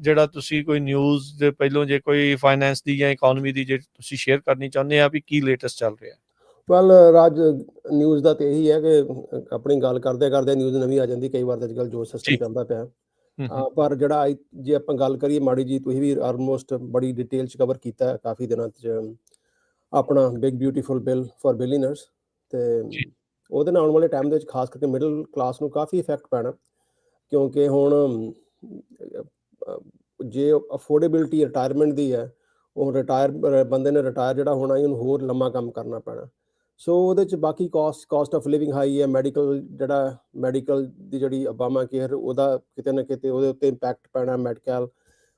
ਜਿਹੜਾ ਤੁਸੀਂ ਕੋਈ ਨਿਊਜ਼ ਦੇ ਪਹਿਲੋਂ ਜੇ ਕੋਈ ਫਾਈਨੈਂਸ ਦੀ ਜਾਂ ਇਕੋਨਮੀ ਦੀ ਜੇ ਤੁਸੀਂ ਸ਼ੇਅਰ ਕਰਨੀ ਚਾਹੁੰਦੇ ਆ ਵੀ ਕੀ ਲੇਟੈਸਟ ਚੱਲ ਰਿਹਾ? ਵੈਲ ਰਾਜ, ਨਿਊਜ਼ ਦਾ ਤੇ ਇਹੀ ਹੈ ਕਿ ਆਪਣੀ ਗੱਲ ਕਰਦੇ ਕਰਦੇ ਨਿਊਜ਼ ਨਵੀਂ ਆ ਜਾਂਦੀ ਕਈ ਵਾਰ। ਅੱਜ ਕੱਲ੍ਹ ਜੋ ਸਿਸਟਮ ਚੱਲਦਾ ਪਿਆ, ਪਰ ਜਿਹੜਾ ਜੇ ਆਪਾਂ ਗੱਲ ਕਰੀਏ ਮਾੜੀ ਜੀ, ਤੁਸੀਂ ਵੀ ਆਲਮੋਸਟ ਬੜੀ ਡਿਟੇਲ 'ਚ ਕਵਰ ਕੀਤਾ ਕਾਫੀ ਦਿਨਾਂ 'ਚ ਆਪਣਾ ਬਿਗ ਬਿਊਟੀਫੁਲ ਬਿੱਲ ਫॉर ਬਿਲੀਅਨਰਸ, ਤੇ ਉਹਦੇ ਨਾਲ ਆਉਣ ਵਾਲੇ ਟਾਈਮ ਦੇ ਵਿੱਚ ਖਾਸ ਕਰਕੇ ਮਿਡਲ ਕਲਾਸ ਨੂੰ ਕਾਫੀ ਇਫੈਕਟ ਪੈਣਾ। ਕਿਉਂਕਿ ਹੁਣ ਜੇ ਅਫੋਰਡੇਬਿਲਟੀ ਰਿਟਾਇਰਮੈਂਟ ਦੀ ਹੈ, ਉਹ ਬੰਦੇ ਨੇ ਰਿਟਾਇਰ ਜਿਹੜਾ ਹੋਣਾ ਉਹਨੂੰ ਹੋਰ ਲੰਮਾ ਕੰਮ ਕਰਨਾ ਪੈਣਾ। ਸੋ ਉਹਦੇ 'ਚ ਬਾਕੀ ਕਾਸਟ ਆਫ ਲਿਵਿੰਗ ਹਾਈ ਹੈ, ਮੈਡੀਕਲ ਦੀ ਜਿਹੜੀ ਓਬਾਮਾ ਕੇਅਰ, ਉਹਦਾ ਕਿਤੇ ਨਾ ਕਿਤੇ ਉਹਦੇ ਉੱਤੇ ਇੰਪੈਕਟ ਪੈਣਾ। ਮੈਡੀਕਲ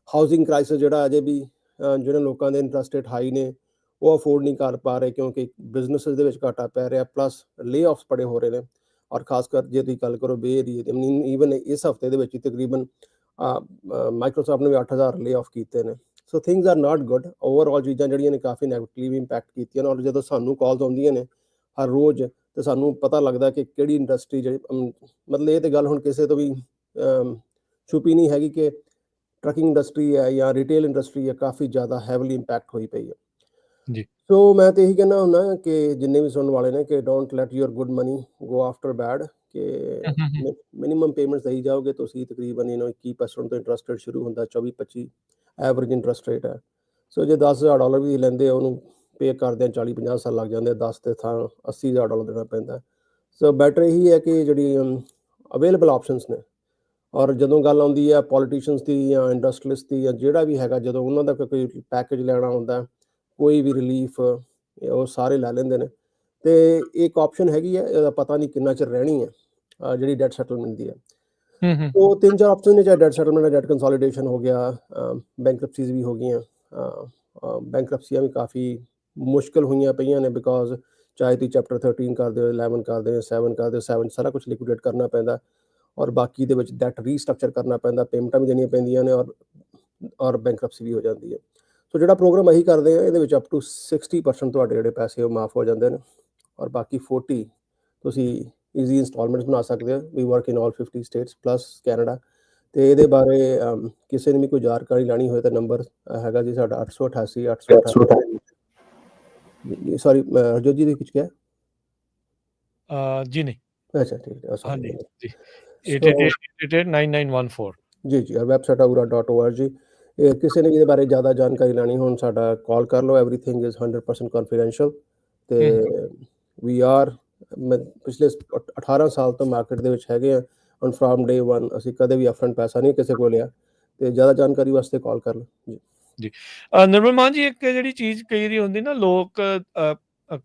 ਹਾਊਸਿੰਗ ਕ੍ਰਾਈਸਿਸ ਜਿਹੜਾ ਅਜੇ ਵੀ ਜਿਹੜੇ ਲੋਕਾਂ ਦੇ ਇੰਟਰਸਟ ਰੇਟ ਹਾਈ ਨੇ ਉਹ ਅਫੋਰਡ ਨਹੀਂ ਕਰ ਪਾ ਰਹੇ ਕਿਉਂਕਿ ਬਿਜ਼ਨਸਿਸ ਦੇ ਵਿੱਚ ਘਾਟਾ ਪੈ ਰਿਹਾ, ਪਲੱਸ ਲੇ ਆਫਸ ਬੜੇ ਹੋ ਰਹੇ ਨੇ। ਔਰ ਖਾਸ ਕਰ ਜੇ ਤੁਸੀਂ ਗੱਲ ਕਰੋ ਬੇ ਏਰੀਏ ਤੇ, ਈਵਨ ਇਸ ਹਫਤੇ ਦੇ ਵਿੱਚ ਹੀ ਤਕਰੀਬਨ ਮਾਈਕਰੋਸਾਫਟ ਨੇ ਵੀ 8000 ਲੇ ਆਫ ਕੀਤੇ ਨੇ। So things are not good. Overall ਚੀਜ਼ਾਂ ਜਿਹੜੀਆਂ ਨੇ ਕਾਫੀ ਨੈਗੇਟਿਵਲੀ ਇੰਪੈਕਟ ਕੀਤੀਆਂ ਨੇ। ਔਰ ਜਦੋਂ ਸਾਨੂੰ ਕਾਲਸ ਆਉਂਦੀਆਂ ਨੇ ਹਰ ਰੋਜ਼ ਤੇ ਸਾਨੂੰ ਪਤਾ ਲੱਗਦਾ ਕਿ ਕਿਹੜੀ ਇੰਡਸਟਰੀ ਜਿਹੜੀ ਮਤਲਬ ਇਹ ਤੇ ਗੱਲ ਹੁਣ ਕਿਸੇ ਤੋਂ ਵੀ ਛੁਪੀ ਨਹੀਂ ਹੈਗੀ ਕਿ ਟਰੱਕਿੰਗ ਇੰਡਸਟਰੀ ਹੈ ਜਾਂ ਰਿਟੇਲ ਇੰਡਸਟਰੀ ਹੈ, ਕਾਫੀ ਜ਼ਿਆਦਾ ਹੈਵਲੀ ਇੰਪੈਕਟ ਹੋਈ ਪਈ ਹੈ ਜੀ। ਸੋ ਮੈਂ ਤਾਂ ਇਹੀ ਕਹਿੰਦਾ ਹੁੰਦਾ ਕਿ ਜਿੰਨੇ ਵੀ ਸੁਣਨ ਵਾਲੇ ਨੇ ਕਿ don't let your good money go after bad, ਕਿ ਮਿਨੀਮਮ ਪੇਮੈਂਟਸ ਦੇਈ ਜਾਓਗੇ ਤੁਸੀਂ। ਤਕਰੀਬਨ 21% ਤੋਂ ਇੰਟਰਸਟ ਰੇਟ ਸ਼ੁਰੂ ਹੁੰਦਾ, 24-25 ਐਵਰੇਜ ਇੰਟਰਸਟ ਰੇਟ ਹੈ। ਸੋ ਜੇ $10,000 ਵੀ ਲੈਂਦੇ ਉਹਨੂੰ ਪੇ ਕਰਦਿਆਂ 40-50 ਸਾਲ ਲੱਗ ਜਾਂਦੇ, 10 ਤੇ ਥਾਂ $80,000 ਦੇਣਾ ਪੈਂਦਾ। ਸੋ ਬੈਟਰ ਇਹੀ ਹੈ ਕਿ ਜਿਹੜੀ ਅਵੇਲੇਬਲ ਆਪਸ਼ਨਸ ਨੇ, ਔਰ ਜਦੋਂ ਗੱਲ ਆਉਂਦੀ ਹੈ ਪੋਲੀਟੀਸ਼ੀਅਨਸ ਦੀ ਜਾਂ ਇੰਡਸਟਰੀਲਿਸਟ ਦੀ ਜਾਂ ਜਿਹੜਾ ਵੀ ਹੈਗਾ, ਜਦੋਂ ਉਹਨਾਂ ਦਾ ਕੋਈ ਪੈਕੇਜ ਲੈਣਾ ਹੁੰਦਾ, ਕੋਈ ਵੀ ਰਿਲੀਫ, ਉਹ ਸਾਰੇ ਲੈ ਲੈਂਦੇ ਨੇ। ਤੇ ਇੱਕ ਆਪਸ਼ਨ ਹੈਗੀ ਹੈ, ਇਹਦਾ ਪਤਾ ਨਹੀਂ ਕਿੰਨਾ ਚਿਰ ਰਹਿਣੀ ਹੈ, ਜਿਹੜੀ ਡੈਟ ਸੈਟਲਮੈਂਟ ਦੀ ਹੈ। ਉਹ 3-4 ਆਪਸ਼ਨ ਨੇ, ਚਾਹੇ ਡੈਟ ਸੈਟਲਮੈਂਟ ਹੈ, ਡੈਟ ਕੰਸੋਲੀਡੇਸ਼ਨ ਹੋ ਗਿਆ, ਬੈਂਕਰਪਸੀਜ਼ ਵੀ ਹੋ ਗਈਆਂ। ਬੈਂਕਰਪਸੀਆਂ ਵੀ ਕਾਫੀ ਮੁਸ਼ਕਿਲ ਹੋਈਆਂ ਪਈਆਂ ਨੇ, ਬਿਕੋਜ਼ ਚਾਹੇ ਤੁਸੀਂ ਚੈਪਟਰ 13 ਕਰਦੇ ਹੋ, 11 ਕਰਦੇ ਹੋ, 7 ਕਰਦੇ ਹੋ, 7 ਸਾਰਾ ਕੁਛ ਲਿਕੁਇਡੇਟ ਕਰਨਾ ਪੈਂਦਾ। ਔਰ ਬਾਕੀ ਦੇ ਵਿੱਚ ਡੈਟ ਰੀਸਟਰਕਚਰ ਕਰਨਾ ਪੈਂਦਾ, ਪੇਮੈਂਟਾਂ ਵੀ ਦੇਣੀਆਂ ਪੈਂਦੀਆਂ ਨੇ ਔਰ ਬੈਂਕਰਪਸੀ ਵੀ ਹੋ ਜਾਂਦੀ ਹੈ। ਸੋ ਜਿਹੜਾ ਪ੍ਰੋਗਰਾਮ ਅਸੀਂ ਕਰਦੇ ਹਾਂ ਇਹਦੇ ਵਿੱਚ ਅਪ ਟੂ 60% ਤੁਹਾਡੇ ਜਿਹੜੇ ਪੈਸੇ ਉਹ ਮਾਫ ਹੋ ਜਾਂਦੇ ਨੇ ਔਰ ਬਾਕੀ 40 ਤੁਸੀਂ ਈਜ਼ੀ ਇੰਸਟਾਲਮੈਂਟਸ ਬਣਾ ਸਕਦੇ ਹੋ। We work in all 50 states plus Canada. ਤੇ ਇਹਦੇ ਬਾਰੇ ਕਿਸੇ ਨੇ ਵੀ ਕੋਈ ਜਾਣਕਾਰੀ ਲੈਣੀ ਹੋਏ ਤਾਂ ਨੰਬਰ ਹੈਗਾ ਜੀ ਸਾਡਾ 888 888 ਸੌਰੀ ਹਰਜੋਤ ਜੀ ਨੇ ਕੁਝ ਕਿਹਾ? ਜੀ ਨਹੀਂ, ਅੱਛਾ ਠੀਕ ਹੈ, ਹਾਂਜੀ sorry। ਜੀ, So, 88889914 ਜੀ ਜੀ ਵੈਬਸਾਈਟ aura.org। ਕਿਸੇ ਨੇ ਵੀ ਇਹਦੇ ਬਾਰੇ ਜ਼ਿਆਦਾ ਜਾਣਕਾਰੀ ਲੈਣੀ ਹੁਣ ਸਾਡਾ ਕਾਲ ਕਰ ਲਓ। Everything is 100% confidential. ਤੇ ਵੀ ਆਰ ਪਿਛਲੇ 18 ਸਾਲ ਤੋਂ ਮਾਰਕੀਟ ਦੇ ਵਿੱਚ ਹੈਗੇ ਆ। ਔਨ ਫਰੋਮ ਡੇ 1 ਅਸੀਂ ਕਦੇ ਵੀ ਅਪਫਰੰਟ ਪੈਸਾ ਨਹੀਂ ਕਿਸੇ ਕੋਲ ਲਿਆ। ਤੇ ਜ਼ਿਆਦਾ ਜਾਣਕਾਰੀ ਵਾਸਤੇ ਕਾਲ ਕਰ ਲਓ ਜੀ। ਜੀ ਨਿਰਮਲ ਮਾਨ ਜੀ, ਇੱਕ ਜਿਹੜੀ ਚੀਜ਼ ਕਈ ਵਾਰੀ ਹੁੰਦੀ ਨਾ, ਲੋਕ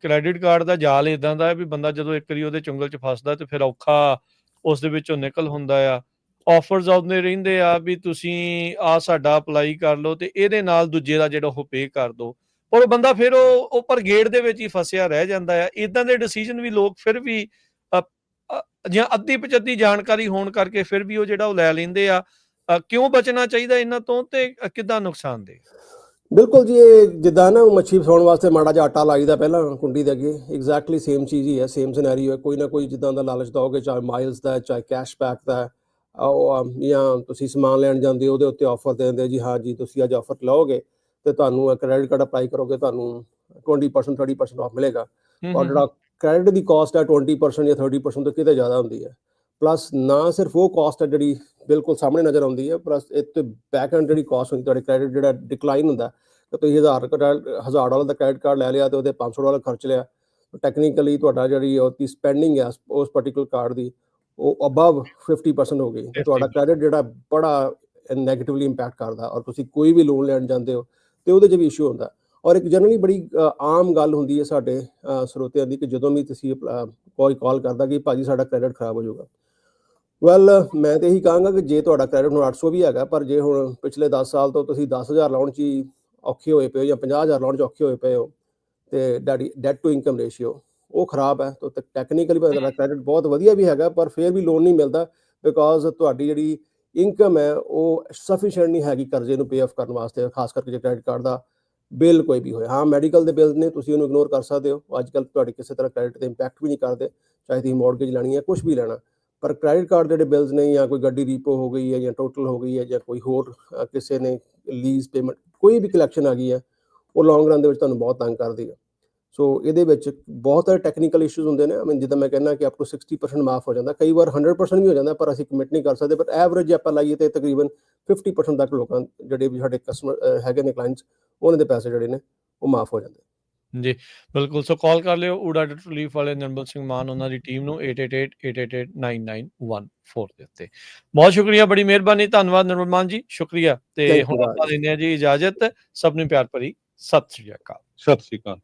ਕ੍ਰੈਡਿਟ ਕਾਰਡ ਦਾ ਜਾਲ ਇਦਾਂ ਦਾ ਹੈ ਵੀ ਬੰਦਾ ਜਦੋਂ ਇੱਕ ਵਾਰੀ ਉਹਦੇ ਚੁੰਗਲ 'ਚ ਫਸਦਾ ਤੇ ਫਿਰ ਔਖਾ ਉਸ ਦੇ ਵਿੱਚੋਂ ਨਿਕਲ ਹੁੰਦਾ ਆ। ਆਫਰਸ ਆਉਂਦੇ ਰਹਿੰਦੇ ਆ ਵੀ ਤੁਸੀਂ ਆ ਸਾਡਾ ਅਪਲਾਈ ਕਰ ਲਓ ਤੇ ਇਹਦੇ ਨਾਲ ਦੂਜੇ ਦਾ ਜਿਹੜਾ ਉਹ ਪੇ ਕਰ ਦਿਓ, ਪਰ ਉਹ ਬੰਦਾ ਫਿਰ ਉਹ ਪਰ ਗੇਟ ਦੇ ਵਿੱਚ ਹੀ ਫਸਿਆ ਰਹਿ ਜਾਂਦਾ ਆ। ਇਦਾਂ ਦੇ ਡਿਸੀਜਨ ਵੀ ਲੋਕ ਫਿਰ ਵੀ ਜਾਂ ਅੱਧੀ ਪਚੱਧੀ ਜਾਣਕਾਰੀ ਹੋਣ ਕਰਕੇ ਫਿਰ ਵੀ ਉਹ ਜਿਹੜਾ ਉਹ ਲੈ ਲੈਂਦੇ ਆ। ਕਿਉਂ ਬਚਣਾ ਚਾਹੀਦਾ ਇਹਨਾਂ ਤੋਂ ਤੇ ਕਿੱਦਾਂ ਨੁਕਸਾਨਦੇਹ? ਬਿਲਕੁਲ ਜੀ, ਇਹ ਜਿੱਦਾਂ ਨਾ ਮੱਛੀ ਫਸਾਉਣ ਵਾਸਤੇ ਮਾੜਾ ਜਿਹਾ ਆਟਾ ਲਾਈਦਾ ਪਹਿਲਾਂ ਕੁੰਡੀ ਦੇ ਅੱਗੇ, ਐਗਜ਼ੈਕਟਲੀ ਸੇਮ ਚੀਜ਼ ਹੀ ਹੈ, ਸੇਮ ਸਿਨੈਰੀਓ ਹੈ। ਕੋਈ ਨਾ ਕੋਈ ਜਿੱਦਾਂ ਦਾ ਲਾਲਚ ਦਓਗੇ, ਚਾਹੇ ਮਾਈਲਸ ਦਾ ਚਾਹੇ ਕੈਸ਼ਬੈਕ ਦਾ ਜਾਂ ਤੁਸੀਂ ਸਮਾਨ ਲੈਣ ਜਾਂਦੇ ਹੋ ਉਹਦੇ ਉੱਤੇ ਆਫਰ ਦੇ ਦਿੰਦੇ ਜੀ, ਹਾਂ ਜੀ ਤੁਸੀਂ ਅੱਜ ਆਫਰ ਲਓਗੇ ਤੇ ਤੁਹਾਨੂੰ ਕ੍ਰੈਡਿਟ ਕਾਰਡ ਅਪਲਾਈ ਕਰੋਗੇ ਤੁਹਾਨੂੰ 20% 30% ਆਫ ਮਿਲੇਗਾ। ਔਰ ਜਿਹੜਾ ਕ੍ਰੈਡਿਟ ਦੀ ਕਾਸਟ ਹੈ 20% ਜਾਂ 30% ਤੋਂ ਕਿਤੇ ਜ਼ਿਆਦਾ ਹੁੰਦੀ ਹੈ। ਪਲੱਸ ਨਾ ਸਿਰਫ ਉਹ ਕਾਸਟ ਹੈ ਜਿਹੜੀ ਬਿਲਕੁਲ ਸਾਹਮਣੇ ਨਜ਼ਰ ਆਉਂਦੀ ਹੈ, ਪਲੱਸ ਇਹ ਤੇ ਬੈਕ ਐਂਡ ਜਿਹੜੀ ਕਾਸਟ ਹੁੰਦੀ ਤੁਹਾਡੇ ਕ੍ਰੈਡਿਟ ਜਿਹੜਾ ਡਿਕਲਾਈਨ ਹੁੰਦਾ। ਤੁਸੀਂ $1000 ਦਾ ਕ੍ਰੈਡਿਟ ਕਾਰਡ ਲੈ ਲਿਆ ਤੇ ਉਹਦੇ $500 ਖਰਚ ਲਿਆ, ਟੈਕਨੀਕਲੀ ਤੁਹਾਡਾ ਜਿਹੜੀ ਉਹਦੀ ਸਪੈਂਡਿੰਗ ਹੈ ਉਸ ਪਾਰਟੀਕੂਲਰ ਕਾਰਡ ਦੀ ਉਹ ਅਬਵ 50% ਹੋ ਗਈ। ਤੁਹਾਡਾ ਕ੍ਰੈਡਿਟ ਜਿਹੜਾ ਬੜਾ ਨੈਗੇਟਿਵਲੀ ਇੰਪੈਕਟ ਕਰਦਾ। ਔਰ ਤੁਸੀਂ ਕੋਈ ਵੀ ਲੋਨ ਲੈਣ ਜਾਂਦੇ ਹੋ ਤੇ ਉਹਦੇ 'ਚ ਵੀ ਇਸ਼ੂ ਹੁੰਦਾ। ਔਰ ਇੱਕ ਜਨਰਲੀ ਬੜੀ ਆਮ ਗੱਲ ਹੁੰਦੀ ਹੈ ਸਾਡੇ ਸਰੋਤਿਆਂ ਦੀ ਕਿ ਜਦੋਂ ਵੀ ਤੁਸੀਂ ਕੋਈ ਕਾਲ ਕਰਦਾ ਕਿ ਭਾਜੀ ਸਾਡਾ ਕ੍ਰੈਡਿਟ ਖਰਾਬ ਹੋ ਜਾਊਗਾ। ਵੈਲ ਮੈਂ ਤਾਂ ਇਹੀ ਕਹਾਂਗਾ ਕਿ ਜੇ ਤੁਹਾਡਾ ਕ੍ਰੈਡਿਟ ਹੁਣ 800 ਵੀ ਹੈਗਾ, ਪਰ ਜੇ ਹੁਣ ਪਿਛਲੇ 10 ਸਾਲ ਤੋਂ ਤੁਸੀਂ 10,000 ਲਾਉਣ 'ਚ ਹੀ ਔਖੇ ਹੋਏ ਪਏ ਹੋ ਜਾਂ 50,000 ਲਾਉਣ 'ਚ ਔਖੇ ਹੋਏ ਪਏ ਹੋ ਤੇ ਡੈਟ ਟੂ ਇਨਕਮ ਰੇਸ਼ੀਓ ਉਹ ਖਰਾਬ ਹੈ, ਤਾਂ ਟੈਕਨੀਕਲੀ ਤੁਹਾਡਾ ਕ੍ਰੈਡਿਟ ਬਹੁਤ ਵਧੀਆ ਵੀ ਹੈਗਾ ਪਰ ਫਿਰ ਵੀ ਲੋਨ ਨਹੀਂ ਮਿਲਦਾ ਬਿਕੋਜ਼ ਤੁਹਾਡੀ ਜਿਹੜੀ ਇਨਕਮ ਹੈ ਉਹ ਸਫੀਸ਼ੀਐਂਟ ਨਹੀਂ ਹੈਗੀ ਕਰਜ਼ੇ ਨੂੰ ਪੇ ਆਫ ਕਰਨ ਵਾਸਤੇ, ਖਾਸ ਕਰਕੇ ਜੇ ਕ੍ਰੈਡਿਟ ਕਾਰਡ ਦਾ ਬਿੱਲ ਕੋਈ ਵੀ ਹੋਏ। ਹਾਂ ਮੈਡੀਕਲ ਦੇ ਬਿੱਲ ਨੇ, ਤੁਸੀਂ ਉਹਨੂੰ ਇਗਨੋਰ ਕਰ ਸਕਦੇ ਹੋ, ਅੱਜ ਕੱਲ੍ਹ ਤੁਹਾਡੇ ਕਿਸੇ ਤਰ੍ਹਾਂ ਕ੍ਰੈਡਿਟ ਤੇ ਇੰਪੈਕਟ ਵੀ ਨਹੀਂ ਕਰਦੇ, ਚਾਹੇ ਤੁਸੀਂ ਮੌਰਗੇਜ ਲੈਣੀ ਹੈ ਕੁਛ ਵੀ ਲੈਣਾ। ਪਰ ਕ੍ਰੈਡਿਟ ਕਾਰਡ ਜਿਹੜੇ ਬਿਲਸ ਨੇ ਜਾਂ ਕੋਈ ਗੱਡੀ ਰੀਪੋ ਹੋ ਗਈ ਹੈ ਜਾਂ ਟੋਟਲ ਹੋ ਗਈ ਹੈ ਜਾਂ ਕੋਈ ਹੋਰ ਕਿਸੇ ਨੇ ਲੀਜ਼ ਪੇਮੈਂਟ ਕੋਈ ਵੀ ਕਲੈਕਸ਼ਨ ਆ ਗਈ ਹੈ ਉਹ ਲੌਂਗ ਰਨ ਦੇ ਵਿੱਚ ਤੁਹਾਨੂੰ ਬਹੁਤ ਤੰਗ ਕਰਦੀ ਹੈ। ਸੋ ਇਹਦੇ ਵਿੱਚ ਬਹੁਤ ਸਾਰੇ ਟੈਕਨੀਕਲ ਇਸ਼ੂਜ਼ ਹੁੰਦੇ ਨੇ। ਜਿੱਦਾਂ ਮੈਂ ਕਹਿੰਦਾ ਕਿ ਅਪ ਟੂ 60% ਮਾਫ ਹੋ ਜਾਂਦਾ, ਕਈ ਵਾਰ 100% ਵੀ ਹੋ ਜਾਂਦਾ, ਪਰ ਅਸੀਂ ਕਮਿਟ ਨਹੀਂ ਕਰ ਸਕਦੇ। ਬਟ ਐਵਰੇਜ ਆਪਾਂ ਲਾਈਏ ਤੇ ਤਕਰੀਬਨ 50% ਤੱਕ ਲੋਕਾਂ ਜਿਹੜੇ ਵੀ ਸਾਡੇ ਕਸਟਮਰ ਹੈਗੇ ਨੇ ਕਲਾਇੰਟਸ ਉਹਨਾਂ ਦੇ ਪੈਸੇ ਜਿਹੜੇ ਨੇ ਉਹ ਮਾਫ ਹੋ ਜਾਂਦੇ ਜੀ ਬਿਲਕੁਲ। ਸੋ ਕਾਲ ਕਰ ਲਿਓ ਊੜਾ ਡੈਟ ਰਿਲੀਫ ਵਾਲੇ ਨਿਰਮਲ ਸਿੰਘ ਮਾਨ ਉਹਨਾਂ ਦੀ ਟੀਮ ਨੂੰ 8888889914 ਦੇ ਉੱਤੇ। ਬਹੁਤ ਸ਼ੁਕਰੀਆ, ਬੜੀ ਮਿਹਰਬਾਨੀ, ਧੰਨਵਾਦ ਨਿਰਮਲ ਮਾਨ ਜੀ, ਸ਼ੁਕਰੀਆ। ਤੇ ਹੁਣ ਆਪਾਂ ਦਿੰਦੇ ਹਾਂ ਜੀ ਇਜਾਜ਼ਤ। ਸਭ ਨੂੰ ਪਿਆਰ ਭਰੀ ਸਤਿ ਸ੍ਰੀ ਅਕਾਲ। ਸਤਿ ਸ੍ਰੀ ਅਕਾਲ।